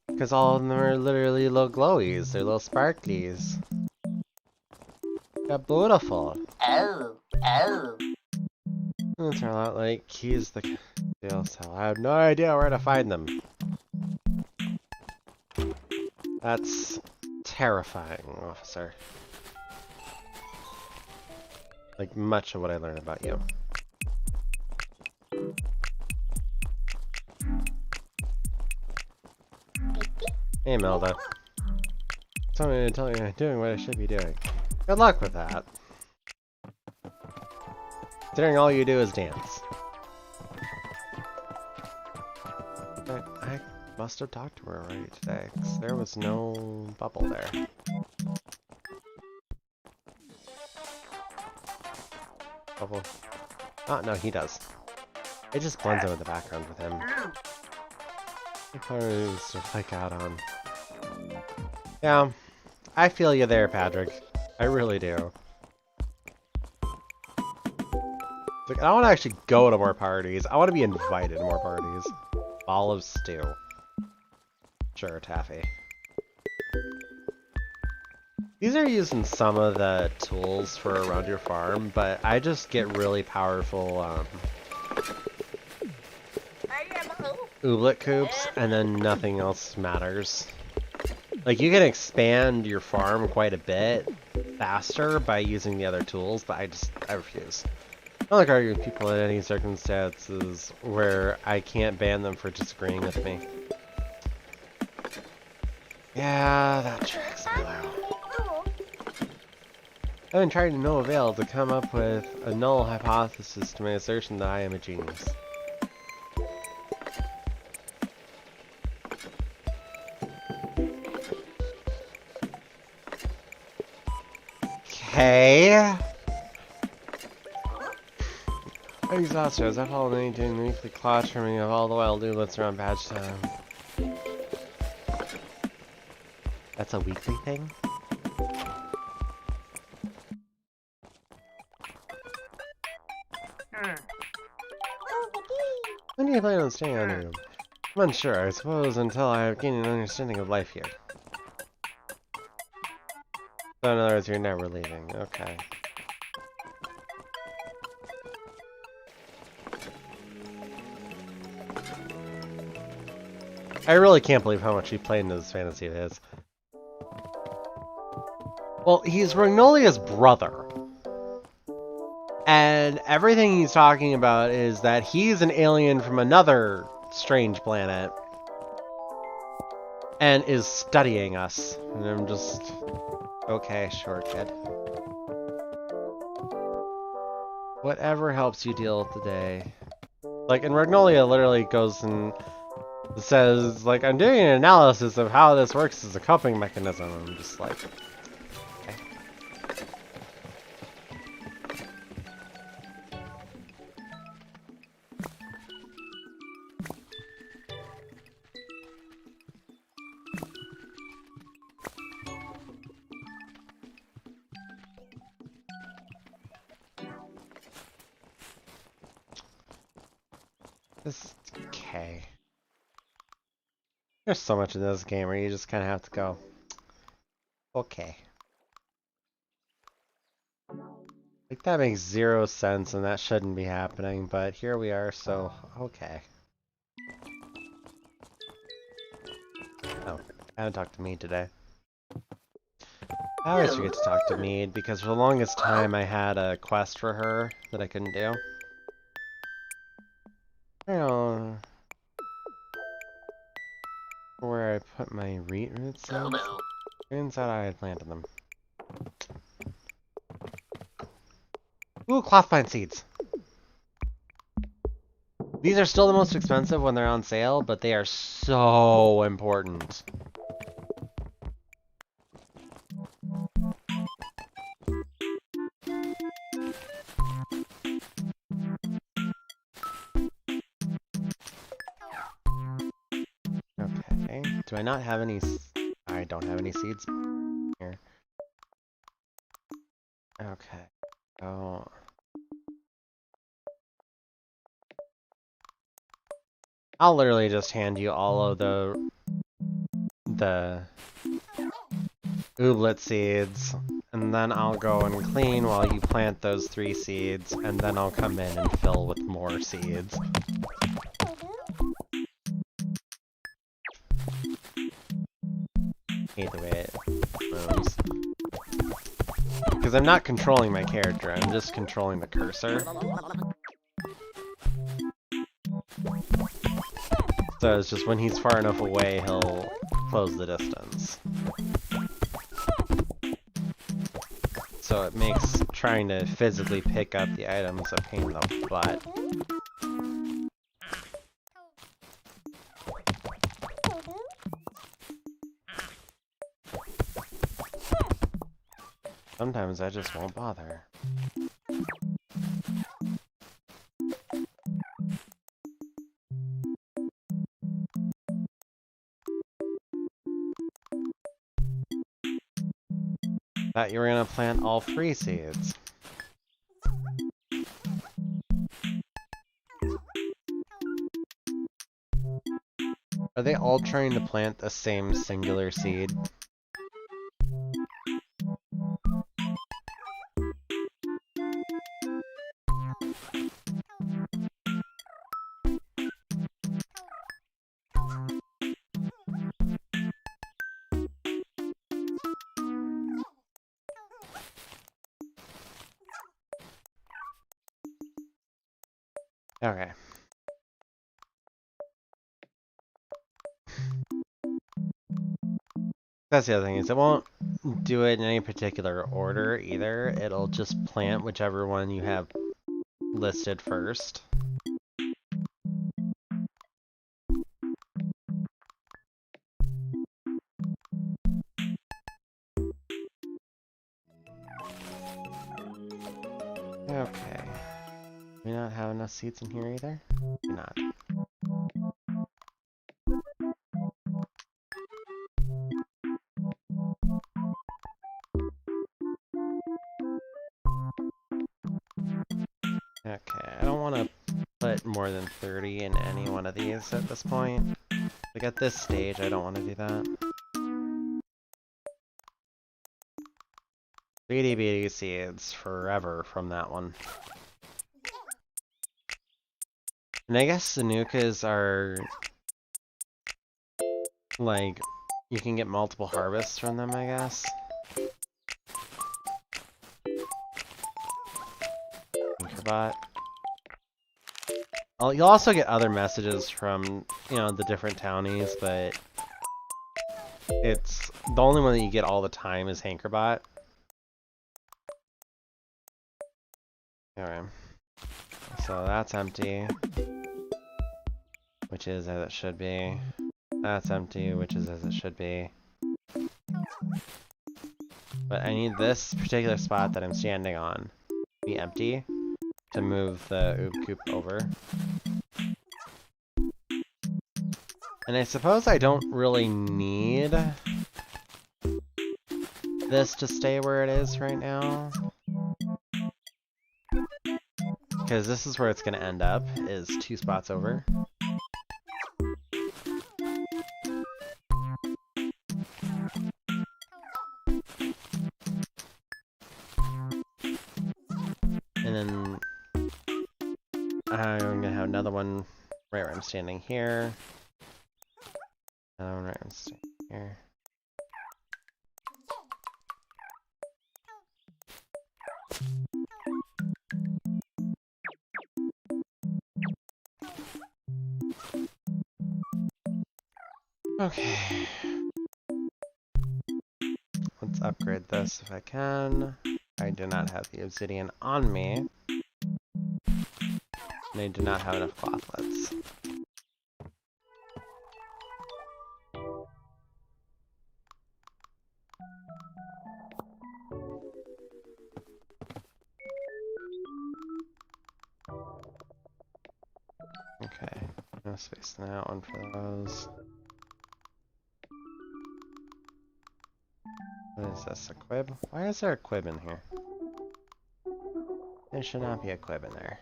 Because all of them are literally little glowies. They're little sparklies. They're beautiful. Oh. It turn out like he's the deal, so I have no idea where to find them. That's terrifying, officer. Like much of what I learned about you. Hey, Melda. Tell me to tell you I'm doing what I should be doing. Good luck with that. Considering all you do is dance. I must have talked to her already today, because there was no bubble there. Bubble. Oh, no, he does. It just blends in with the background with him. He probably needs to flake out on. Yeah, I feel you there, Patrick. I really do. Like, I want to actually go to more parties. I want to be invited to more parties. Ball of stew. Sure, Taffy. These are using some of the tools for around your farm, but I just get really powerful ooblet coops, and then nothing else matters. Like, you can expand your farm quite a bit faster by using the other tools, but I refuse. I don't like arguing with people in any circumstances where I can't ban them for disagreeing with me. Yeah, that tracks me low. I've been trying to no avail to come up with a null hypothesis to my assertion that I am a genius. Okay. I'm exhausted as I follow the doing the weekly claw trimming of all the wild ooblets around badge time. That's a weekly thing? When do you plan on staying on here? I'm unsure, I suppose, until I have gained an understanding of life here. So in other words, you're never leaving. Okay. I really can't believe how much he played into this fantasy of his. Well, he's Ragnolia's brother. And everything he's talking about is that he's an alien from another strange planet. And is studying us. And I'm just... Okay, sure, kid. Whatever helps you deal with the day. Like, and Ragnolia literally goes and says, like, I'm doing an analysis of how this works as a coping mechanism. I'm just like... Okay. Okay. There's so much in this game where you just kind of have to go, okay. Like, that makes zero sense and that shouldn't be happening, but here we are, so, okay. Oh, I haven't talked to Mead today. I always forget to talk to Mead because for the longest time I had a quest for her that I couldn't do. I don't know where I put my root seeds? Inside I had planted them. Ooh, clothvine seeds! These are still the most expensive when they're on sale, but they are so important. Okay, do I not have any... I don't have any seeds here. Okay, oh... I'll literally just hand you all of the ooblet seeds, and then I'll go and clean while you plant those 3 seeds, and then I'll come in and fill with more seeds. Hate the way it moves. Because I'm not controlling my character, I'm just controlling the cursor. So it's just when he's far enough away, he'll close the distance. So it makes trying to physically pick up the items a pain in the butt. Sometimes I just won't bother. Thought you were gonna plant all 3 seeds. Are they all trying to plant the same singular seed? Okay. That's the other thing, is it won't do it in any particular order either. It'll just plant whichever one you have listed first. Okay. Do we not have enough seeds in here either? Do not. Okay, I don't want to put more than 30 in any one of these at this point. Like at this stage, I don't want to do that. Beady beady seeds forever from that one. And I guess the Nukas are like, you can get multiple harvests from them, I guess. Tinkerbot. You'll also get other messages from, you know, the different townies, but it's the only one that you get all the time is Hankerbot. Alright. So that's empty. Which is as it should be. That's empty, which is as it should be. But I need this particular spot that I'm standing on to be empty to move the Oob Coop over. And I suppose I don't really need this to stay where it is right now. Because this is where it's going to end up, is 2 spots over. And then I'm going to have another one right where I'm standing here. Another one right where I'm standing here. Okay. Let's upgrade this if I can. I do not have the obsidian on me. And I do not have enough clothlets. Okay, no space in that one for those. What is this, a quib? Why is there a quib in here? There should not be a quib in there.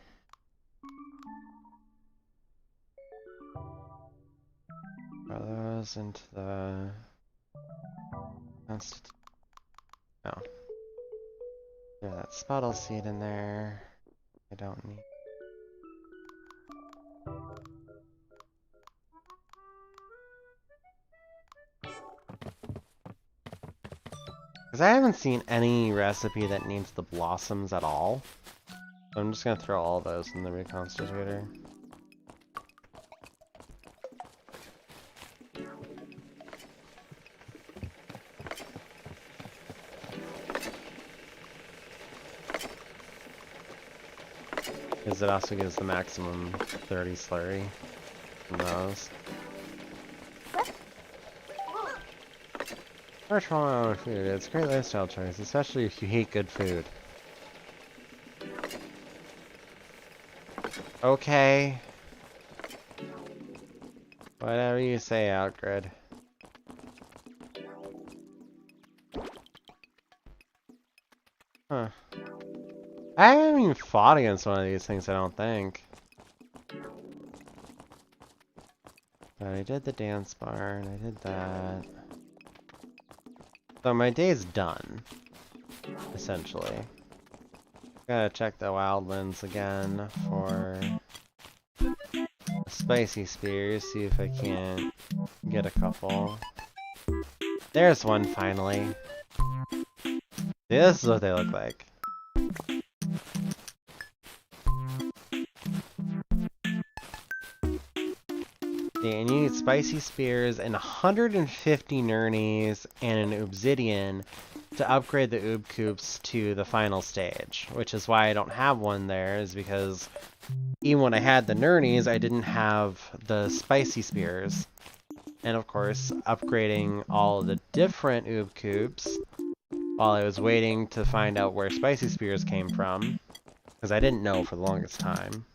Throw those into the... No. There's that sputtle seed in there. I don't need... Because I haven't seen any recipe that needs the blossoms at all. So I'm just going to throw all those in the reconstitutor. Because it also gives the maximum 30 slurry from those. First of all, food. It's a great lifestyle choice, especially if you hate good food. Okay. Whatever you say, Outgrid. Huh. I haven't even fought against one of these things, I don't think. But I did the dance bar, and I did that. So my day's done, essentially. Gotta check the wildlands again for spicy spears, see if I can't get a couple. There's one, finally. See, this is what they look like. And you need spicy spears and 150 nurnies and an obsidian to upgrade the oob coops to the final stage, which is why I don't have one there, is because even when I had the nurnies, I didn't have the spicy spears. And of course, upgrading all of the different oob coops while I was waiting to find out where spicy spears came from, because I didn't know for the longest time.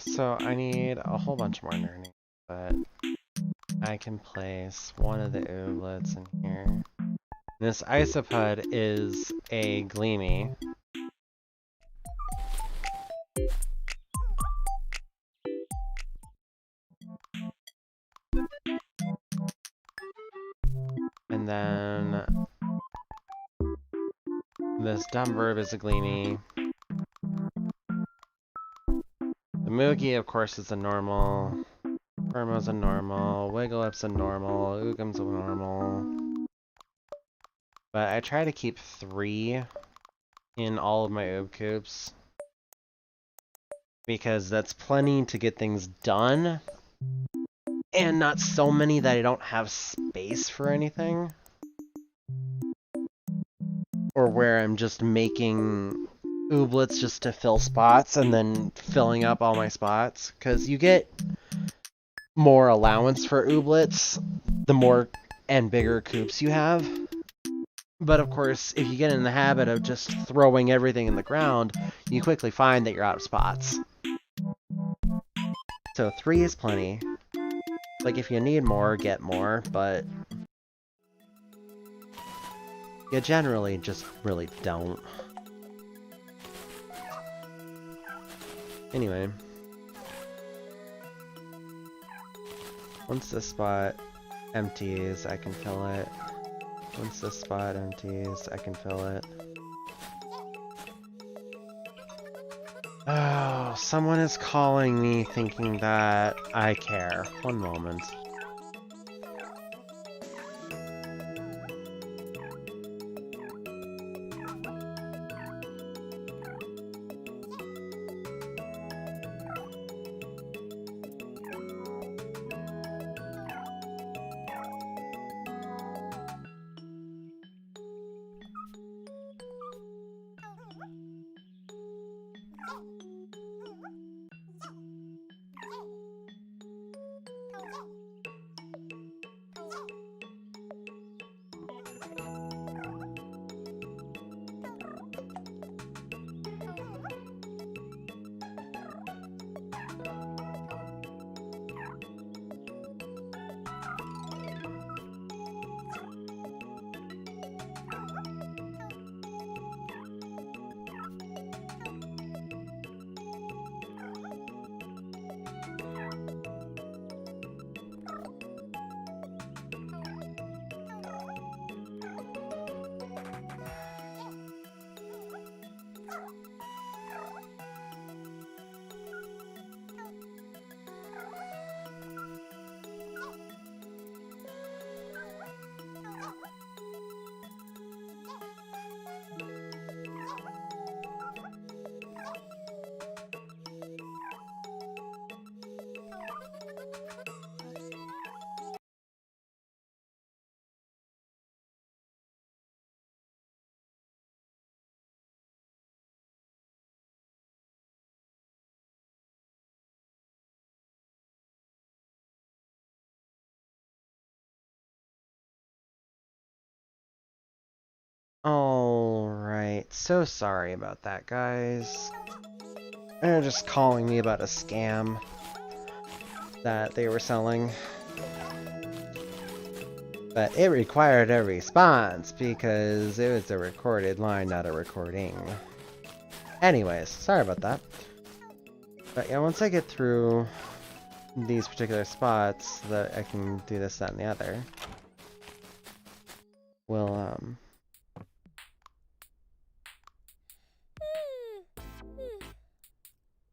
So I need a whole bunch more nurnies, but I can place one of the ooblets in here. This isopod is a gleamy. And then this dumb verb is a gleamy. The Moogie, of course, is a normal. Permo's a normal. Wiggleup's a normal. Oogum's a normal. But I try to keep 3 in all of my oob coops, because that's plenty to get things done, and not so many that I don't have space for anything. Or where I'm just making ooblets just to fill spots and then filling up all my spots, because you get more allowance for ooblets the more and bigger coops you have. But of course, if you get in the habit of just throwing everything in the ground, you quickly find that you're out of spots. So 3 is plenty. Like, if you need more, get more, but you generally just really don't. Anyway. Once this spot empties, I can fill it. Once this spot empties, I can fill it. Oh, someone is calling me thinking that I care. One moment. Alright, so sorry about that, guys. They're just calling me about a scam that they were selling. But it required a response because it was a recorded line, not a recording. Anyways, sorry about that. But yeah, once I get through these particular spots, that I can do this, that, and the other, we'll,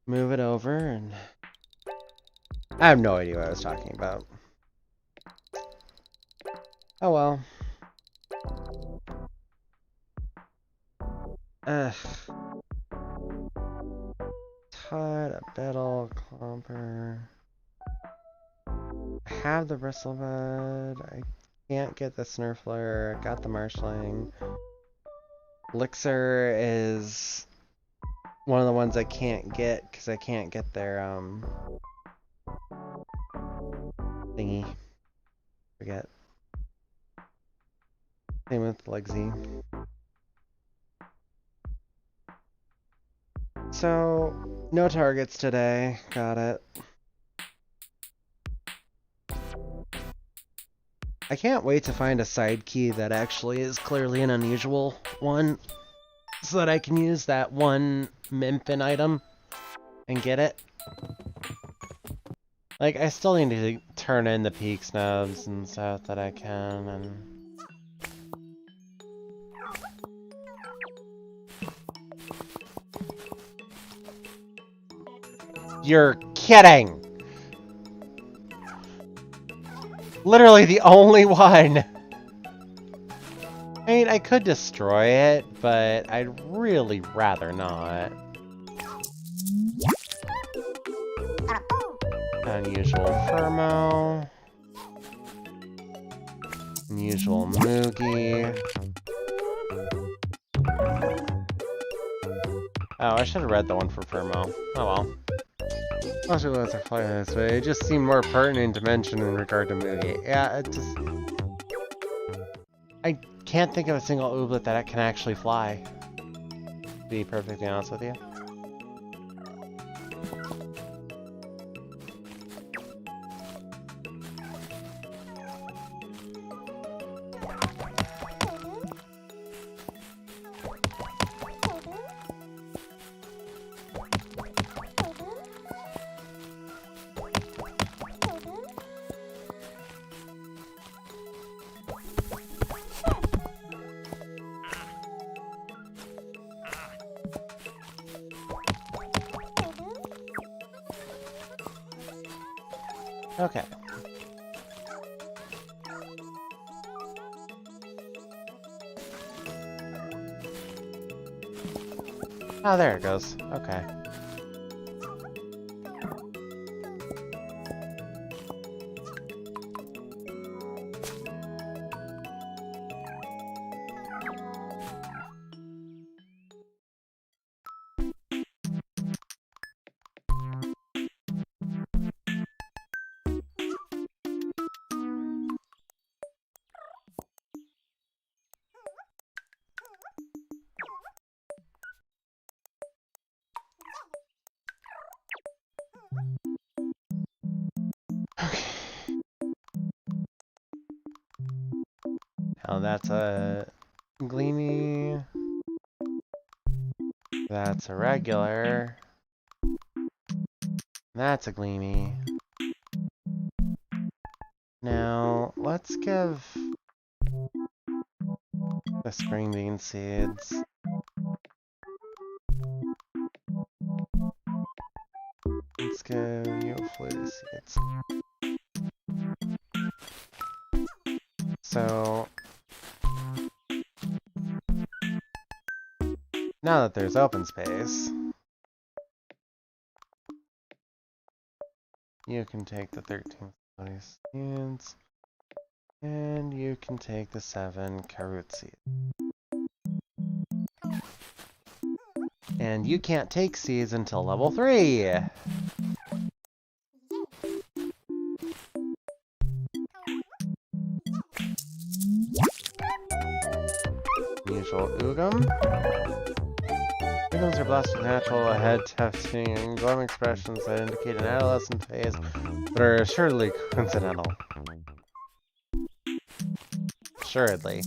move it over, and I have no idea what I was talking about. Oh well. Ugh. Tut, a Biddle, Clomper. I have the Bristlebud. I can't get the Snurfler. Got the Marshling. Elixir is one of the ones I can't get because I can't get their thingy. Forget. Same with Legsy. So, no targets today. Got it. I can't wait to find a side key that actually is clearly an unusual one, so that I can use that one Mimpin item and get it. Like, I still need to turn in the peak snubs and stuff that I can, and you're kidding! Literally the only one! I mean, I could destroy it, but I'd really rather not. Unusual Furmo. Unusual Moogie. Oh, I should have read the one for Furmo. Oh well. Most people are flying this way. It just seemed more pertinent to mention in regard to Moogie. Yeah, it just... I can't think of a single ooblet that can actually fly. To be perfectly honest with you. Okay. Oh, there it goes. Okay. Now that's a Gleamy. That's a regular. That's a Gleamy. Now, let's give the spring bean seeds. Let's give you fluty seeds. So, now that there's open space, you can take the 13 fluty seeds, and you can take the 7 carrot seeds. And you can't take seeds until level 3! Usual Ugam. Ugams are blessed with natural head testing and glowing expressions that indicate an adolescent phase, but are assuredly coincidental. Assuredly.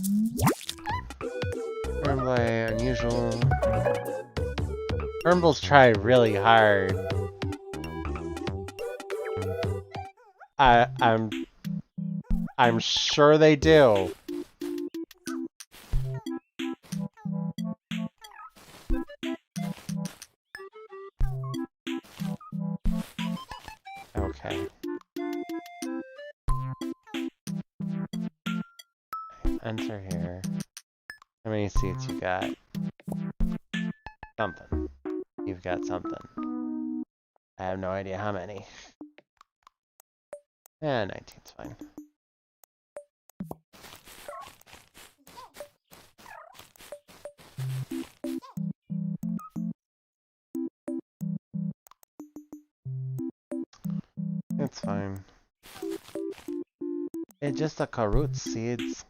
Hermblay, unusual. Hermbles try really hard. I'm sure they do. Okay. Enter here. How many seats you got? Something. You've got something. I have no idea how many. 19's fine. It's fine. It's just the carrot seeds.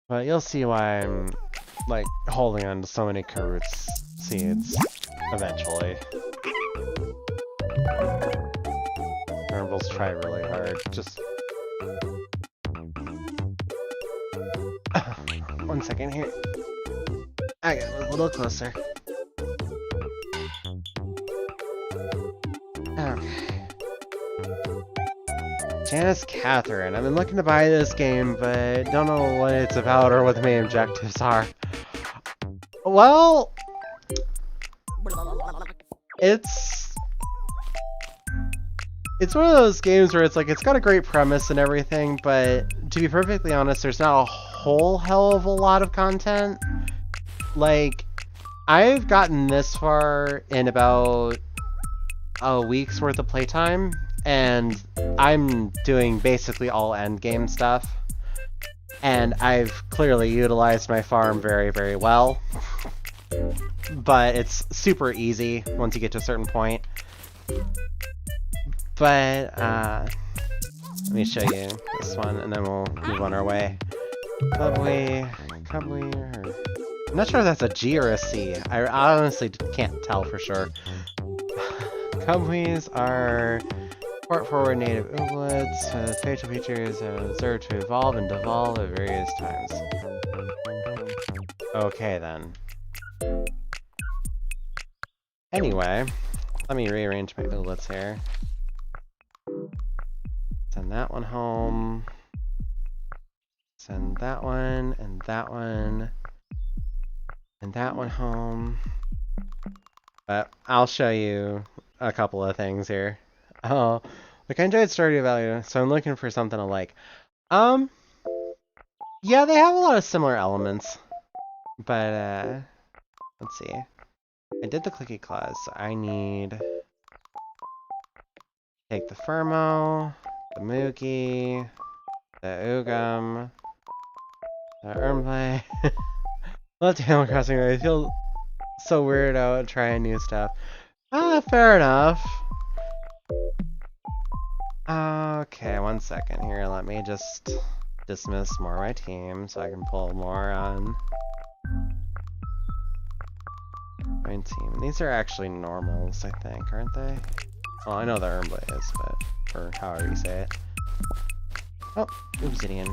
But you'll see why I'm, like, holding on to so many carrot seeds eventually. Hermbles try really hard. Just 1 second here. I got a little closer. Okay. Janice Catherine. I've been looking to buy this game, but don't know what it's about or what the main objectives are. Well, it's one of those games where it's like, it's got a great premise and everything, but to be perfectly honest, there's not a whole hell of a lot of content. Like, I've gotten this far in about a week's worth of playtime, and I'm doing basically all endgame stuff. And I've clearly utilized my farm very, very well. But it's super easy once you get to a certain point. But, let me show you this one, and then we'll move on our way. Cubby, I'm not sure if that's a G or a C. I honestly can't tell for sure. Gummies are port-forward native ooblets. Facial features are observed to evolve and devolve at various times. Okay then. Anyway, Let me rearrange my ooblets here. Send that one home. Send that one, and that one, and that one home. But I'll show you a couple of things here. Oh, like I enjoyed Stardew Valley, so I'm looking for something to like. Yeah, they have a lot of similar elements. But, let's see. I did the clicky claws, so I need... Take the Furmo, the Moogie, the Ugum, the Ermplay. Love Animal Crossing, I feel so weird out trying new stuff. Fair enough. Okay, 1 second here. Let me just dismiss more of my team so I can pull more on my team. These are actually normals, I think, aren't they? Well, I know the Ermblay is, but... or however you say it. Oh, Obsidian.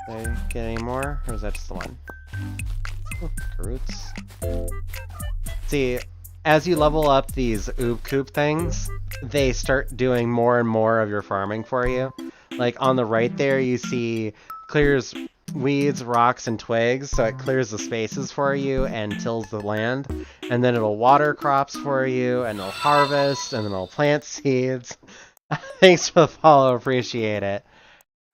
Did I get any more? Or is that just the one? Oh, Roots. See, as you level up these Oob Coop things, they start doing more and more of your farming for you. Like, on the right there, you see clears weeds, rocks, and twigs, so it clears the spaces for you and tills the land. And then it'll water crops for you, and it'll harvest, and then it'll plant seeds. Thanks for the follow, appreciate it.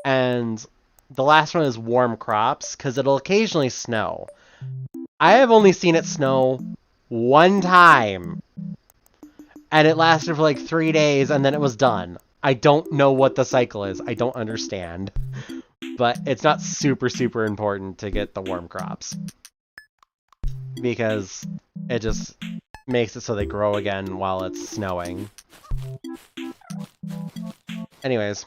And the last one is warm crops, because it'll occasionally snow. I have only seen it snow one time, and it lasted for like 3 days, and then it was done. I don't know what the cycle is. I don't understand. But it's not super, super important to get the warm crops. Because it just makes it so they grow again while it's snowing. Anyways.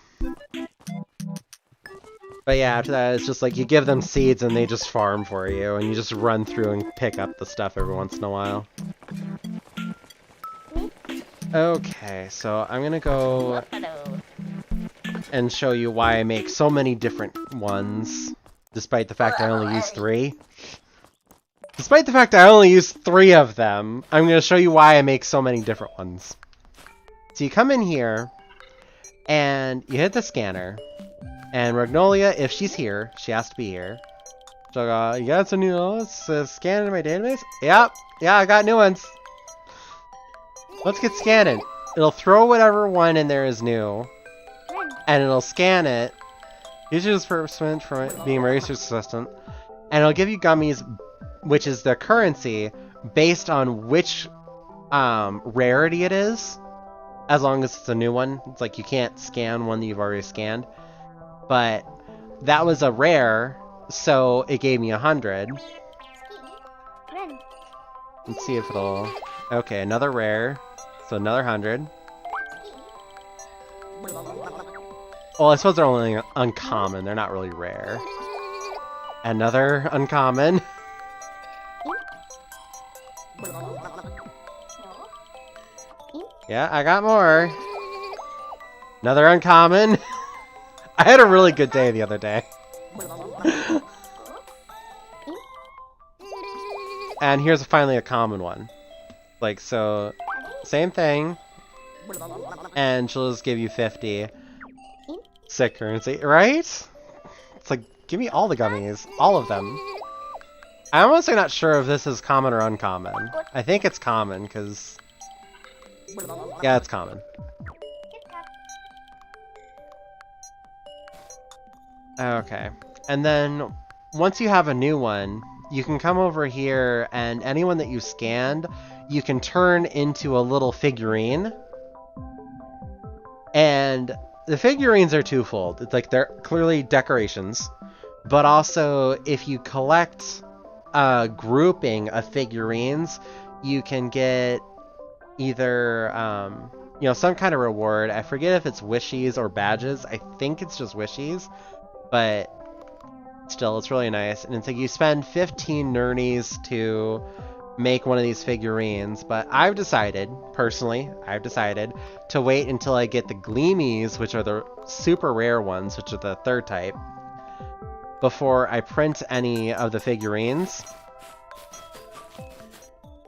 But yeah, after that, it's just like you give them seeds and they just farm for you. And you just run through and pick up the stuff every once in a while. Okay, so I'm gonna go and show you why I make so many different ones, despite the fact I only use 3. Despite the fact I only use 3 of them, I'm gonna show you why I make so many different ones. So you come in here, and you hit the scanner, and Magnolia, if she's here, she has to be here. So you got some new ones? Scan in my database? Yep, yeah, I got new ones. Let's get scanning. It'll throw whatever one in there is new, and it'll scan it. Use your disbursement for being my research assistant, and it'll give you gummies, which is the currency, based on which rarity it is, as long as it's a new one. It's like you can't scan one that you've already scanned. But that was a rare, so it gave me 100. Let's see if it'll... Okay, another rare. So another 100. Well, I suppose they're only uncommon. They're not really rare. Another uncommon. Yeah, I got more. Another uncommon. I had a really good day the other day. And here's finally a common one. Like, so, same thing. And she'll just give you 50. Sick currency, right? It's like, give me all the gummies. All of them. I'm honestly not sure if this is common or uncommon. I think it's common, because... Yeah, it's common. Okay. And then, once you have a new one, you can come over here, and anyone that you scanned, you can turn into a little figurine. And the figurines are twofold. It's like they're clearly decorations, but also if you collect a grouping of figurines, you can get either you know, some kind of reward. I forget if it's wishies or badges. I think it's just wishies, but still, it's really nice. And it's like you spend 15 nernies to make one of these figurines, but I've decided, personally, to wait until I get the Gleamies, which are the super rare ones, which are the 3rd type, before I print any of the figurines.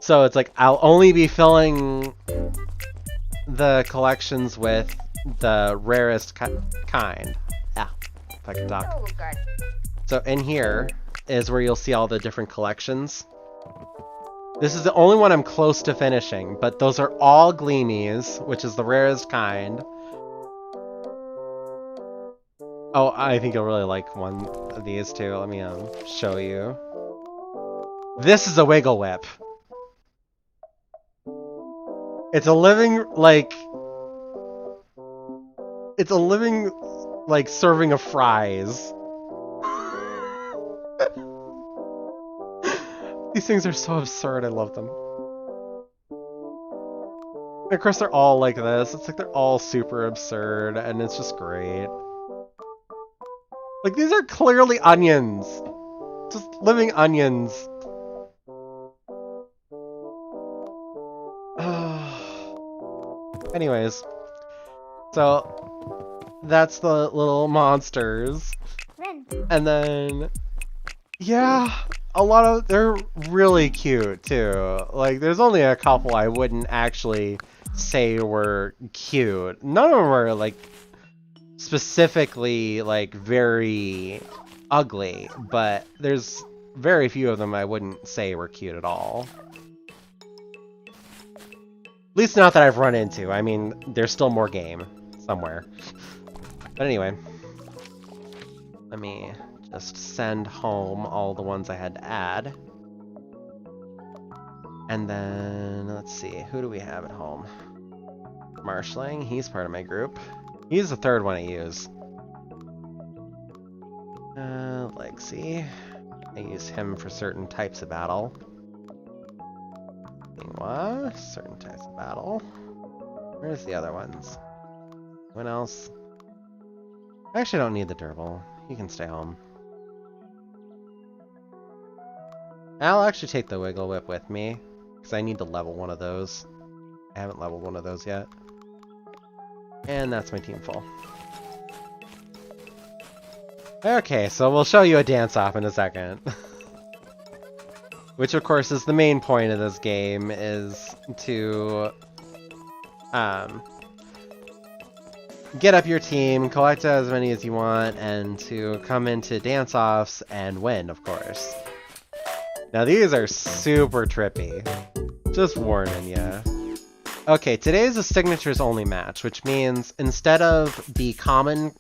So it's like I'll only be filling the collections with the rarest kind. Yeah, if I can talk. So in here is where you'll see all the different collections. This is the only one I'm close to finishing, but those are all Gummies, which is the rarest kind. Oh, I think you'll really like one of these too. Let me show you. This is a Wiggle Whip. It's a living, like... It's a living, like, serving of fries. These things are so absurd, I love them. And of course they're all like this. It's like they're all super absurd, and it's just great. Like, these are clearly onions. Just living onions. Anyways. So, that's the little monsters. And then... Yeah, a lot of... They're really cute, too. Like, there's only a couple I wouldn't actually say were cute. None of them are, like, specifically, like, very ugly. But there's very few of them I wouldn't say were cute at all. At least not that I've run into. I mean, there's still more game somewhere. But anyway. Let me... just send home all the ones I had to add. And then, let's see, who do we have at home? Marshling, he's part of my group. He's the third one I use. Lexi. I use him for certain types of battle. What? Certain types of battle. Where's the other ones? Anyone else? I actually don't need the Durble. He can stay home. I'll actually take the Wiggle Whip with me, because I need to level one of those. I haven't leveled one of those yet. And that's my team full. Okay, so we'll show you a dance-off in a second. Which, of course, is the main point of this game, is to get up your team, collect as many as you want, and to come into dance-offs and win, of course. Now these are super trippy. Just warning ya. Okay, today is a signatures only match, which means instead of the common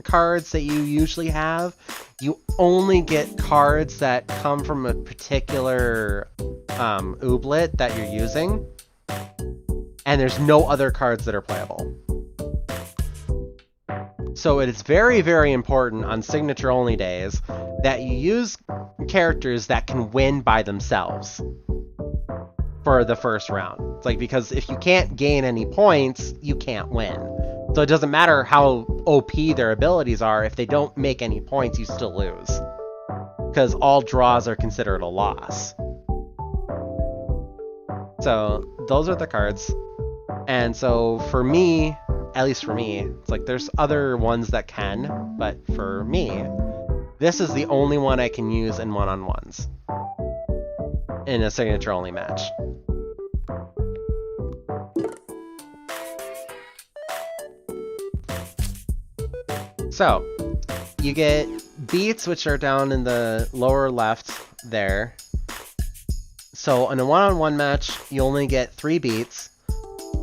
cards that you usually have, you only get cards that come from a particular ooblet that you're using. And there's no other cards that are playable. So it is very, very important on signature only days that you use characters that can win by themselves for the first round. It's like, because if you can't gain any points, you can't win. So it doesn't matter how OP their abilities are, if they don't make any points, you still lose. Because all draws are considered a loss. So those are the cards. And so for me, at least for me, it's like there's other ones that can, but for me, this is the only one I can use in one-on-ones in a signature only match. So, you get beats, which are down in the lower left there. So in a one-on-one match, you only get 3 beats,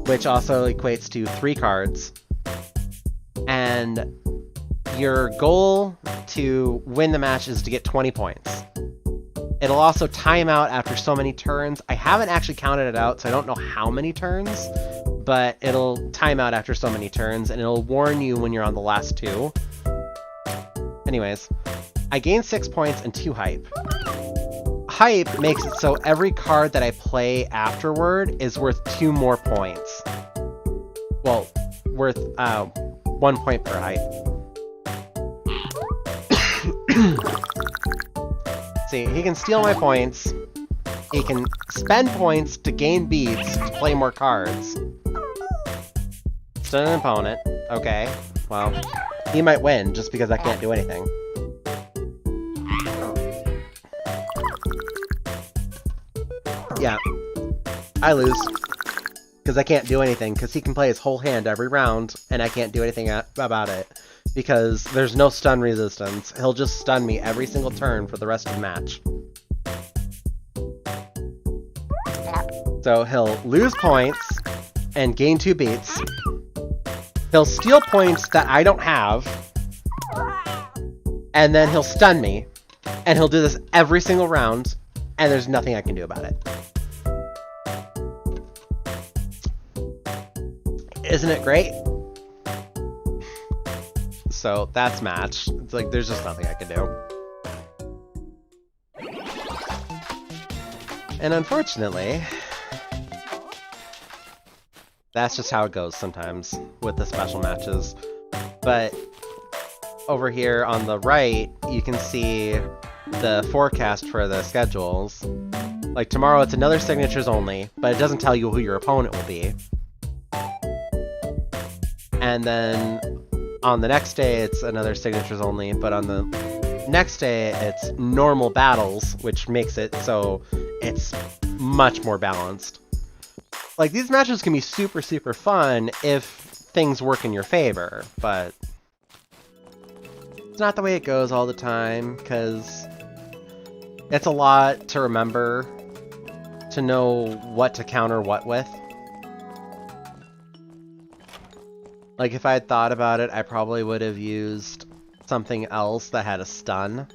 which also equates to 3 cards. And your goal to win the match is to get 20 points. It'll also time out after so many turns. I haven't actually counted it out, so I don't know how many turns, but it'll time out after so many turns, and it'll warn you when you're on the last 2. Anyways, I gained 6 points and 2 hype. Hype makes it so every card that I play afterward is worth 2 more points. Well, worth 1 point per hype. See, he can steal my points. He can spend points to gain beats to play more cards. Stun an opponent. Okay, well, he might win just because I can't do anything. Yeah, I lose. Because I can't do anything, because he can play his whole hand every round, and I can't do anything about it. Because there's no stun resistance. He'll just stun me every single turn for the rest of the match. So he'll lose points and gain 2 beats. He'll steal points that I don't have. And then he'll stun me. And he'll do this every single round, and there's nothing I can do about it. Isn't it great? So that's match. It's like there's just nothing I can do. And unfortunately, that's just how it goes sometimes with the special matches. But over here on the right, you can see the forecast for the schedules. Like tomorrow it's another signatures only, but it doesn't tell you who your opponent will be. And then on the next day it's another signatures only, but on the next day it's normal battles, which makes it so it's much more balanced. Like these matches can be super, super fun if things work in your favor, but it's not the way it goes all the time, because it's a lot to remember to know what to counter what with. Like, if I had thought about it, I probably would have used something else that had a stun.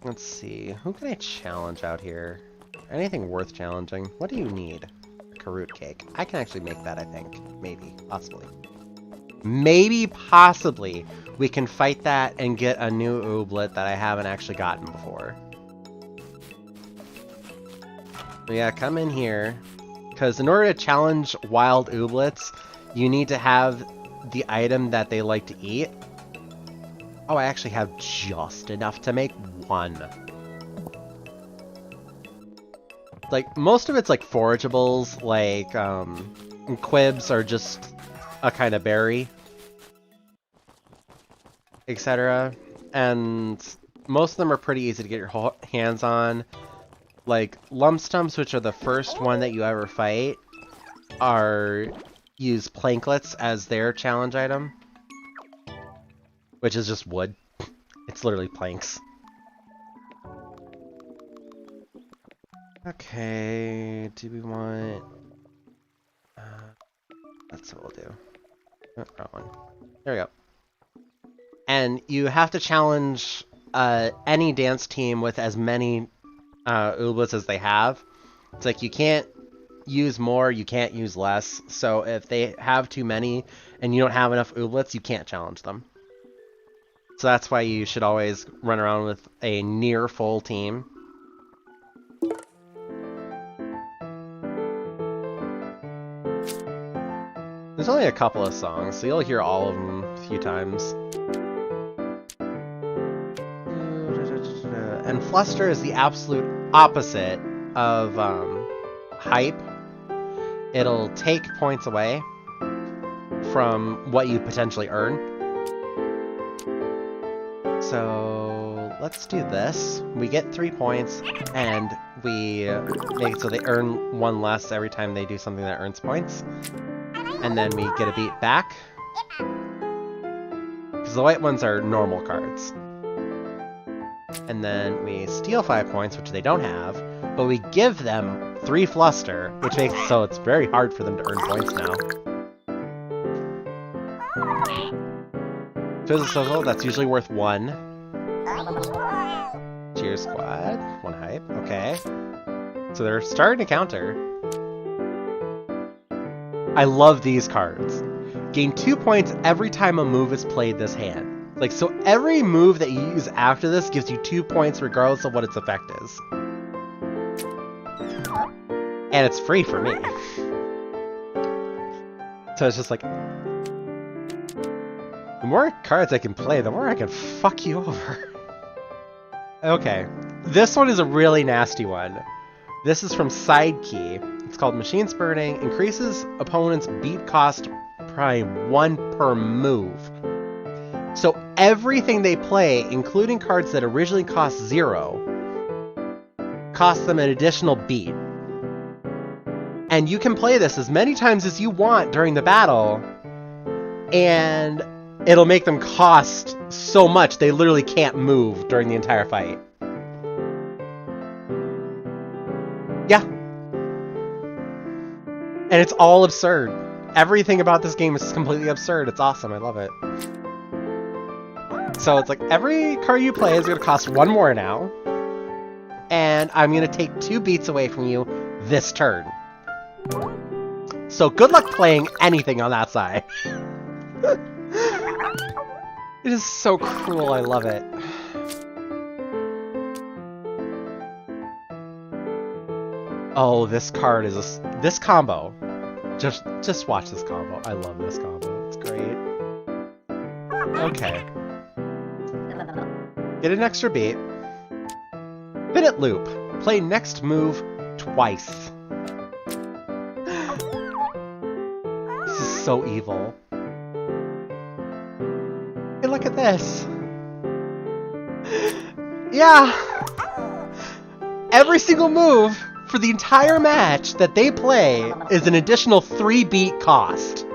Let's see. Who can I challenge out here? Anything worth challenging? What do you need? A Karut cake. I can actually make that, I think. Maybe. Possibly. Maybe, possibly, we can fight that and get a new ooblet that I haven't actually gotten before. But yeah, come in here. Because in order to challenge wild ooblets, you need to have the item that they like to eat. Oh, I actually have just enough to make one. Like, most of it's like forageables, like, quibs are just a kind of berry, etc. And most of them are pretty easy to get your hands on. Like, lump stumps, which are the first one that you ever fight, use planklets as their challenge item, which is just wood. It's literally planks. Okay, do we want... that's what we'll do. Oh, wrong one. There we go. And you have to challenge any dance team with as many ooblets as they have. It's like you can't use more, you can't use less. So if they have too many and you don't have enough ooblets, you can't challenge them. So that's why you should always run around with a near full team. There's only a couple of songs, so you'll hear all of them a few times. And Fluster is the absolute opposite of Hype. It'll take points away from what you potentially earn. So let's do this. We get 3 points, and we make it so they earn 1 less every time they do something that earns points. And then we get a beat back. Because the white ones are normal cards. And then we steal 5 points, which they don't have, but we give them 3 Fluster, which makes it so it's very hard for them to earn points now. Fizzle Sizzle, that's usually worth 1. Cheer Squad, 1 hype, okay. So they're starting to counter. I love these cards. Gain 2 points every time a move is played this hand. Like, so every move that you use after this gives you 2 points regardless of what its effect is. And it's free for me. So it's just like... the more cards I can play, the more I can fuck you over. Okay. This one is a really nasty one. This is from Side Key. It's called Machine Spurning. Increases opponent's beat cost by 1 per move. So everything they play, including cards that originally cost 0, costs them an additional beat. And you can play this as many times as you want during the battle, and it'll make them cost so much they literally can't move during the entire fight. Yeah. And it's all absurd. Everything about this game is completely absurd. It's awesome. I love it. So it's like every card you play is going to cost 1 more now. And I'm going to take 2 beats away from you this turn. So good luck playing anything on that side. It is so cruel. I love it. Oh, this card is this combo. Just watch this combo. I love this combo. It's great. Okay. Get an extra beat. Minute loop. Play next move twice. This is so evil. Hey, look at this. Yeah. Every single move for the entire match that they play is an additional 3-beat cost.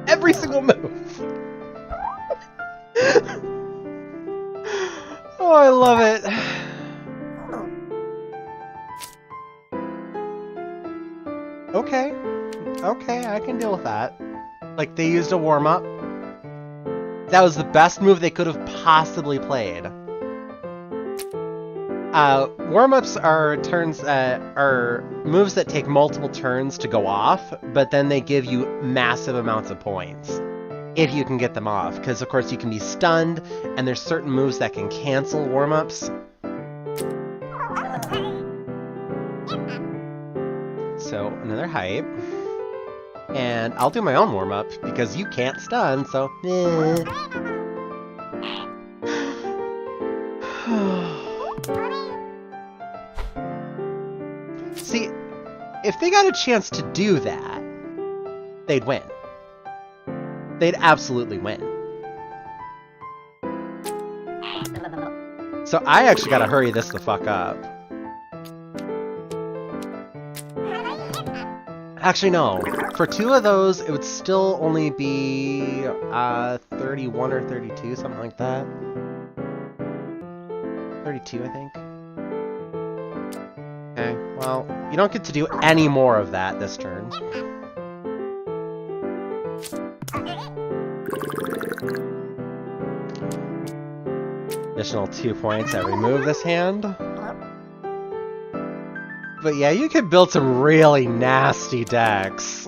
Every single move. Oh, I love it. Okay. Okay, I can deal with that. Like, they used a warm-up. That was the best move they could have possibly played. Warm-ups are moves that take multiple turns to go off, but then they give you massive amounts of points if you can get them off. Because, of course, you can be stunned, and there's certain moves that can cancel warm-ups. So, another hype. And I'll do my own warm-up, because you can't stun, so... See, if they got a chance to do that, they'd win. They'd absolutely win. So I actually gotta hurry this the fuck up. Actually, no. For 2 of those, it would still only be 31 or 32, something like that. 32, I think. Okay, well, you don't get to do any more of that this turn. Additional 2 points every move this hand. But yeah, you could build some really nasty decks.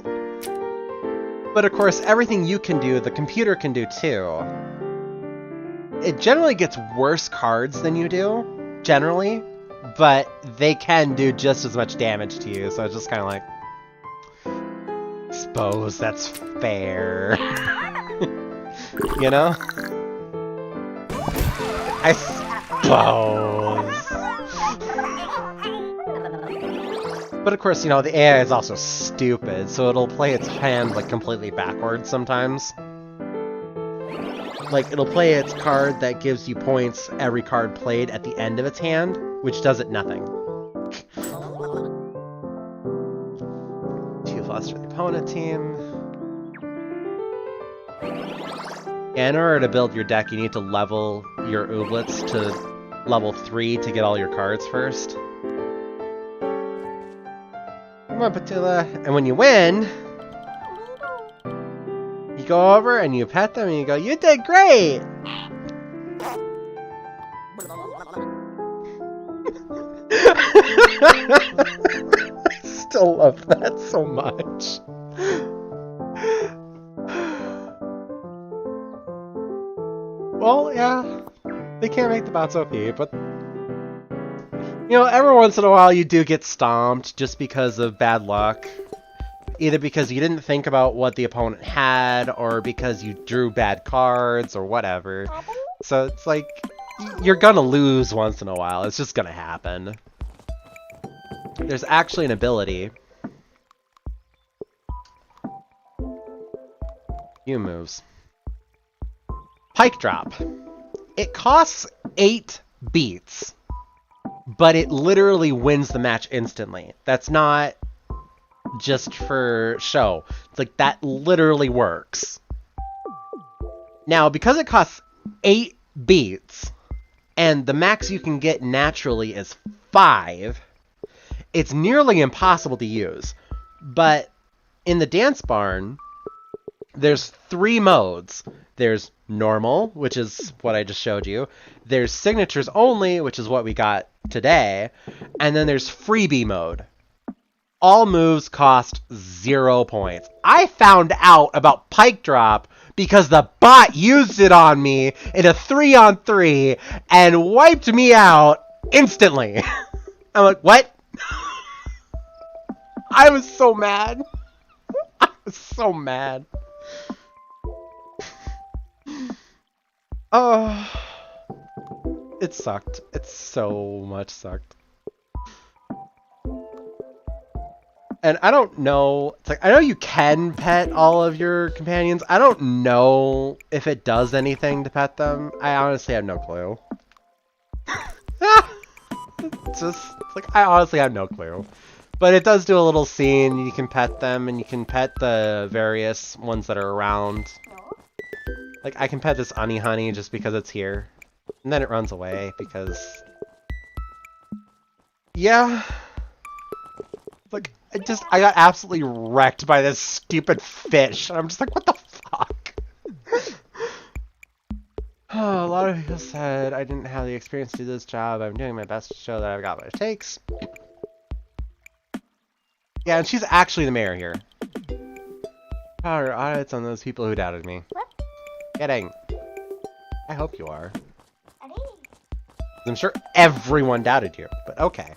But of course, everything you can do, the computer can do too. It generally gets worse cards than you do, generally. But they can do just as much damage to you, so it's just kind of like... Suppose that's fair. You know? I suppose. But of course, you know, the AI is also stupid, so it'll play its hand, like, completely backwards sometimes. Like, it'll play its card that gives you points every card played at the end of its hand, which does it nothing. 2 plus for the opponent team. In order to build your deck, you need to level your ooblets to level 3 to get all your cards first. Come on, Patula. And when you win, you go over and you pet them and you go, "You did great!" I still love that so much. Well, yeah, they can't make the bots OP, but you know, every once in a while you do get stomped just because of bad luck. Either because you didn't think about what the opponent had, or because you drew bad cards, or whatever. So it's like, you're gonna lose once in a while. It's just gonna happen. There's actually an ability. Few moves. Pike drop. It costs 8 beats. but it literally wins the match instantly. That's not just for show. It's like, that literally works. Now, because it costs 8 beats, and the max you can get naturally is 5, it's nearly impossible to use. But in the dance barn, there's 3 modes. There's normal, which is what I just showed you. There's signatures only, which is what we got today. And then there's freebie mode. All moves cost 0 points. I found out about Pike Drop because the bot used it on me in a 3-on-3 and wiped me out instantly. I'm like, what? I was so mad. I was so mad. Oh, it sucked. It so much sucked. And I don't know, it's like, I know you can pet all of your companions. I don't know if it does anything to pet them. I honestly have no clue. I honestly have no clue. But it does do a little scene. You can pet them, and you can pet the various ones that are around. Like, I can pet this honey just because it's here. And then it runs away because... yeah. Like, I got absolutely wrecked by this stupid fish. I'm just like, what the fuck? Oh, a lot of people said I didn't have the experience to do this job. I'm doing my best to show that I've got what it takes. Yeah, and she's actually the mayor here. Power audits on those people who doubted me. What? Kidding. I hope you are. I'm sure everyone doubted you, but okay.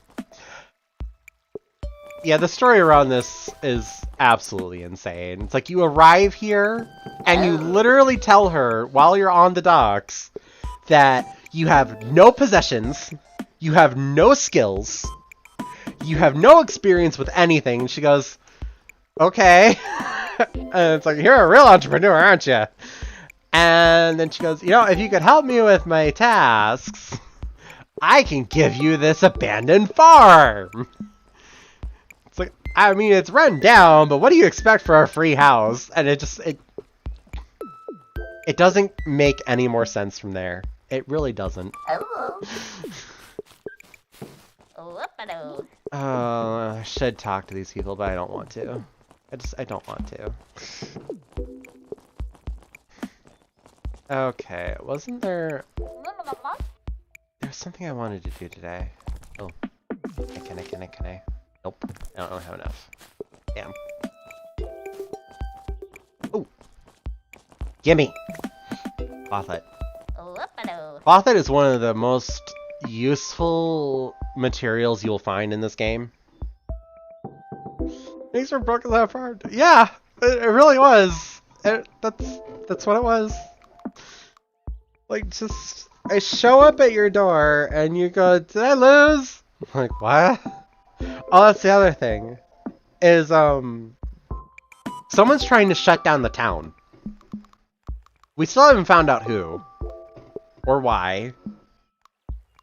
Yeah, the story around this is absolutely insane. It's like you arrive here, and you literally tell her, while you're on the docks, that you have no possessions, you have no skills, you have no experience with anything. And she goes, okay. And it's like, you're a real entrepreneur, aren't you? And then she goes, you know, if you could help me with my tasks, I can give you this abandoned farm. I mean, it's run down, but what do you expect for a free house? And it doesn't make any more sense from there. It really doesn't. I should talk to these people, but I don't want to. I don't want to. Okay, wasn't there... There's something I wanted to do today. Oh. Can I? Nope. I don't have enough. Damn. Oh! Gimme! Clothlet. Clothlet is one of the most useful materials you'll find in this game. Things were broken that hard. Yeah! It really was! That's what it was. Like, just... I show up at your door, and you go, did I lose? I'm like, what? Oh, that's the other thing. Is, someone's trying to shut down the town. We still haven't found out who. Or why.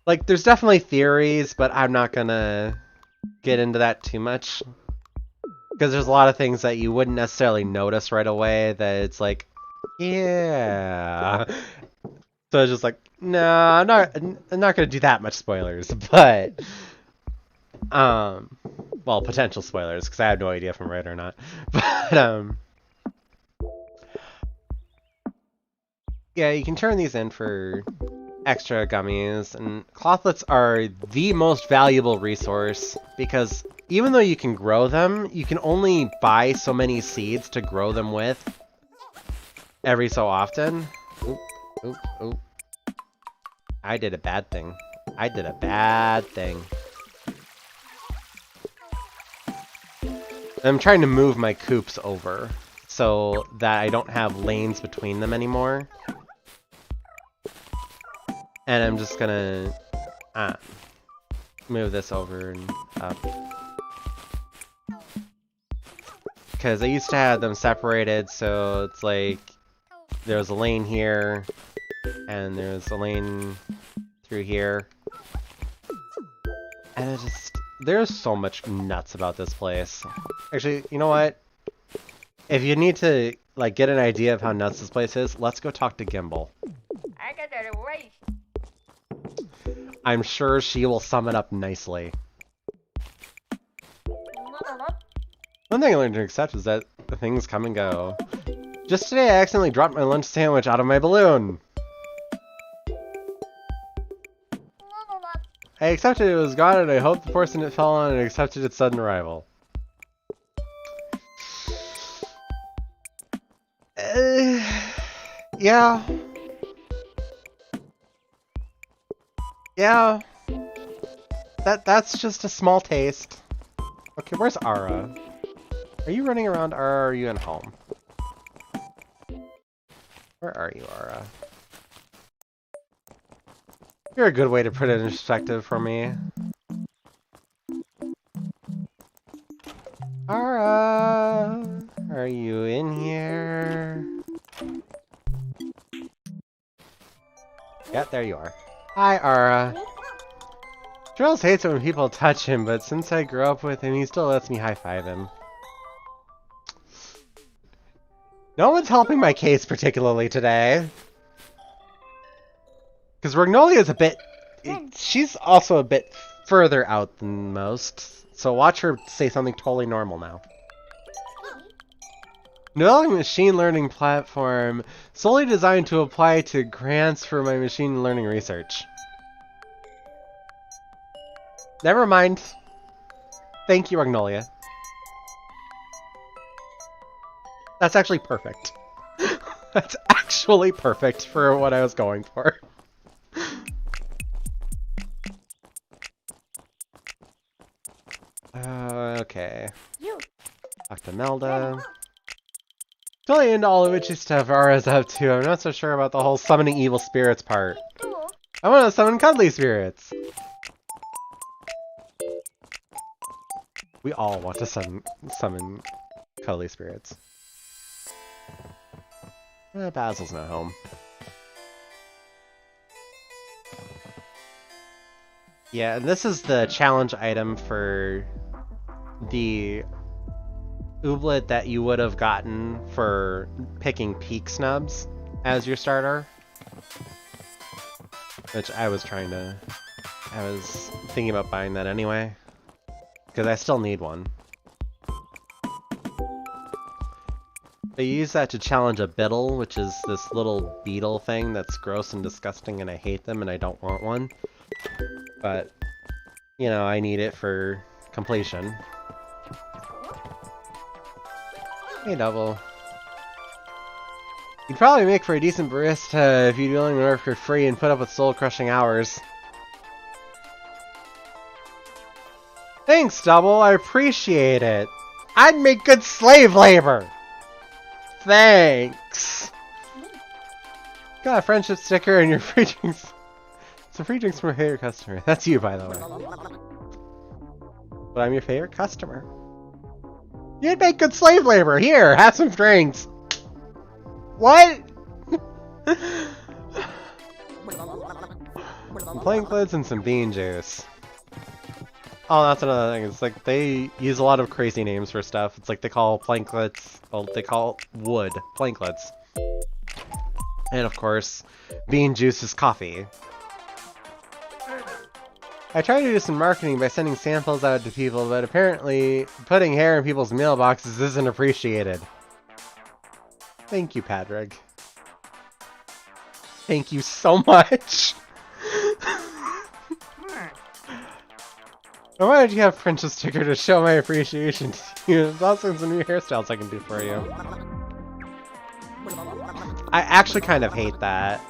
Like, there's definitely theories, but I'm not gonna get into that too much. Because there's a lot of things that you wouldn't necessarily notice right away that it's like, yeah. So it's just like, no, I'm not gonna do that much spoilers, but... well, potential spoilers, because I have no idea if I'm right or not. But, yeah, you can turn these in for extra gummies, and clothlets are the most valuable resource, because even though you can grow them, you can only buy so many seeds to grow them with every so often. Oop, oop, oop. I did a bad thing. I did a bad thing. I'm trying to move my coops over so that I don't have lanes between them anymore. And I'm just gonna move this over and up. Because I used to have them separated, so it's like there's a lane here, and there's a lane through here. And it just, there's so much nuts about this place. Actually, you know what? If you need to, like, get an idea of how nuts this place is, let's go talk to Gimbal. I got that erase. I'm sure she will sum it up nicely. One thing I learned to accept is that things come and go. Just today, I accidentally dropped my lunch sandwich out of my balloon. I accepted it was gone, and I hope the person it fell on accepted its sudden arrival. Yeah. Yeah. That's just a small taste. Okay, where's Ara? Are you running around, Ara, or are you in home? Where are you, Ara? You're a good way to put it in perspective for me. Ara! Are you in here? Yeah, there you are. Hi, Ara. Jules hates it when people touch him, but since I grew up with him, he still lets me high-five him. No one's helping my case particularly today. Because Ragnolia's a bit... She's also a bit further out than most. So watch her say something totally normal now. Developing a machine learning platform solely designed to apply to grants for my machine learning research. Never mind. Thank you, Ragnolia. That's actually perfect. That's actually perfect for what I was going for. Okay. Talk to Melda. Totally into all the witchy stuff Ara's up to. I'm not so sure about the whole summoning evil spirits part. I want to summon cuddly spirits. We all want to summon cuddly spirits. Basil's not home. Yeah, and this is the challenge item for the ooblet that you would have gotten for picking peak snubs as your starter. Which I was thinking about buying that anyway. Because I still need one. They use that to challenge a biddle, which is this little beetle thing that's gross and disgusting, and I hate them and I don't want one. But, you know, I need it for completion. Hey, Double. You'd probably make for a decent barista if you'd be willing to work for free and put up with soul-crushing hours. Thanks, Double. I appreciate it. I'd make good slave labor. Thanks. Got a friendship sticker and your free drinks. It's a free drinks from a favorite customer. That's you, by the way. But I'm your favorite customer. You'd make good slave labor. Here, have some drinks. What? Some planklets and some bean juice. Oh, that's another thing. It's like they use a lot of crazy names for stuff. It's like they call planklets, well, they call wood planklets. And of course, bean juice is coffee. I tried to do some marketing by sending samples out to people, but apparently putting hair in people's mailboxes isn't appreciated. Thank you, Padraig. Thank you so much. I wanted you to have Princess sticker to show my appreciation to you. There's also some new hairstyles I can do for you. I actually kind of hate that.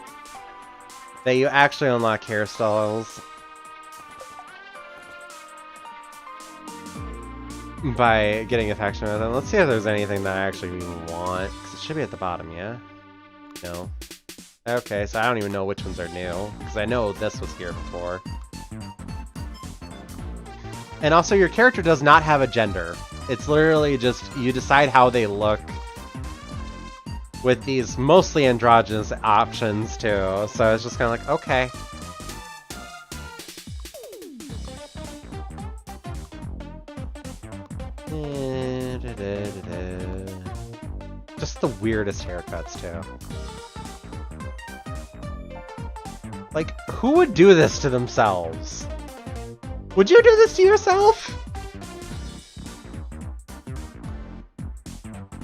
That you actually unlock hairstyles by getting affection with them. Let's see if there's anything that I actually want. Because it should be at the bottom, yeah? No. Okay, so I don't even know which ones are new. Because I know this was here before. And also, your character does not have a gender. It's literally just, you decide how they look with these mostly androgynous options, too. So it's just kind of like, okay. Just the weirdest haircuts, too. Like, who would do this to themselves? Would you do this to yourself?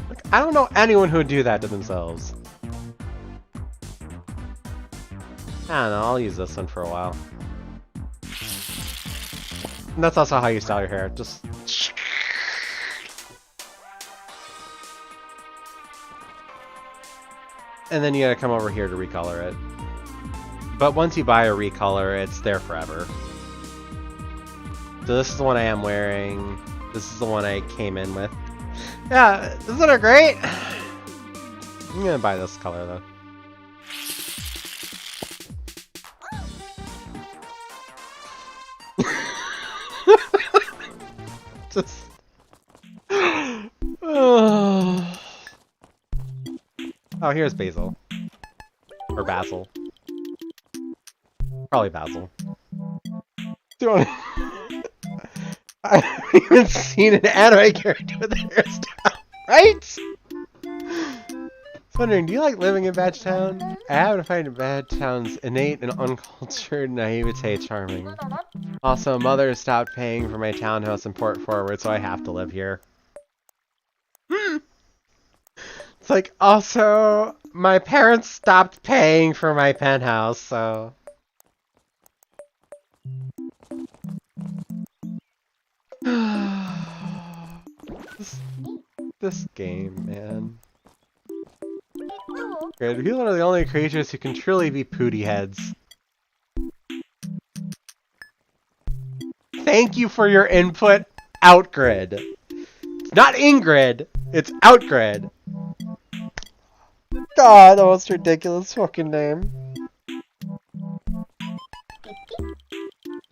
Like, I don't know anyone who would do that to themselves. I don't know, I'll use this one for a while. And that's also how you style your hair, just... And then you gotta come over here to recolor it. But once you buy a recolor, it's there forever. So this is the one I am wearing. This is the one I came in with. Yeah, isn't it great? I'm gonna buy this color though. Just... Oh, here's Basil. Or Basil. Probably Basil. I haven't even seen an anime character with a hairstyle, right? I was wondering, do you like living in Badgetown? I happen to find Badgetown's innate and uncultured naivete charming. Also, mother stopped paying for my townhouse in Port Forward, so I have to live here. It's like, also, my parents stopped paying for my penthouse, so... this game, man. Great, people are the only creatures who can truly be pooty heads. Thank you for your input, Outgrid. It's not Ingrid, it's Outgrid. God, the most ridiculous fucking name.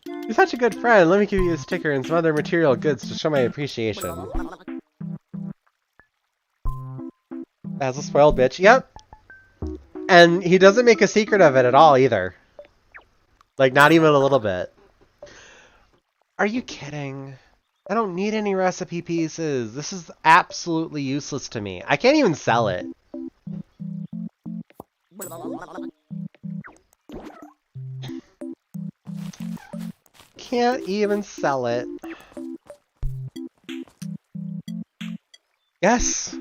You're such a good friend. Let me give you a sticker and some other material goods to show my appreciation. As a spoiled bitch. Yep. And he doesn't make a secret of it at all either. Like, not even a little bit. Are you kidding? I don't need any recipe pieces. This is absolutely useless to me. I can't even sell it. Can't even sell it. Yes,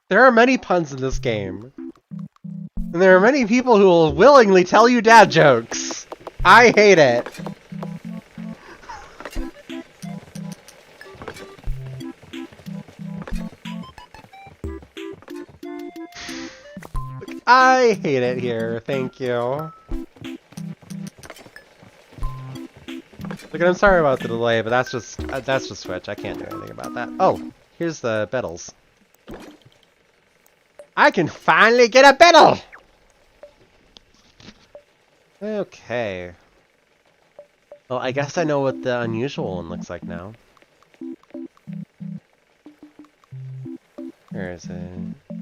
there are many puns in this game. And there are many people who will willingly tell you dad jokes. I hate it. I hate it here, thank you. Look, I'm sorry about the delay, but that's just Switch. I can't do anything about that. Oh, here's the Bettles. I can finally get a Bettle! Okay. Well, I guess I know what the unusual one looks like now. Where is it?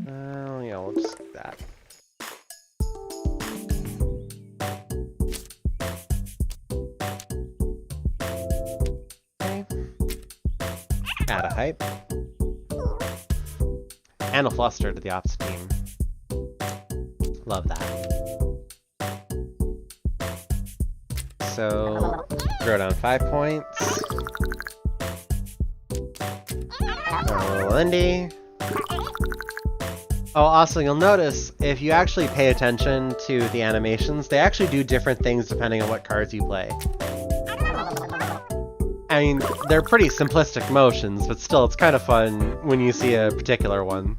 Oh, yeah, we'll just do that. Add a hype. And a fluster to the ops team. Love that. So, throw down 5 points. Lindy. Oh, also, you'll notice, if you actually pay attention to the animations, they actually do different things depending on what cards you play. I mean, they're pretty simplistic motions, but still, it's kind of fun when you see a particular one.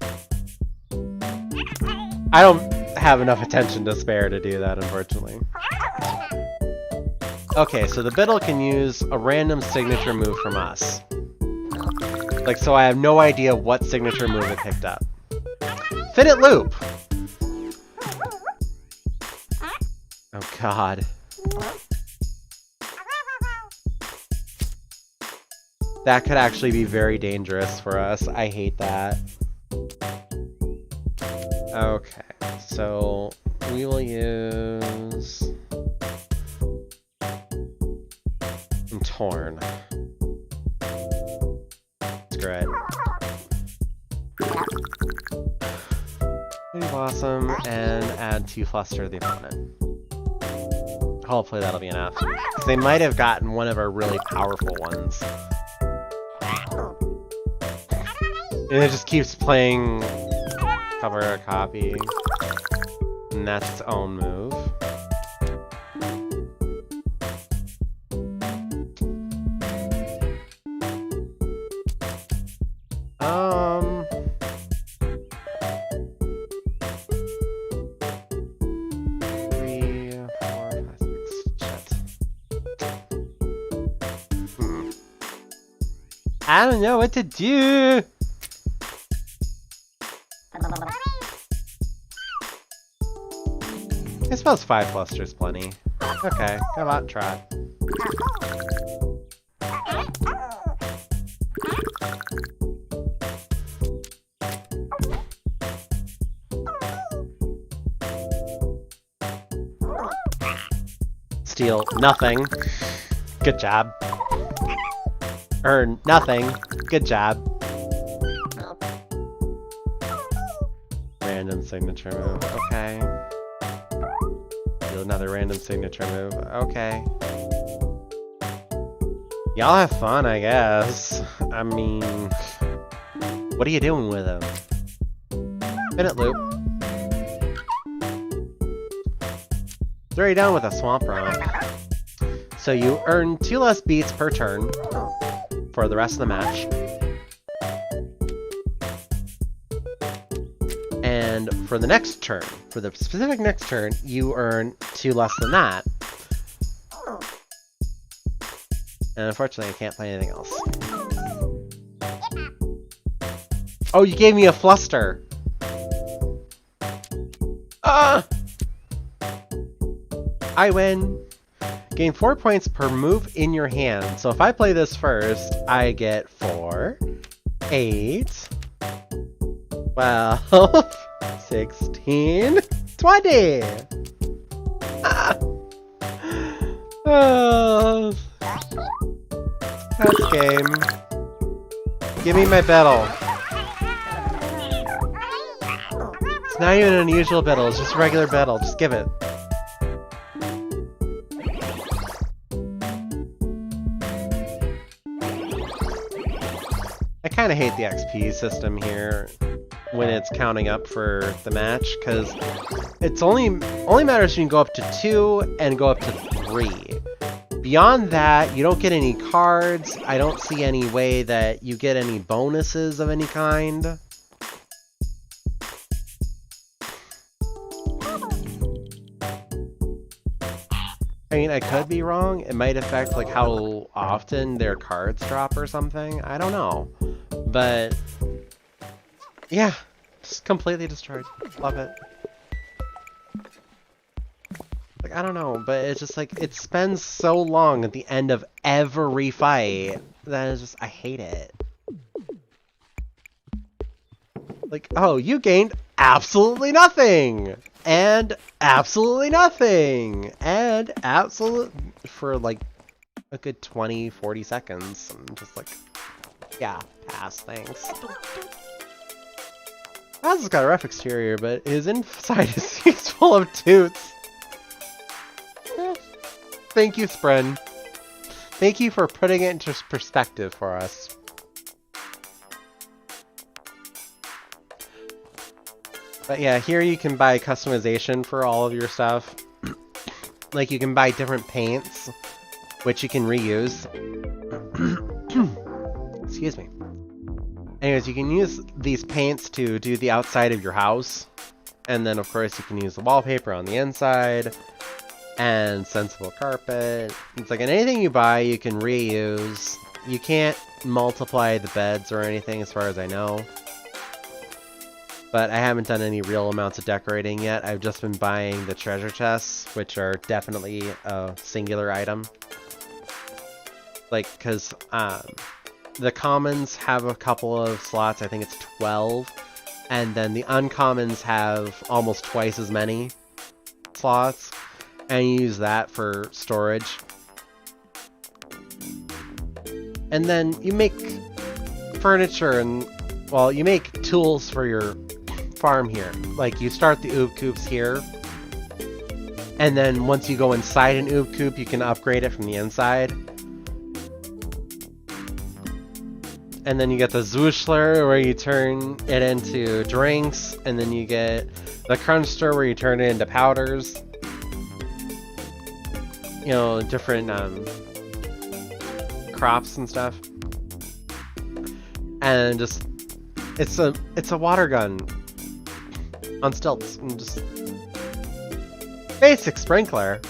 I don't have enough attention to spare to do that, unfortunately. Okay, so the Biddle can use a random signature move from us. Like, so I have no idea what signature move it picked up. Finite Loop! Oh god. That could actually be very dangerous for us. I hate that. Okay, so we will use Torn. It's screw it. Pretty Blossom and add 2 Fluster to the opponent. Hopefully that'll be enough. Because they might have gotten one of our really powerful ones. And it just keeps playing cover a copy. And that's its own move. I don't know what to do. I suppose 5 Fluster is plenty. Okay, come on, try. Steal nothing. Good job. Earn nothing. Good job. Random signature move. Okay. Do another random signature move. Okay. Y'all have fun, I guess. I mean, what are you doing with him? Minute loop. It's already done with a swamp romp. So you earn 2 less beats per turn for the rest of the match. And for the next turn, for the specific next turn, you earn 2 less than that. And unfortunately, I can't play anything else. Oh, you gave me a Fluster! I win! Gain 4 points per move in your hand. So if I play this first, I get 4, 8, 12, 16, 20! Oh, that's game. Give me my battle. It's not even an unusual battle, it's just a regular battle. Just give it. I kind of hate the XP system here when it's counting up for the match, because it's only matters when you go up to 2 and go up to 3. Beyond that, you don't get any cards. I don't see any way that you get any bonuses of any kind. I mean, I could be wrong. It might affect like how often their cards drop or something. I don't know. But yeah, just completely destroyed. Love it. Like, I don't know, but it's just like it spends so long at the end of every fight that it's just, I hate it. Like, oh, you gained absolutely nothing! And absolutely nothing! And absolute for like a good 20-40 seconds. I'm just like, yeah, pass, thanks. House has got a rough exterior, but his inside is full of toots. Thank you, Spren. Thank you for putting it into perspective for us. But yeah, here you can buy customization for all of your stuff. Like, you can buy different paints, which you can reuse. Excuse me. Anyways, you can use these paints to do the outside of your house. And then, of course, you can use the wallpaper on the inside. And sensible carpet. It's like, and anything you buy, you can reuse. You can't multiply the beds or anything, as far as I know. But I haven't done any real amounts of decorating yet. I've just been buying the treasure chests, which are definitely a singular item. Like, because the commons have a couple of slots, I think it's 12. And then the uncommons have almost twice as many slots. And you use that for storage. And then you make furniture and, well, you make tools for your farm here. Like, you start the oob coops here, and then once you go inside an oob coop, you can upgrade it from the inside. And then you get the Zwuschler, where you turn it into drinks, and then you get the Crunchster, where you turn it into powders. You know, different crops and stuff. And just, it's a water gun on stilts, and just basic sprinkler.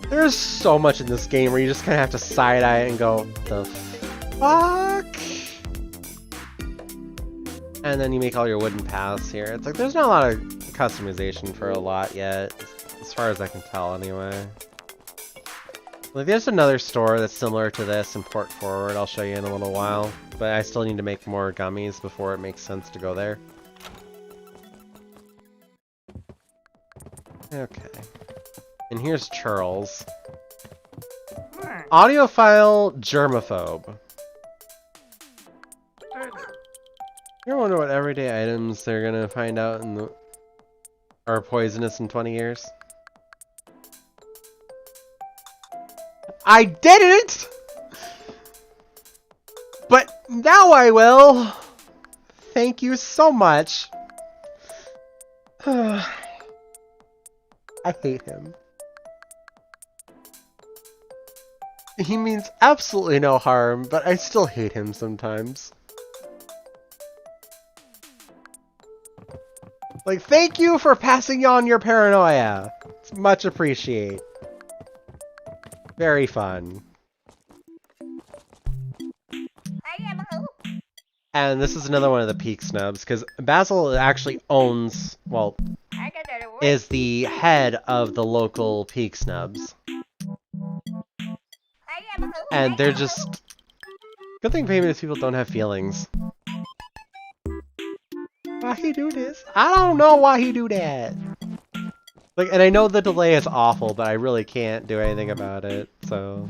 There's so much in this game where you just kind of have to side-eye it and go, the fuck? And then you make all your wooden paths here. It's like, there's not a lot of customization for a lot yet, as far as I can tell anyway. Like, there's another store that's similar to this in Port Forward I'll show you in a little while, but I still need to make more gummies before it makes sense to go there. Okay. And here's Charles. Audiophile germaphobe. You ever wonder what everyday items they're gonna find out are poisonous in 20 years? I didn't! But now I will! Thank you so much. I hate him. He means absolutely no harm, but I still hate him sometimes. Like, thank you for passing on your paranoia. It's much appreciated. Very fun. And this is another one of the peak snubs, because Basil actually owns, well, is the head of the local peak snubs. And they're just... Good thing famous people don't have feelings. Why he do this? I don't know why he do that. Like, and I know the delay is awful, but I really can't do anything about it, so...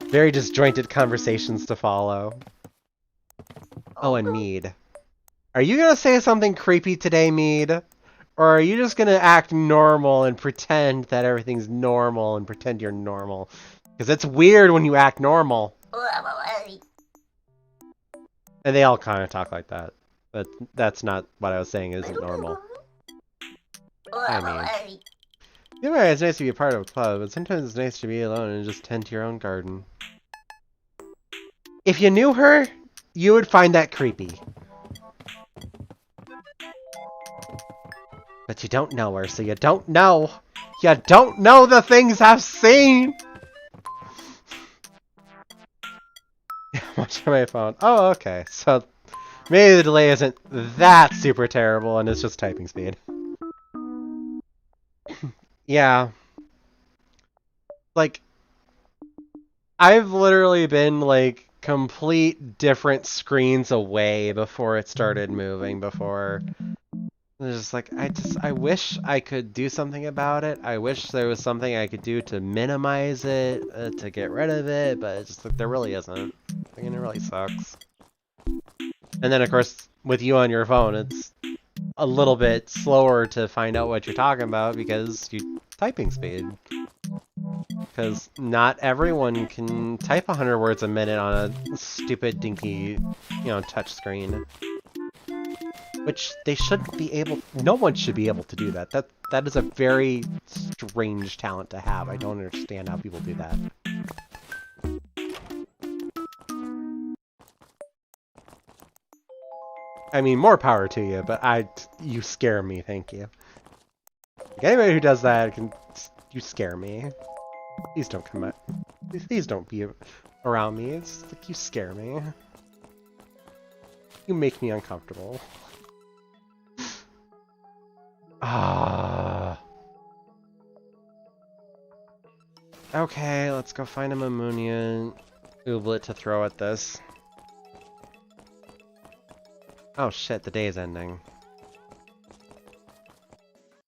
Very disjointed conversations to follow. Oh, and Mead. Are you gonna say something creepy today, Mead? Or are you just gonna act normal and pretend that everything's normal and pretend you're normal? Because it's weird when you act normal. And they all kind of talk like that. But that's not what I was saying isn't normal. I mean... Yeah, it's nice to be a part of a club, but sometimes it's nice to be alone and just tend to your own garden. If you knew her, you would find that creepy. But you don't know her, so you don't know. You don't know the things I've seen! Watch my phone. Oh, okay. So, maybe the delay isn't that super terrible, and it's just typing speed. Yeah. Like, I've literally been, like, complete different screens away before it started moving before. It's just like, I wish I could do something about it. I wish there was something I could do to minimize it, to get rid of it, but it's just like, there really isn't. I mean, it really sucks. And then, of course, with you on your phone, it's a little bit slower to find out what you're talking about because you typing speed. Because not everyone can type 100 words a minute on a stupid, dinky, you know, touch screen. Which they shouldn't be able... No one should be able to do that. That is a very strange talent to have. I don't understand how people do that. I mean, more power to you, but you scare me, thank you. Like, anybody who does that, you scare me. Please don't come at... Please don't be around me. It's like, you scare me. You make me uncomfortable. Ah. Okay, let's go find a Mamunia ooblet to throw at this. Oh shit, the day is ending.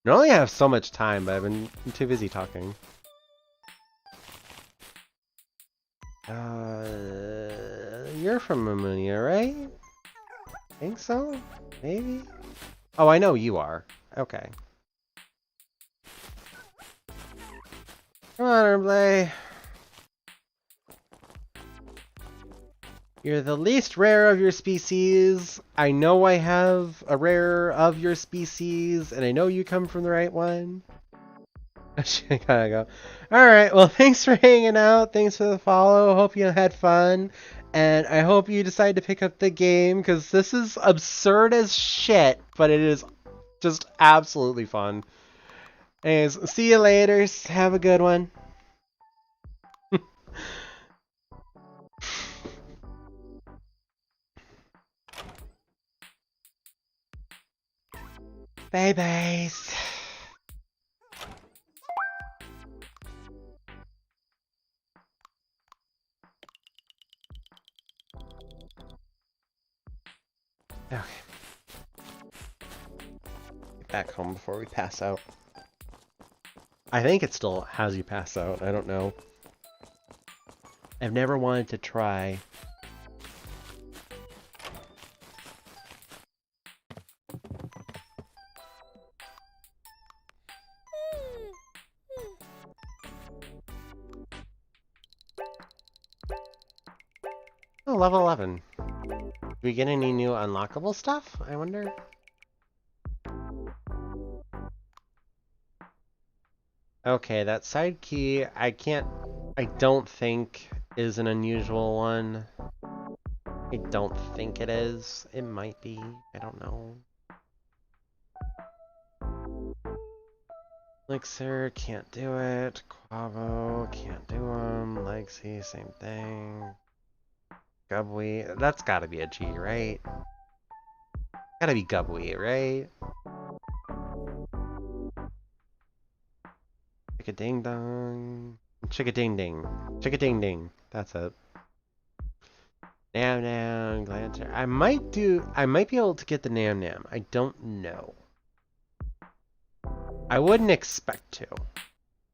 I only have so much time, but I've been too busy talking. You're from Mamunia, right? Think so? Maybe? Oh, I know you are. Okay. Come on, Herblay. You're the least rare of your species. I know I have a rare of your species, and I know you come from the right one. I gotta go. Alright, well, thanks for hanging out. Thanks for the follow. Hope you had fun. And I hope you decide to pick up the game, because this is absurd as shit, but it is just absolutely fun. Anyways, see you later. Have a good one. Bye byes. Okay. Get back home before we pass out. I think it still has you pass out. I don't know. I've never wanted to try. Oh, level 11. Do we get any new unlockable stuff, I wonder? Okay, that side key, I don't think is an unusual one. I don't think it is. It might be. I don't know. Elixir, can't do it. Quavo, can't do them. Legacy, same thing. Gubwy, that's gotta be a G, right? Gotta be Gubwy, right? Chicka ding dong. Chicka ding ding. Chicka ding ding. That's it. Nam Nam, Glancer. I might be able to get the Nam Nam. I don't know. I wouldn't expect to,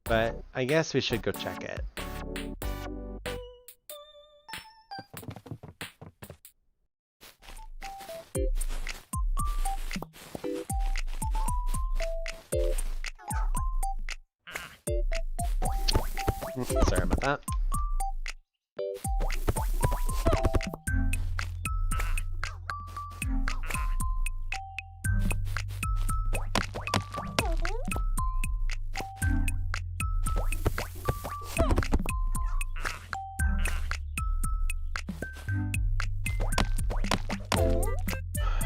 but I guess we should go check it. Sorry about that.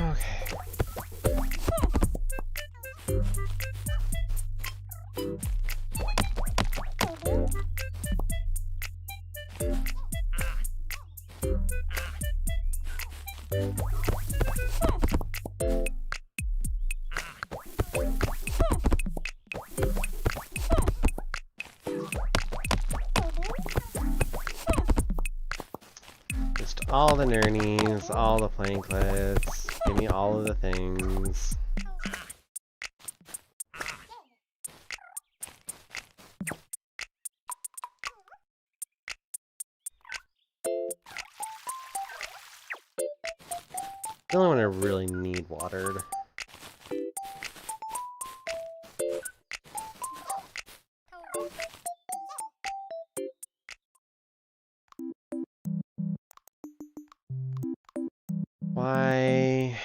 Okay. Just all the nernies, all the planklets. Give me all of the things. The only one I really need watered. Why?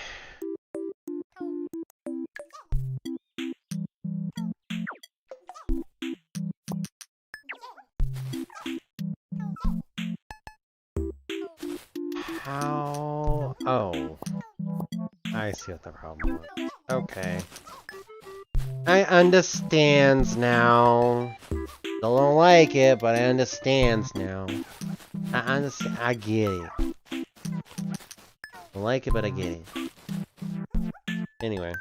How? Oh. I see what the problem was. Okay. I understands now. Still don't like it, but I understands now. I understand. I get it. Don't like it, but I get it. Anyway.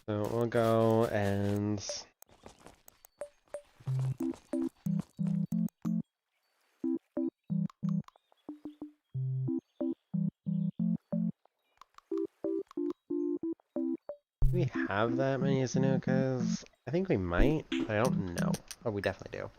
So we'll go and... Do we have that many Zanukas? I think we might, but I don't know. Oh, we definitely do.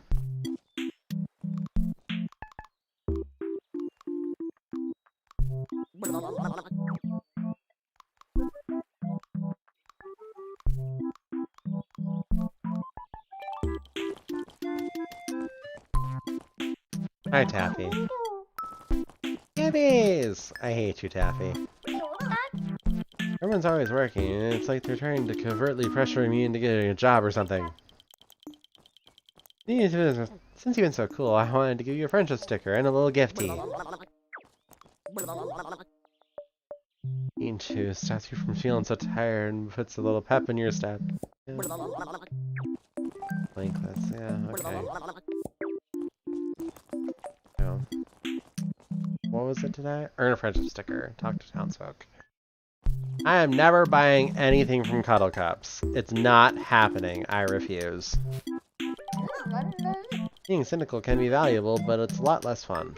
Hi, Taffy. Gummies! I hate you, Taffy. Everyone's always working, and it's like they're trying to covertly pressure me into getting a job or something. Since you've been so cool, I wanted to give you a friendship sticker and a little gifty. Eating two stops you from feeling so tired and puts a little pep in your step. Blanklets, yeah, okay. Oh. What was it today? Earn a friendship sticker. Talk to townsfolk. I am never buying anything from Cuddle Cups. It's not happening. I refuse. Being cynical can be valuable, but it's a lot less fun.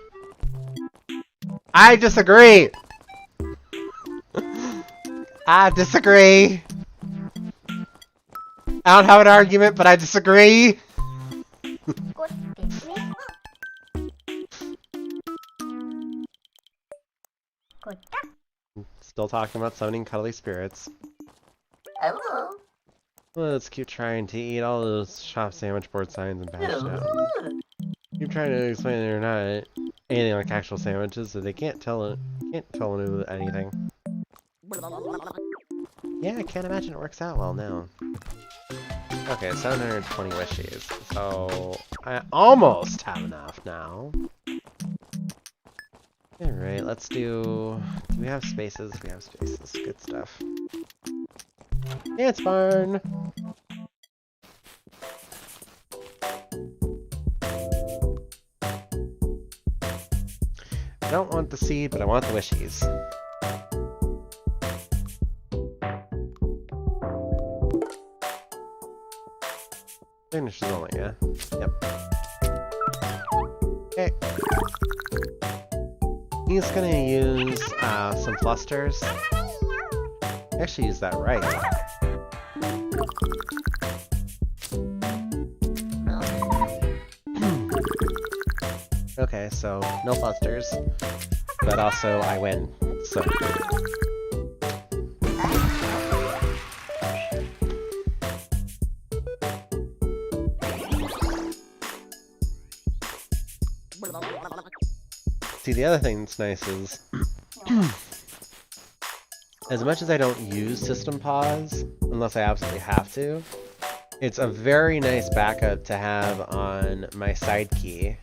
I disagree! I disagree! I don't have an argument, but I disagree! Still talking about summoning cuddly spirits. Hello. Let's keep trying to eat all those shop sandwich board signs and bash down. Keep trying to explain they're not anything like actual sandwiches, so they can't tell anything. Yeah, I can't imagine it works out well now. Okay, 720 wishes. So I almost have enough now. Alright, let's do we have spaces? We have spaces. Good stuff. Dance barn! I don't want the seed, but I want the wishies. Signatures only, yeah? Yep. Okay. He's gonna use some flusters. Actually use that right. Okay, so no flusters. But also I win, so. See, the other thing that's nice is, as much as I don't use system pause, unless I absolutely have to, it's a very nice backup to have on my side key.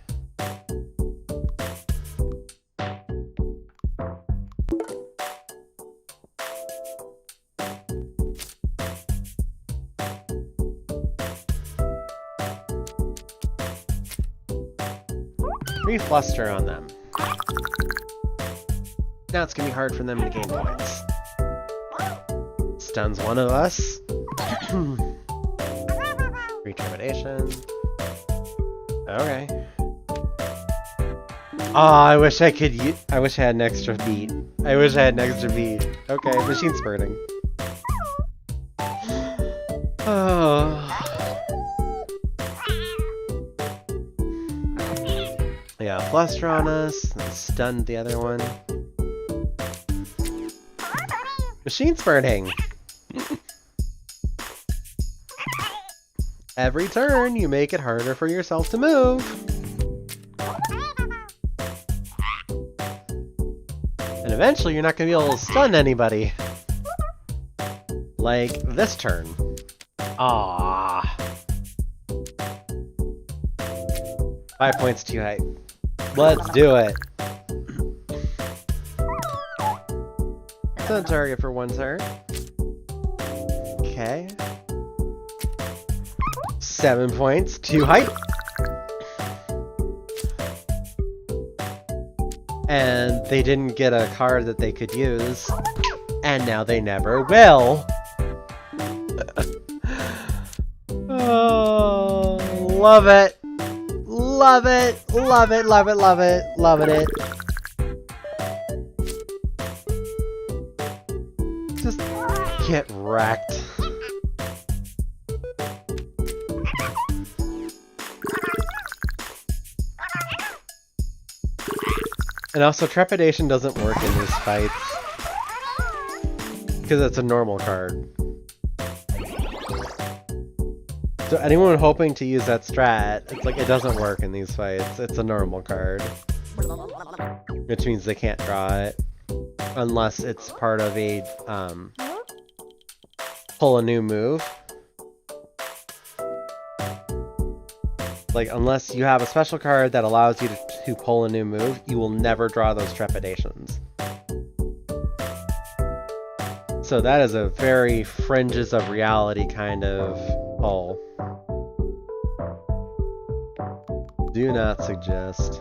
Fluster on them. Now it's gonna be hard for them to gain points. Stuns one of us. Retrepidation. Okay. Oh, I wish I could I wish I had an extra beat. I wish I had an extra beat. Okay, machine spurting. Oh. Yeah, fluster on us, and stunned the other one. Machine spurting! Every turn, you make it harder for yourself to move. And eventually, you're not going to be able to stun anybody. Like this turn. Ah. 5 points too high. Let's do it. It's on target for one turn. Okay. 7 points, too high. And they didn't get a card that they could use. And now they never will. Oh, love it. Love it, love it, love it, love it, loving it. Just Get wrecked. And also, trepidation doesn't work in these fights. Because it's a normal card. So anyone hoping to use that strat, it's like it doesn't work in these fights. It's a normal card. Which means they can't draw it. Unless it's part of a, pull a new move. Like, unless you have a special card that allows you to pull a new move, you will never draw those trepidations. So that is a very fringes of reality kind of pull. Do not suggest.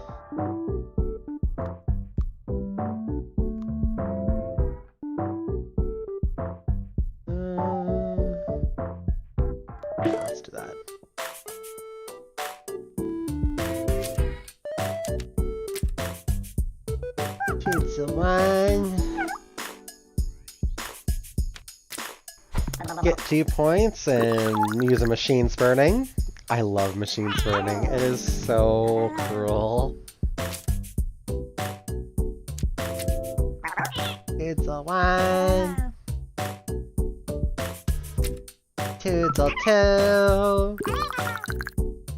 Let's do that. Pizza one. Get 2 points and use a machine spurting. I love machine spurting. It is so cruel. Pizza one. Toodle two.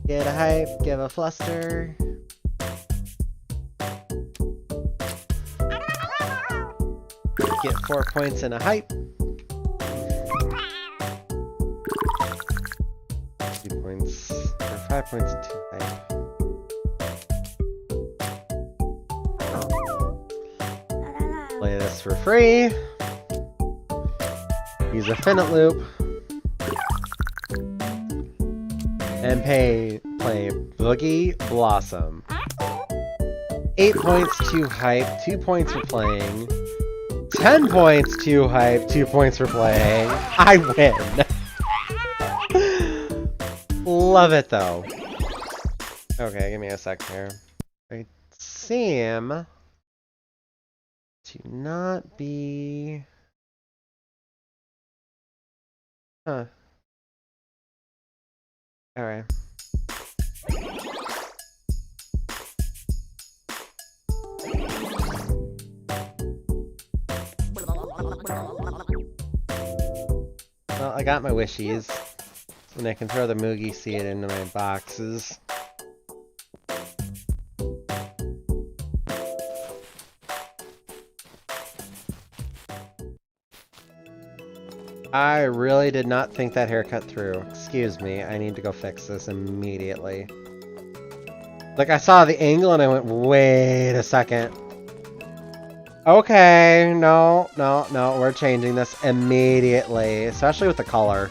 Get a hype, give a fluster. Get 4 points and a hype. 2 points, or 5 points and 2 hype. Play this for free. Use a finite loop. And play Boogie Blossom. 8 points, 2 hype, 2 points for playing. 10 points, 2 hype, 2 points for playing. I win! Love it though. Okay, give me a sec here. I seem to not be... Huh. Alright. Well, I got my wishies, and I can throw the Moogie seed into my boxes. I really did not think that hair cut through. Excuse me, I need to go fix this immediately. Like, I saw the angle and I went, wait a second. Okay, no, we're changing this immediately, especially with the color.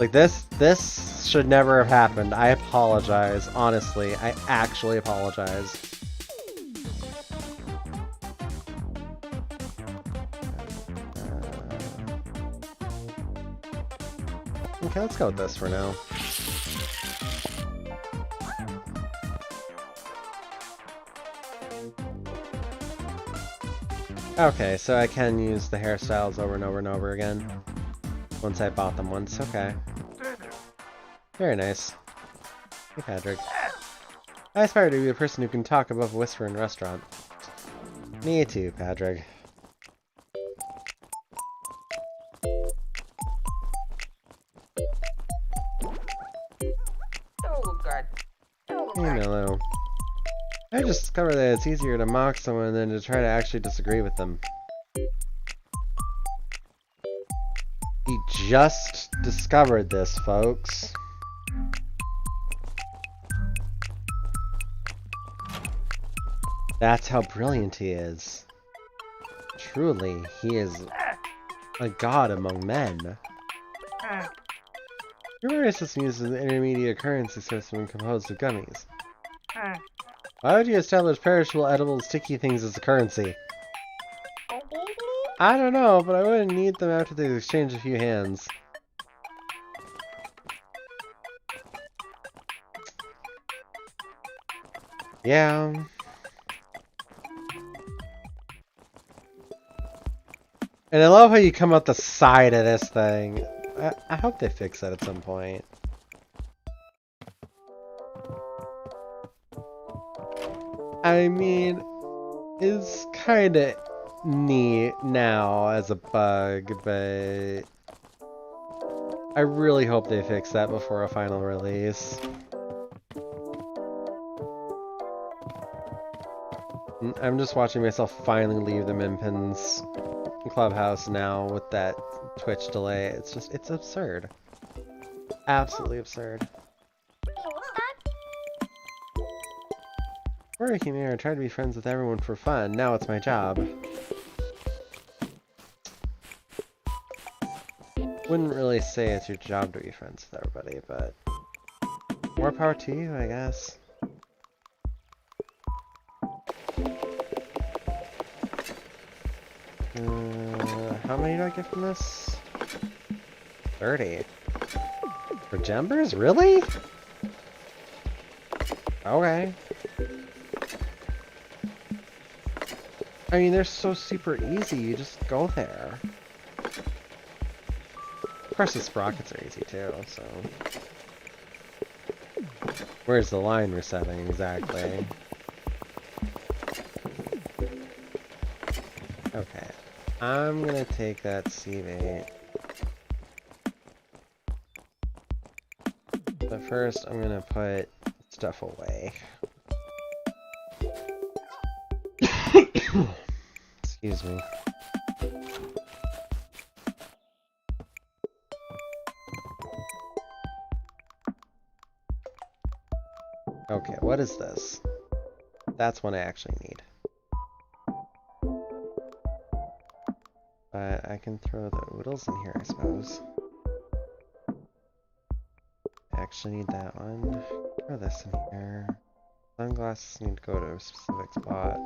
Like, this should never have happened. I apologize, honestly. I actually apologize. Okay, let's go with this for now. Okay, so I can use the hairstyles over and over and over again. Once I bought them once, okay. Very nice. Hey, Patrick. I aspire to be a person who can talk above a whisper in a restaurant. Me too, Patrick. Hey, Mellow. I just discovered that it's easier to mock someone than to try to actually disagree with them. He just discovered this, folks. That's how brilliant he is. Truly, he is a god among men. Your memory system uses an intermediate currency system composed of gummies. Why would you establish perishable, edible, sticky things as a currency? I don't know, but I wouldn't need them after they exchange a few hands. Yeah. And I love how you come out the side of this thing. I hope they fix that at some point. I mean, it's kind of neat now as a bug, but I really hope they fix that before a final release. I'm just watching myself finally leave the Minpins Clubhouse now with that Twitch delay. It's absurd. Absolutely absurd. Before I came here, I tried to be friends with everyone for fun. Now it's my job. Wouldn't really say it's your job to be friends with everybody, but more power to you, I guess. How many do I get from this? 30. For Jembers? Really? Okay. I mean, they're so super easy, you just go there. Of course the sprockets are easy too, so... Where's the line we're setting, exactly? Okay. I'm gonna take that sea bait. But first, I'm gonna put stuff away. Excuse me. Okay, what is this? That's one I actually need. But I can throw the oodles in here, I suppose. I actually need that one. Throw this in here. Sunglasses need to go to a specific spot.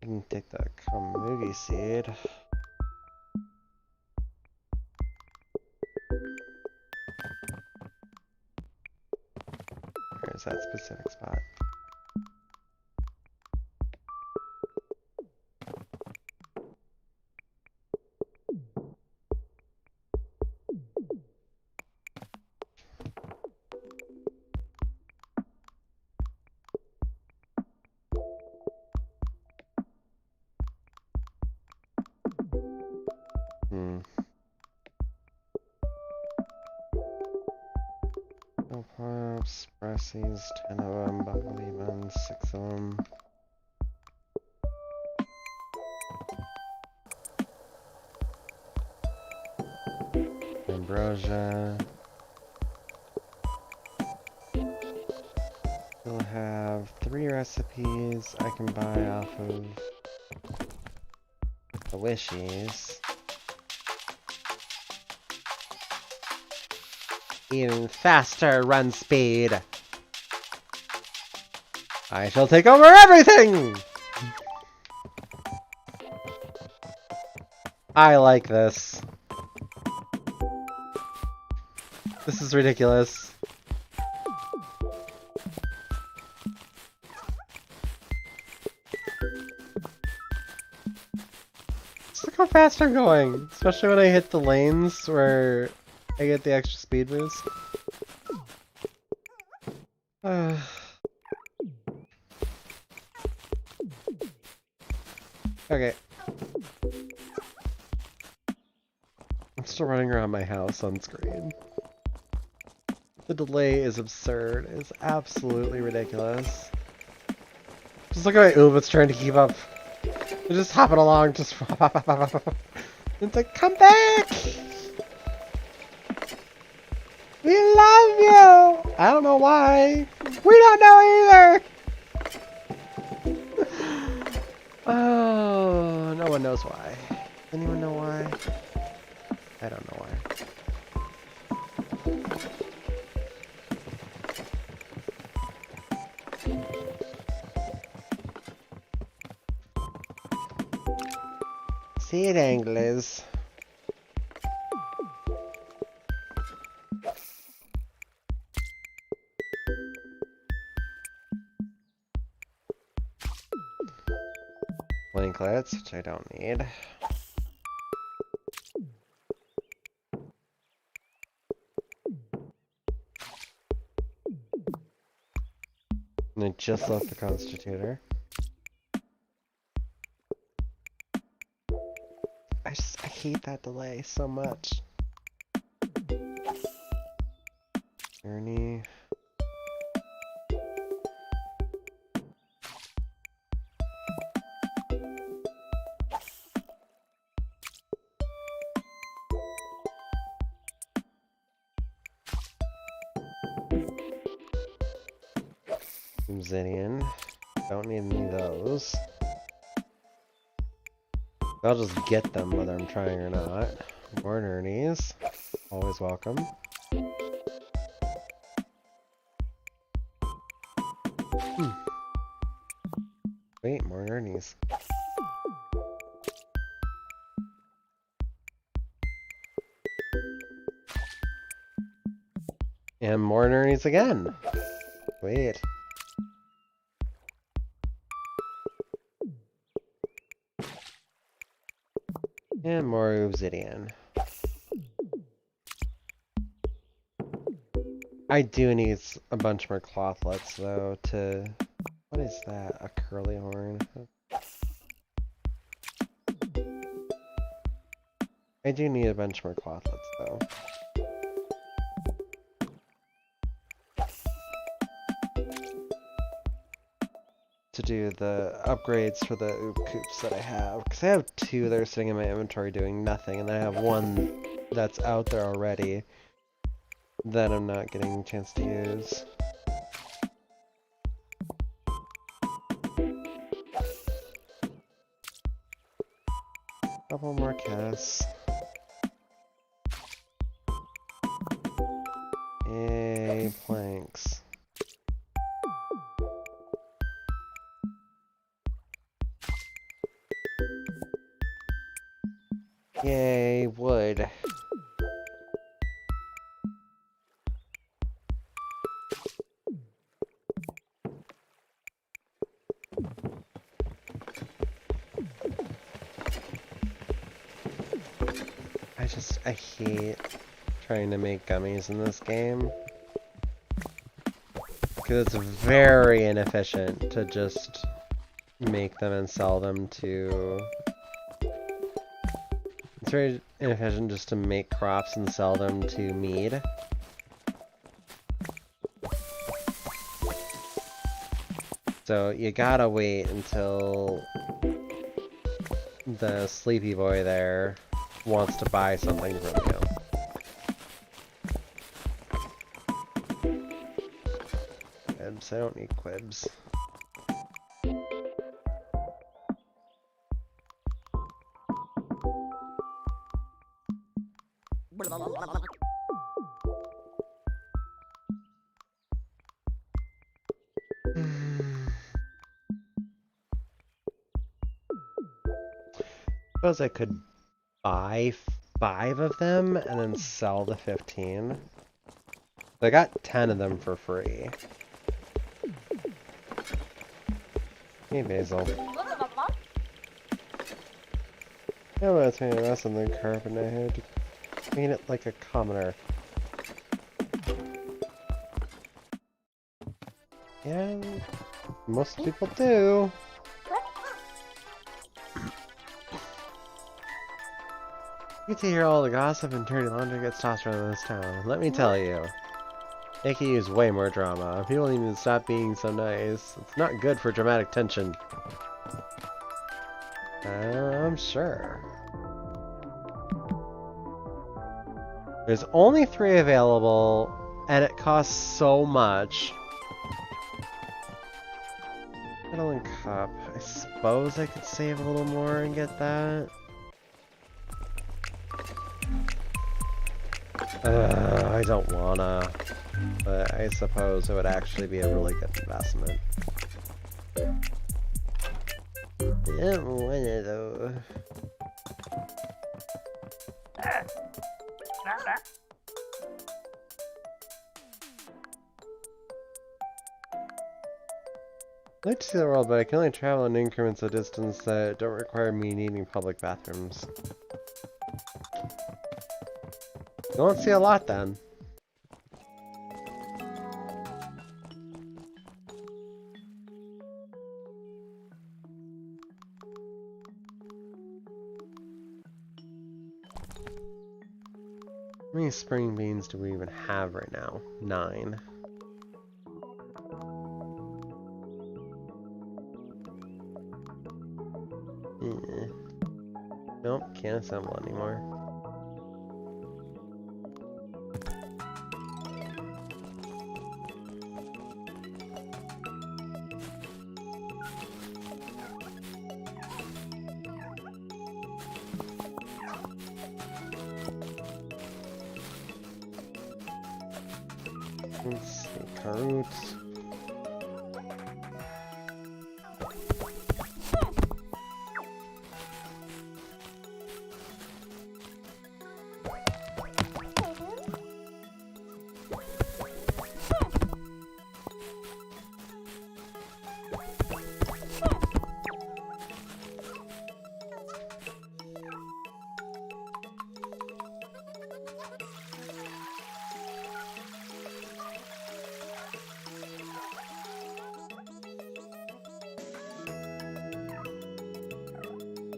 I can take the Kamugi seed. Where's that specific spot? Pops, Brassies, 10 of them, Buckley Buns, 6 of them. Ambrosia. We'll have 3 recipes I can buy off of the wishies. Even faster run speed. I shall take over everything! I like this. This is ridiculous. Just look how fast I'm going. Especially when I hit the lanes where I get the extra speed boost. Okay. I'm still running around my house on screen. The delay is absurd. It's absolutely ridiculous. Just look at my Ubits trying to keep up. They're just hopping along, just... It's like, come back! We love you! I don't know why. We don't know either! Oh, no one knows why. Anyone know why? I don't know why. Seed anglers. Playing chocolates, which I don't need. And I just left the constitutor. I hate that delay so much. Journey. Obsidian. Don't need any of those. I'll just get them whether I'm trying or not. More nernies. Always welcome. Wait, more nernies. And more nernies again. Wait. And more obsidian. I do need a bunch more clothlets though to... What is that? A curly horn? I do need a bunch more clothlets though. To do the upgrades for the oop coops that I have. Because I have 2 that are sitting in my inventory doing nothing, and then I have 1 that's out there already that I'm not getting a chance to use. Couple more casts. Yay, planks. Yay, wood. I hate trying to make gummies in this game. Because it's very inefficient to just make them and sell them to... It's very inefficient just to make crops and sell them to mead. So you gotta wait until the sleepy boy there wants to buy something from you. Quibs, I don't need quibs. Suppose I could buy 5 of them and then sell the 15. I got 10 of them for free. Hey, Basil. Yeah, but it's made less than the carpet, and I had to paint it like a commoner. Yeah, most people do. You get to hear all the gossip and dirty laundry gets tossed around this town. Let me tell you. They can use way more drama. People need to stop being so nice. It's not good for dramatic tension. I'm sure. There's only 3 available, and it costs so much. Fiddle cup. I suppose I could save a little more and get that. I don't wanna, but I suppose it would actually be a really good investment. I don't wanna though. I'd like to see the world, but I can only travel in increments of distance that don't require me needing public bathrooms. You won't see a lot then. How many spring beans do we even have right now? 9. Nope, can't assemble anymore. Let's see, carrots.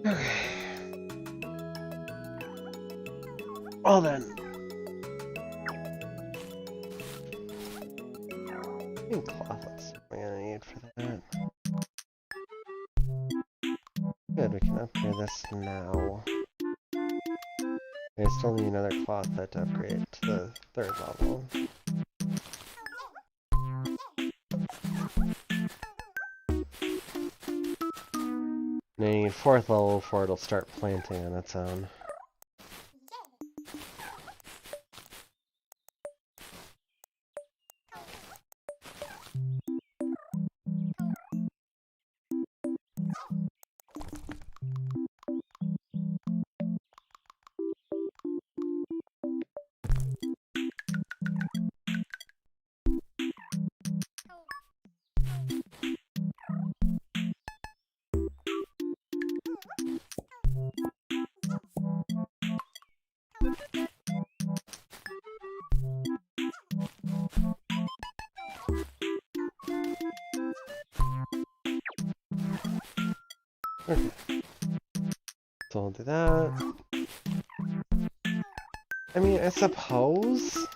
Okay. Well then. How many cloths am I gonna need for that? Good, we can upgrade this now. I still need another cloth to upgrade to the 3rd level. And I need 4th level before it'll start planting on its own. Okay. So I'll do that. I mean, I suppose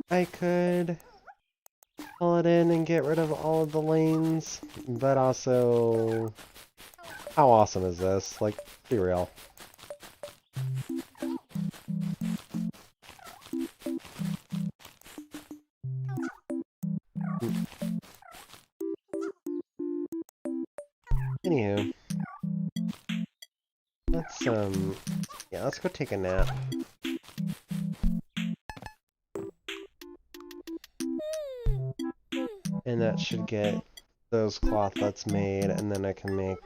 I could pull it in and get rid of all of the lanes, but also, how awesome is this? Like, be real. Anywho, let's go take a nap. And that should get those clothlets made, and then I can make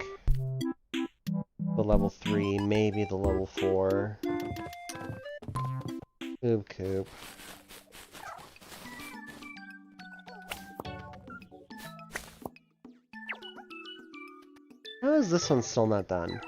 the level 3, maybe the level 4. Oob coop. How is this one still not done?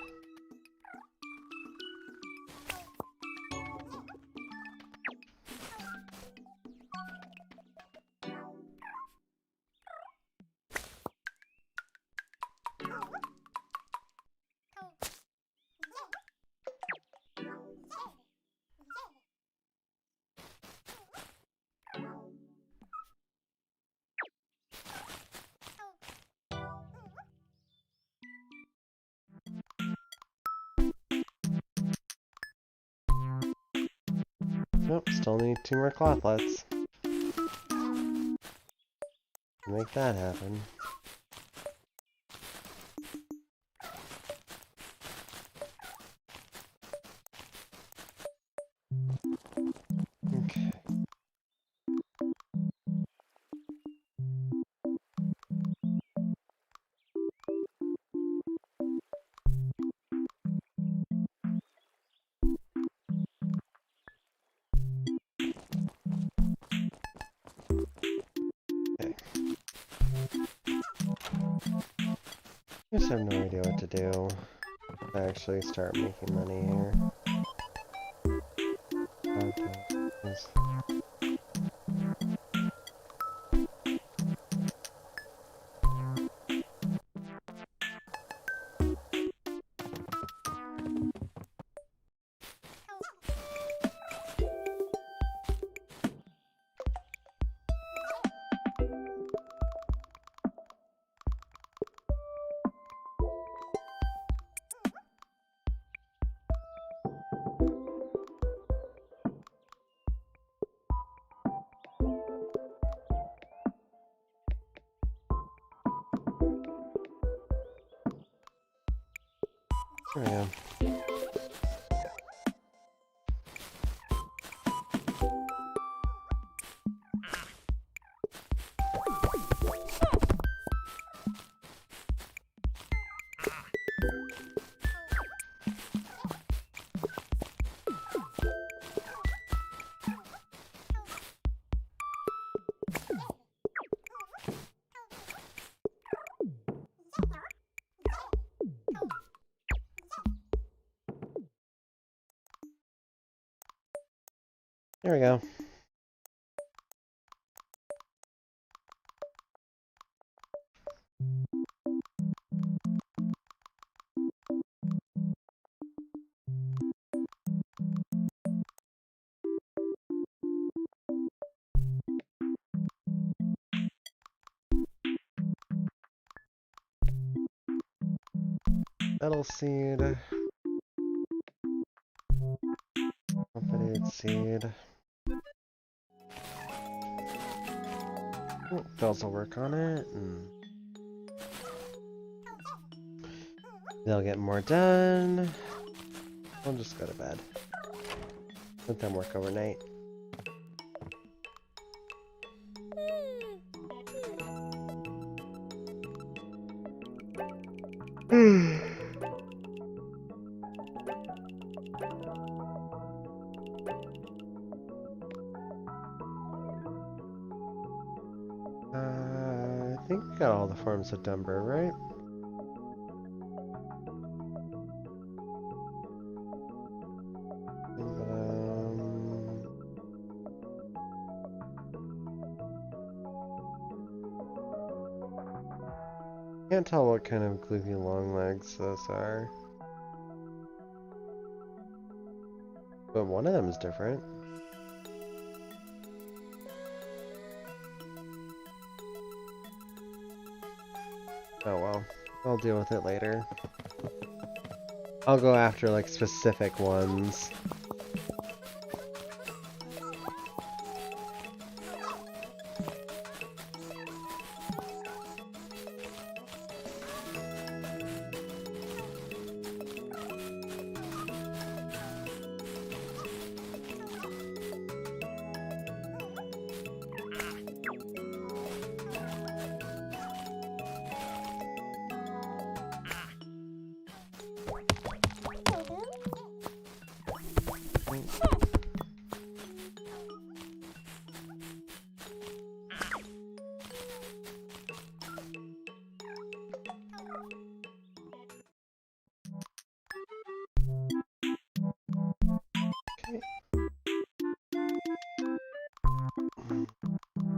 Nope, still need 2 more clothlets. Make that happen. Okay. Okay. I just have no idea what to do to actually start making money here. There we go. There we go. Metal seed. Company seed. Bells will work on it, and they'll get more done. I'll just go to bed. Let them work overnight. I think we got all the forms of Dumber, right? Can't tell what kind of gloopy long legs those are. But one of them is different. Oh well, I'll deal with it later. I'll go after like specific ones.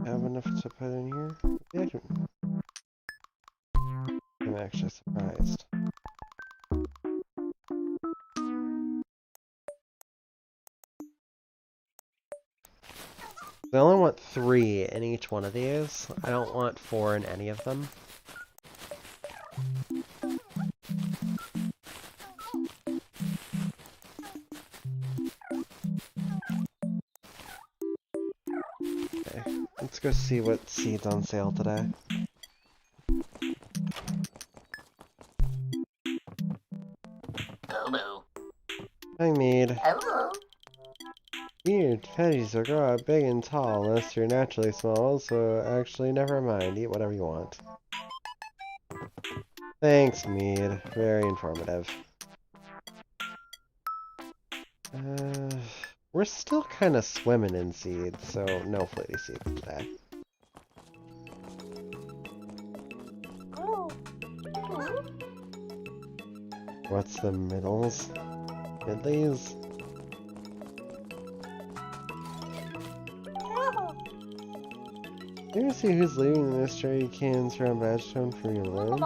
Have enough to put in here? Yeah, I'm actually surprised. I only want 3 in each one of these. I don't want 4 in any of them. Okay, let's go see what seed's on sale today. Hello. Hi, Mead. Hello. Your veggies will grow out big and tall unless you're naturally small, so actually never mind. Eat whatever you want. Thanks, Mead. Very informative. We're still kind of swimming in seeds, so no flighty seeds today. Oh. What's the middles? Midleys? You ever see who's leaving the mystery cans around Badgestone for your room?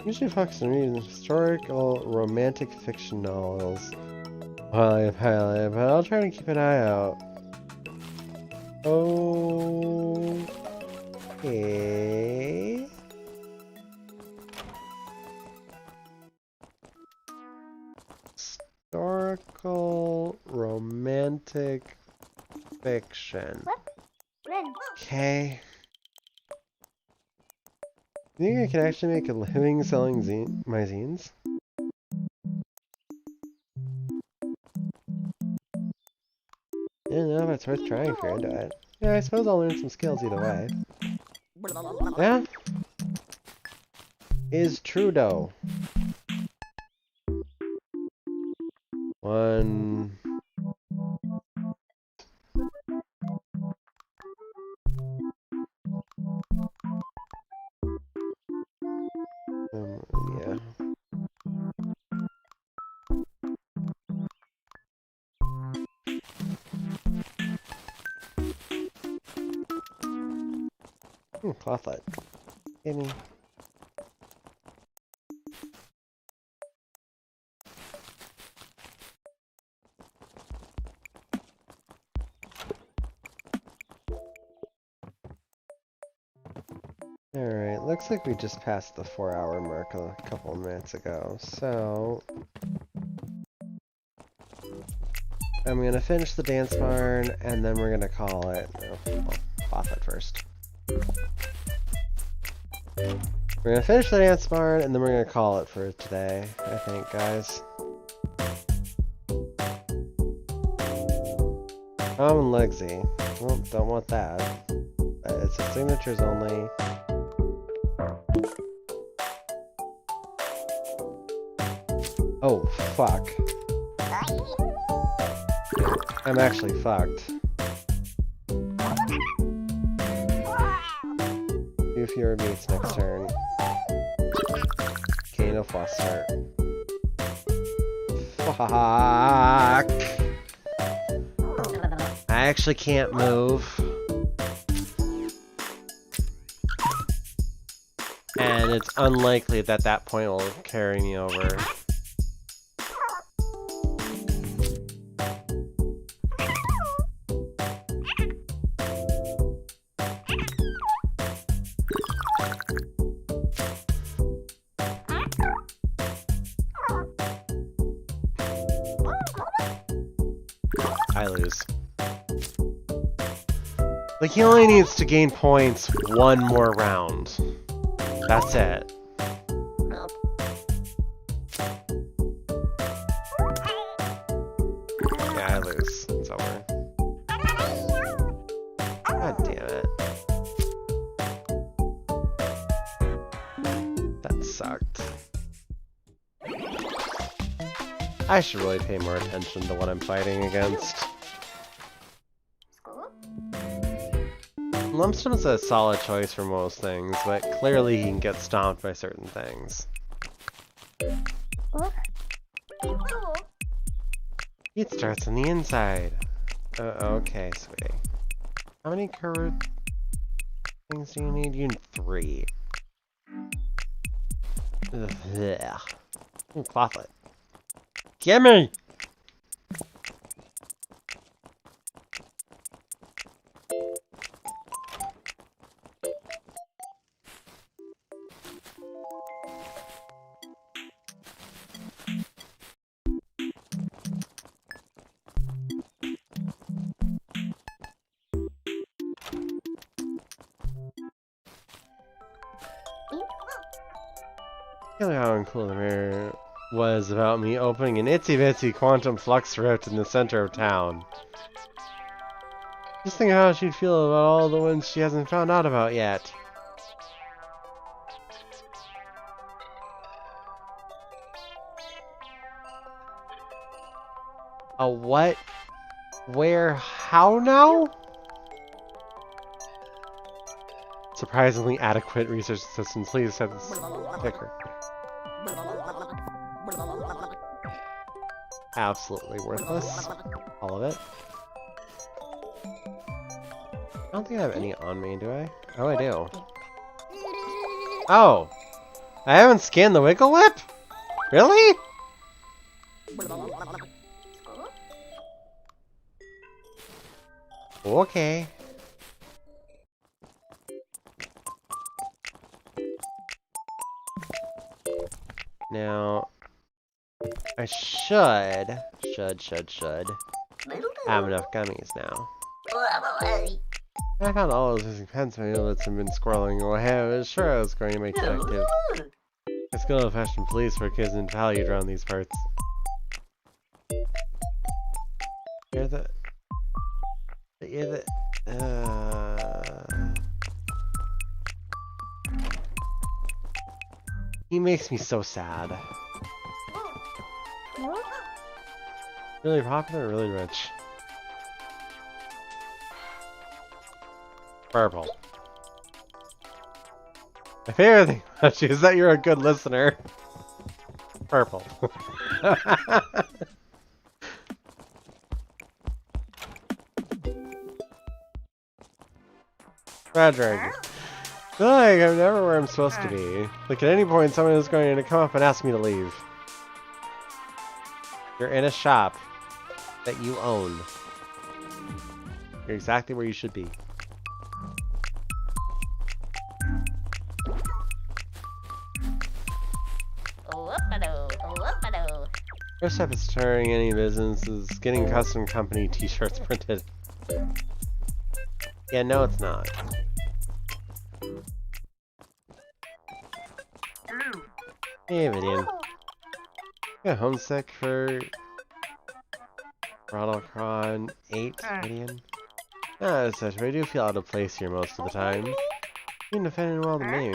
Usually focus on reading historical romantic fiction novels. Well, but I'll try to keep an eye out. Okay. Historical romantic fiction. Okay. You think I can actually make a living selling my zines? I don't know if it's worth trying if you're into it. Yeah, I suppose I'll learn some skills either way. Yeah? Is Trudeau. One. Yeah. Clothlet. Gimme. Alright, looks like we just passed the 4-hour mark a couple of minutes ago, so... I'm gonna finish the dance barn, and then we're gonna call it... Oh, well, cloth it first. We're gonna finish the dance barn, and then we're gonna call it for today, I think, guys. Common Legsy. Well, don't want that. It's a signatures only. Oh, fuck. I'm actually fucked. Do fewer beats next turn. Okay, no false start. Fuck! I actually can't move. And it's unlikely that that point will carry me over. I lose. Like, he only needs to gain points one more round. That's it. Yeah, I lose. It's over. God damn it. That sucked. I should really pay more attention to what I'm fighting against. Lumpston's a solid choice for most things, but clearly he can get stomped by certain things. It starts on the inside. Okay, sweetie. How many curved things do you need? You need 3. Ugh. Ooh, clothlet. Gimme! Look how uncool the mirror was about me opening an itsy-bitsy quantum flux rift in the center of town. Just think of how she'd feel about all the ones she hasn't found out about yet. A what? Where? How now? Surprisingly adequate research assistance. Please set this sticker. absolutely worthless. All of it. I don't think I have any on me, do I? Oh, I do. Oh! I haven't scanned the Wiggle Whip? Really? Okay. Now, I should have enough gummies now. I found all those missing pens my outlets have been squirreling away. I was sure I was going to make detective. It's good old-fashioned police work isn't valued around these parts. You're the... He makes me so sad. Really popular, really rich. Purple. My favorite thing about you is that you're a good listener. Purple. Frederick. Feel like I'm never where I'm supposed to be. Like at any point someone is going to come up and ask me to leave. You're in a shop that you own. You're exactly where you should be. First step is starting any business is getting custom company t-shirts printed. Yeah, no it's not. Hey, Vivian. Yeah, homesick for Rottlecron 8, Vivian. As such, but I do feel out of place here most of the time. You've been defending well to me.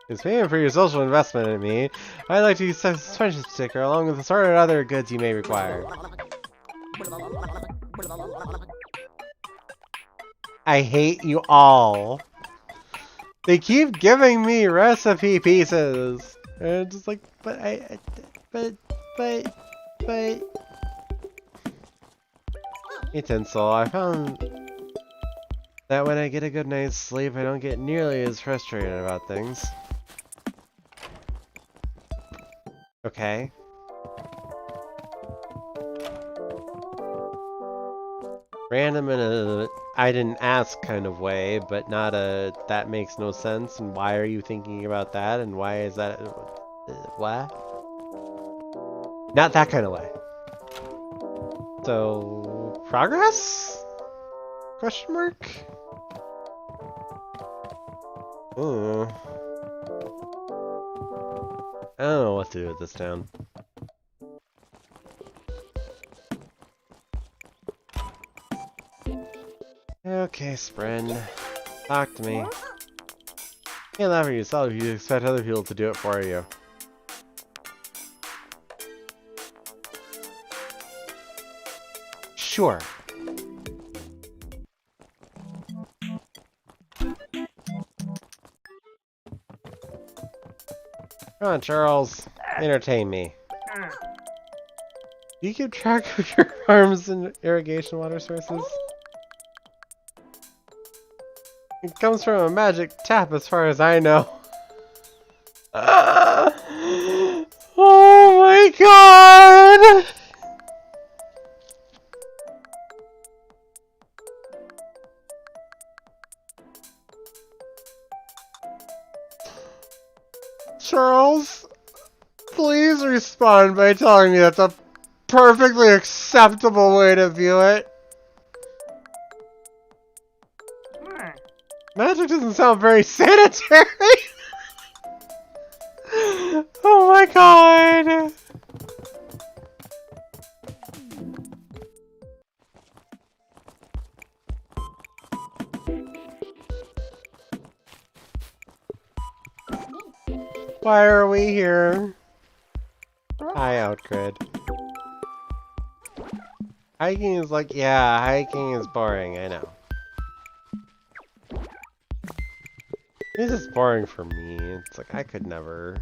It's paying for your social investment in me. I'd like to use a suspension sticker along with assorted other goods you may require. I hate you all. They keep giving me recipe pieces. And it's just like, but Hey Tinsel, I found that when I get a good night's sleep, I don't get nearly as frustrated about things. Okay. Random in a I didn't ask kind of way, but not a that makes no sense, and why are you thinking about that, and why is that... what? Not that kind of way. So... progress? Question mark? Ooh. I don't know what to do with this town. Okay, Spren. Talk to me. You can't laugh at yourself if you expect other people to do it for you. Sure. Come on, Charles. Entertain me. Do you keep track of your farms and irrigation water sources? It comes from a magic tap as far as I know. Oh my god! Charles, please respond by telling me that's a perfectly acceptable way to view it. Magic doesn't sound very sanitary. Oh my god. Why are we here? Hi, Outgrid. Hiking is like, yeah, hiking is boring, I know. This is boring for me. It's like, I could never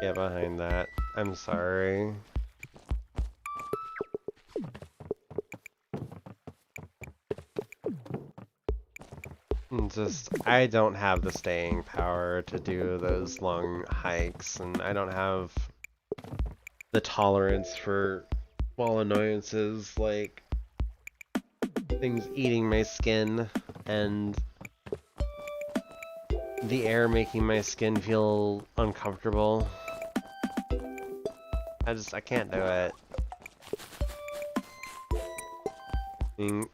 get behind that. I'm sorry. I don't have the staying power to do those long hikes, and I don't have the tolerance for small annoyances like things eating my skin and the air making my skin feel uncomfortable. I can't do it. I mean,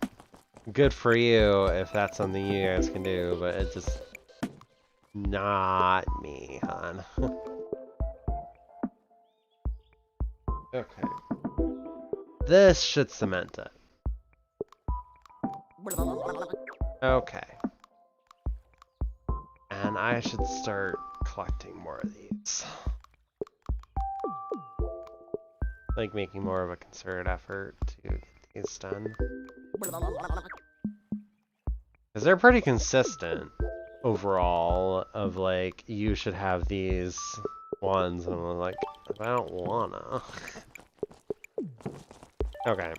good for you if that's something you guys can do, but it's just not me, hon. Okay. This should cement it. Okay. And I should start collecting more of these. Like making more of a concerted effort to get these done. Because they're pretty consistent overall of like, you should have these ones, and I'm like, I don't wanna. Okay.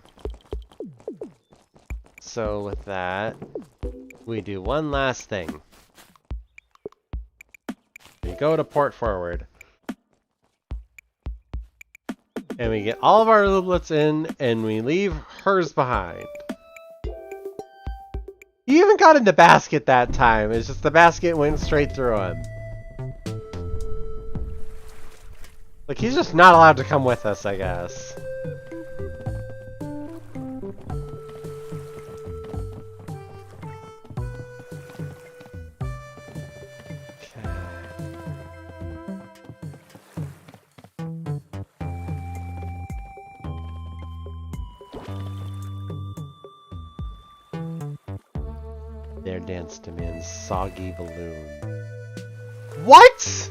So with that, we do one last thing. We go to port forward. And we get all of our ooblets in, and we leave hers behind. He even got in the basket that time. It's just the basket went straight through him. Like, he's just not allowed to come with us, I guess. There danced a man's soggy balloon. What?!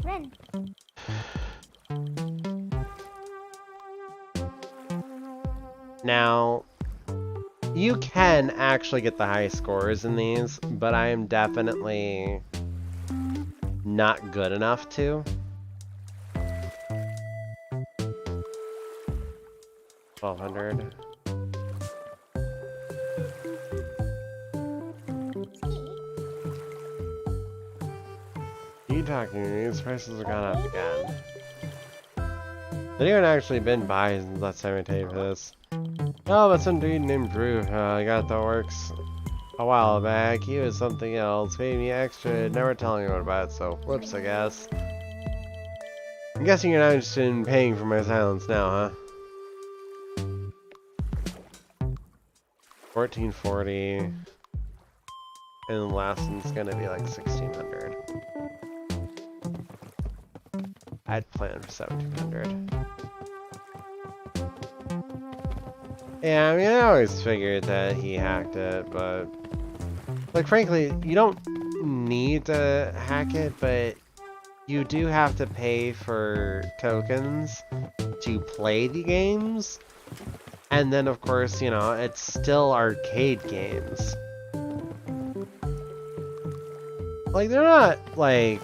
Ren. Now, you can actually get the high scores in these, but I am definitely not good enough to. 1200. You talking? These prices have gone up again. Has anyone actually been by since last time I taped this? Oh, but some dude named Drew. I got the works a while back. He was something else. Paid me extra. Never telling anyone about it, so whoops, I guess. I'm guessing you're not interested in paying for my silence now, huh? 1440. And the last one's gonna be like 1600. I'd planned for 1700. Yeah, I mean, I always figured that he hacked it, but like, frankly, you don't need to hack it, but you do have to pay for tokens to play the games. And then, of course, you know, it's still arcade games. Like, they're not, like,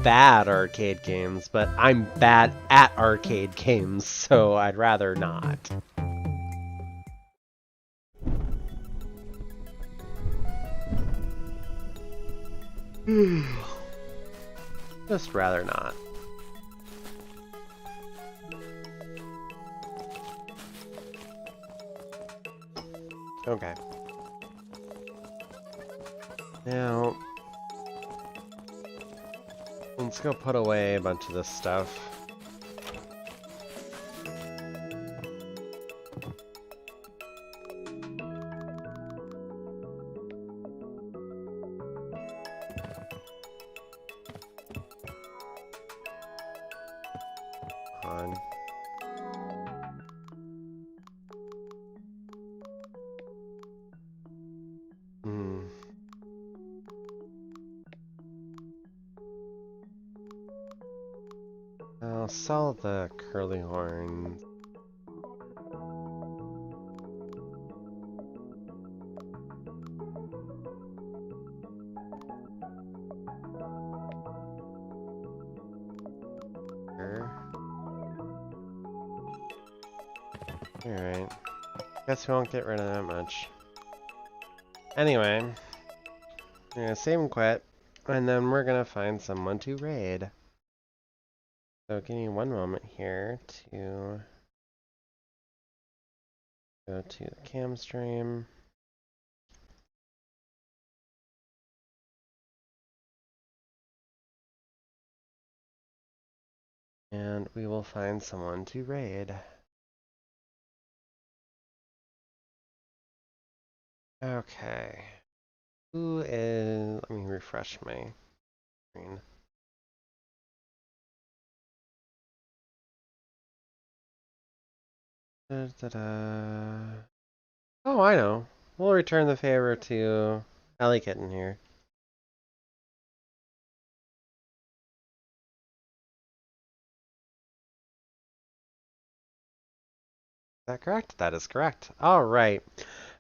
bad arcade games, but I'm bad at arcade games, so I'd rather not. Just rather not. Okay. Now, let's go put away a bunch of this stuff. On. I'll sell the curly horn. Alright. Guess we won't get rid of that much. Anyway, we're gonna save and quit, and then we're gonna find someone to raid. So give me one moment here to go to the cam stream. And we will find someone to raid. Okay. Who is... Let me refresh my screen. Da, da, da. Oh, I know. We'll return the favor to Alley Kitten here. Is that correct? That is correct. All right.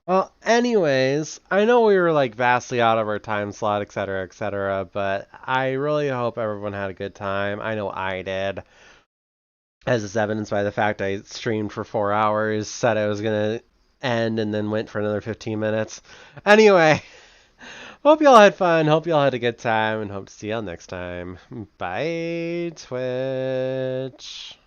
Well, anyways, I know we were like vastly out of our time slot, etc., but I really hope everyone had a good time. I know I did, as is evidenced by the fact I streamed for 4 hours, said I was gonna end, and then went for another 15 minutes. Anyway, hope y'all had fun, hope y'all had a good time, and hope to see y'all next time. Bye, Twitch.